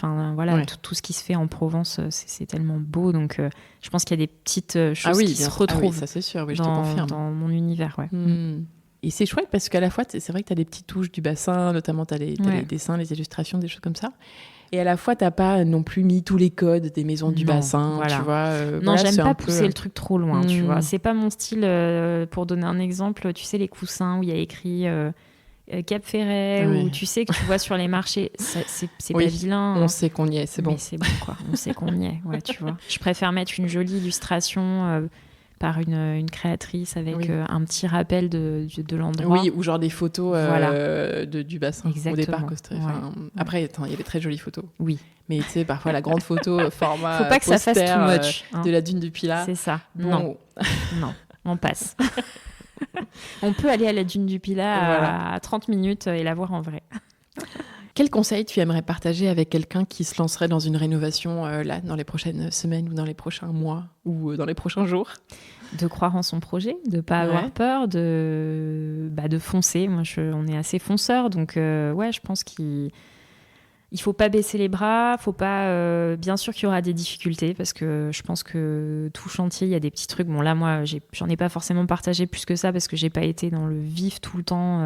tout ce qui se fait en Provence, c'est tellement beau. Donc, je pense qu'il y a des petites choses qui se retrouvent ça, c'est sûr, je te confirme. Dans mon univers. Et c'est chouette parce qu'à la fois, c'est vrai que tu as des petites touches du bassin, notamment tu as les dessins, les illustrations, des choses comme ça. Et à la fois, t'as pas non plus mis tous les codes des maisons du bassin, tu vois. Non, j'aime pas pousser le truc trop loin, tu vois. C'est pas mon style. Pour donner un exemple, tu sais, les coussins où il y a écrit Cap Ferret, ou tu sais que tu vois sur les marchés, c'est pas vilain. On sait qu'on y est, c'est bon. Mais c'est bon, quoi. On sait qu'on y est, tu vois. Je préfère mettre une jolie illustration par une créatrice avec un petit rappel de l'endroit. Oui, ou genre des photos du bassin. Exactement. Au départ. Après, il y a des très jolies photos. Oui. Mais tu sais, parfois la grande photo format faut pas que ça fasse too much, de la dune du Pilat. C'est ça. Bon. Non, on passe. On peut aller à la dune du Pilat à 30 minutes et la voir en vrai. Quel conseil tu aimerais partager avec quelqu'un qui se lancerait dans une rénovation là, dans les prochaines semaines ou dans les prochains mois ou dans les prochains jours? De croire en son projet, de ne pas avoir peur, de foncer. Moi, on est assez fonceurs, donc je pense qu'il ne faut pas baisser les bras. Faut pas, bien sûr qu'il y aura des difficultés, parce que je pense que tout chantier, il y a des petits trucs. Bon, là, moi, j'en ai pas forcément partagé plus que ça, parce que j'ai pas été dans le vif tout le temps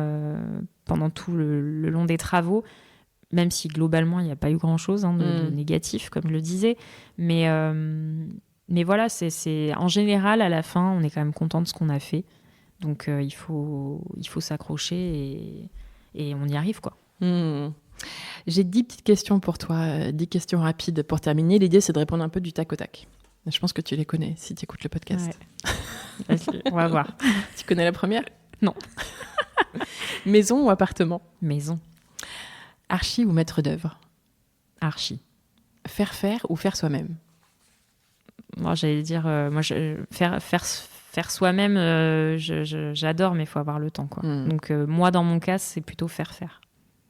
pendant tout le long des travaux. Même si globalement, il n'y a pas eu grand-chose de négatif, comme je le disais. Mais voilà, c'est en général, à la fin, on est quand même content de ce qu'on a fait. Donc, il faut s'accrocher et on y arrive, quoi. J'ai 10 petites questions pour toi, 10 questions rapides pour terminer. L'idée, c'est de répondre un peu du tac au tac. Je pense que tu les connais si tu écoutes le podcast. Ouais. On va voir. Tu connais la première? Non. Maison ou appartement? Maison. Archi ou maître d'œuvre? Archi. Faire ou faire soi-même? Moi, j'allais dire, faire soi-même, j'adore, mais il faut avoir le temps, quoi. Donc, moi, dans mon cas, c'est plutôt faire.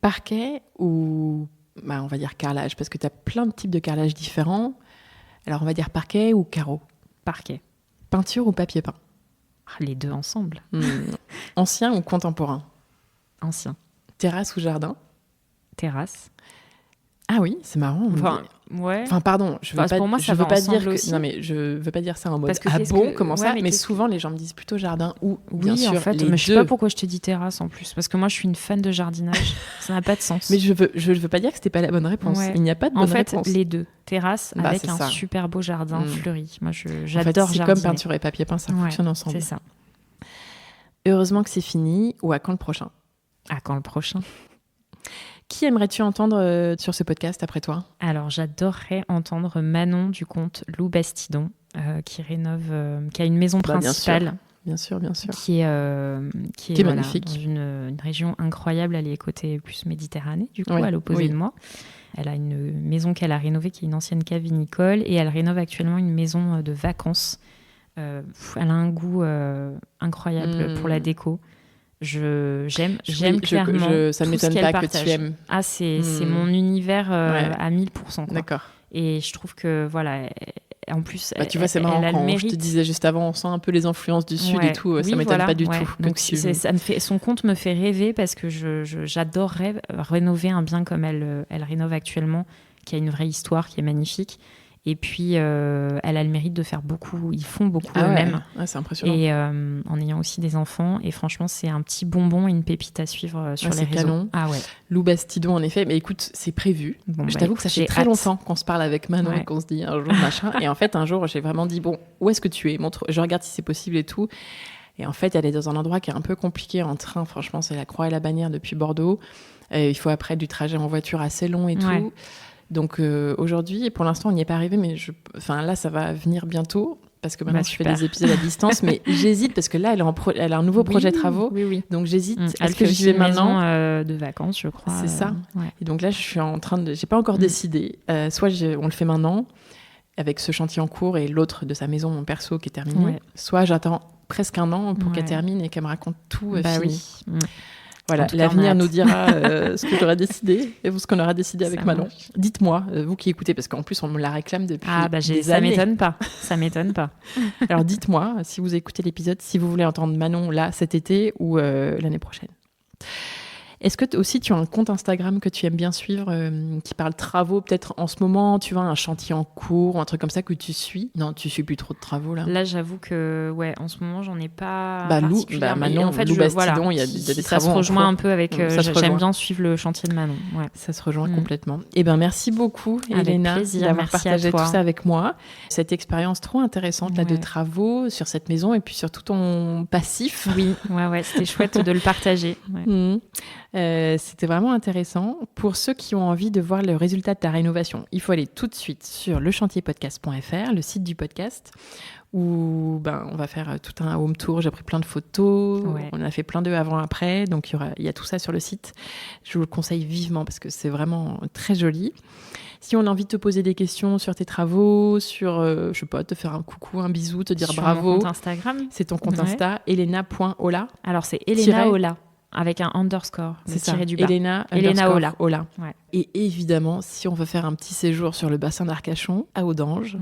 Parquet ou, on va dire carrelage, parce que tu as plein de types de carrelage différents. Alors, on va dire parquet ou carreau? Parquet. Peinture ou papier peint? Les deux ensemble. Ancien ou contemporain? Ancien. Terrasse ou jardin? Terrasse. Ah oui, c'est marrant. Ouais. Enfin, pardon, je veux pas, pour moi, ça je veux va pas dire que, aussi. non, mais je veux pas dire ça en mode comment ça, mais mais souvent les gens me disent plutôt jardin ou bien sûr en fait, les mais deux. Je sais pas pourquoi je te dis terrasse en plus, parce que moi je suis une fan de jardinage. Ça n'a pas de sens. Mais je veux pas dire que c'était pas la bonne réponse. Ouais. Il n'y a pas de bonne réponse. En fait, les deux, terrasse avec un super beau jardin fleuri. Moi, j'adore en fait, c'est jardiner. comme peinture et papier peint, ça fonctionne ensemble. C'est ça. Heureusement que c'est fini. Ou à quand le prochain? À quand le prochain? Qui aimerais-tu entendre sur ce podcast après toi? Alors, j'adorerais entendre Manon du compte Lou Bastidon, qui rénove, qui a une maison principale. Bien sûr. Qui est magnifique. Dans une région incroyable. Elle est côté plus Méditerranée, du coup, à l'opposé de moi. Elle a une maison qu'elle a rénovée, qui est une ancienne cave vinicole, et elle rénove actuellement une maison de vacances. Elle a un goût incroyable pour la déco. J'aime clairement. Ça ne m'étonne pas que tu aimes. Ah, c'est mon univers à 1000%. Quoi. D'accord. Et je trouve que, voilà, en plus, tu vois, c'est marrant, quand je te disais juste avant, on sent un peu les influences du Sud et tout, ça ne m'étonne pas du tout. Donc, son compte me fait rêver, parce que j'adorerais rénover un bien comme elle rénove actuellement, qui a une vraie histoire, qui est magnifique. Et puis, elle a le mérite de faire beaucoup. Ils font beaucoup eux-mêmes. Ouais, c'est impressionnant. Et en ayant aussi des enfants. Et franchement, c'est un petit bonbon et une pépite à suivre sur les réseaux. Canon. Ah ouais. Lou Bastidon, en effet. Mais écoute, c'est prévu. Je t'avoue que ça fait très longtemps qu'on se parle avec Manon et qu'on se dit un jour machin. Et en fait, un jour, j'ai vraiment dit, où est-ce que tu es? Je regarde si c'est possible et tout. Et en fait, elle est dans un endroit qui est un peu compliqué en train. Franchement, c'est la Croix et la Bannière depuis Bordeaux. Il faut après du trajet en voiture assez long et tout. Donc aujourd'hui, et pour l'instant, on n'y est pas arrivé, mais là, ça va venir bientôt, parce que maintenant, je fais des épisodes à distance, mais j'hésite, parce que là, elle a un nouveau projet de travaux, donc j'hésite. Est-ce que j'y vais maintenant? De vacances, je crois. C'est ça. Et donc là, je suis en train de... J'ai pas encore décidé. Soit on le fait maintenant, avec ce chantier en cours, et l'autre de sa maison, mon perso, qui est terminé. Soit j'attends presque un an pour qu'elle termine et qu'elle me raconte tout fini. Oui. Voilà, l'avenir nous dira ce que j'aurai décidé et ce qu'on aura décidé avec Manon. Dites-moi, vous qui écoutez, parce qu'en plus, on me la réclame depuis des années. Ça m'étonne pas. Alors, dites-moi, si vous écoutez l'épisode, si vous voulez entendre Manon là, cet été ou l'année prochaine. Est-ce que aussi tu as un compte Instagram que tu aimes bien suivre qui parle travaux peut-être en ce moment, tu vois, un chantier en cours ou un truc comme ça que tu suis? Non, tu suis plus trop de travaux là. Là, j'avoue que en ce moment, j'en ai pas particulièrement. Manon, en fait, Lou Bastidon, il y a des travaux. Ça se rejoint un peu avec. J'aime bien suivre le chantier de Manon. Ouais. Ça se rejoint complètement. Eh ben, merci beaucoup, Elena, d'avoir partagé tout ça avec moi. Cette expérience trop intéressante là de travaux sur cette maison et puis surtout ton passif. Oui, c'était chouette de le partager. C'était vraiment intéressant. Pour ceux qui ont envie de voir le résultat de ta rénovation, il faut aller tout de suite sur lechantierpodcast.fr, le site du podcast, où on va faire tout un home tour. J'ai pris plein de photos, on a fait plein de avant-après, donc il y a tout ça sur le site. Je vous le conseille vivement parce que c'est vraiment très joli. Si on a envie de te poser des questions sur tes travaux, sur, je sais pas, te faire un coucou, un bisou, te dire sur bravo. Mon compte Instagram. C'est ton compte Insta, elena.ola. Alors c'est Elena Ola, avec un underscore, c'est ça, du bas. Elena Ola. Ouais. Et évidemment, si on veut faire un petit séjour sur le bassin d'Arcachon, à Audange,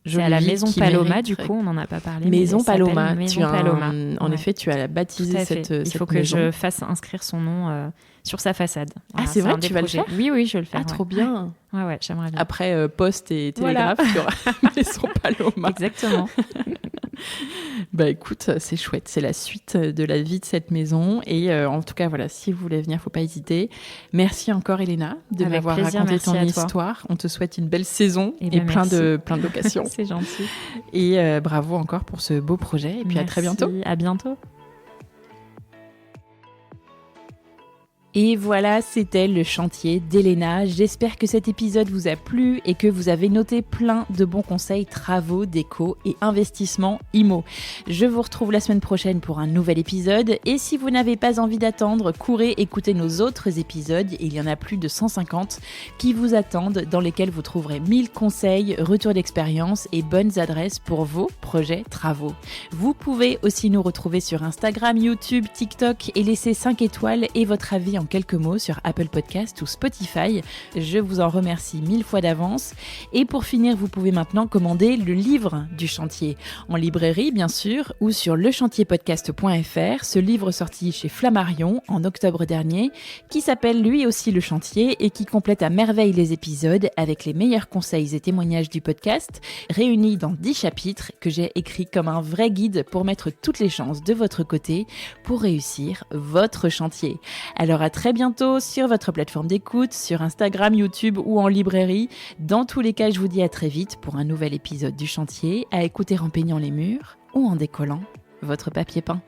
c'est à la Maison Paloma, du coup, on n'en a pas parlé. Maison Paloma. Paloma. En effet, tu as baptisé cette maison. Il faut que je fasse inscrire son nom sur sa façade. Voilà, c'est vrai, tu vas le faire ? Oui, je vais le faire. Ah, trop bien. Ouais, j'aimerais bien. Après Poste et Télégraphe, il y aura Maison Paloma. Exactement. Écoute, c'est chouette. C'est la suite de la vie de cette maison. Et en tout cas, voilà, si vous voulez venir, il ne faut pas hésiter. Merci encore, Elena, de m'avoir raconté ton histoire. On te souhaite une belle saison et plein de locations. C'est gentil. Et bravo encore pour ce beau projet. Et puis à très bientôt. À bientôt. Et voilà, c'était le chantier d'Elena. J'espère que cet épisode vous a plu et que vous avez noté plein de bons conseils, travaux, déco et investissements IMO. Je vous retrouve la semaine prochaine pour un nouvel épisode. Et si vous n'avez pas envie d'attendre, courez écouter nos autres épisodes. Il y en a plus de 150 qui vous attendent, dans lesquels vous trouverez 1000 conseils, retours d'expérience et bonnes adresses pour vos projets travaux. Vous pouvez aussi nous retrouver sur Instagram, YouTube, TikTok et laisser 5 étoiles et votre avis en quelques mots sur Apple Podcast ou Spotify. Je vous en remercie 1000 fois d'avance. Et pour finir, vous pouvez maintenant commander le livre du chantier en librairie, bien sûr, ou sur lechantierpodcast.fr, ce livre sorti chez Flammarion en octobre dernier, qui s'appelle lui aussi Le Chantier et qui complète à merveille les épisodes avec les meilleurs conseils et témoignages du podcast, réunis dans 10 chapitres que j'ai écrits comme un vrai guide pour mettre toutes les chances de votre côté pour réussir votre chantier. Alors à très bientôt sur votre plateforme d'écoute, sur Instagram, YouTube ou en librairie. Dans tous les cas, je vous dis à très vite pour un nouvel épisode du chantier, à écouter en peignant les murs ou en décollant votre papier peint.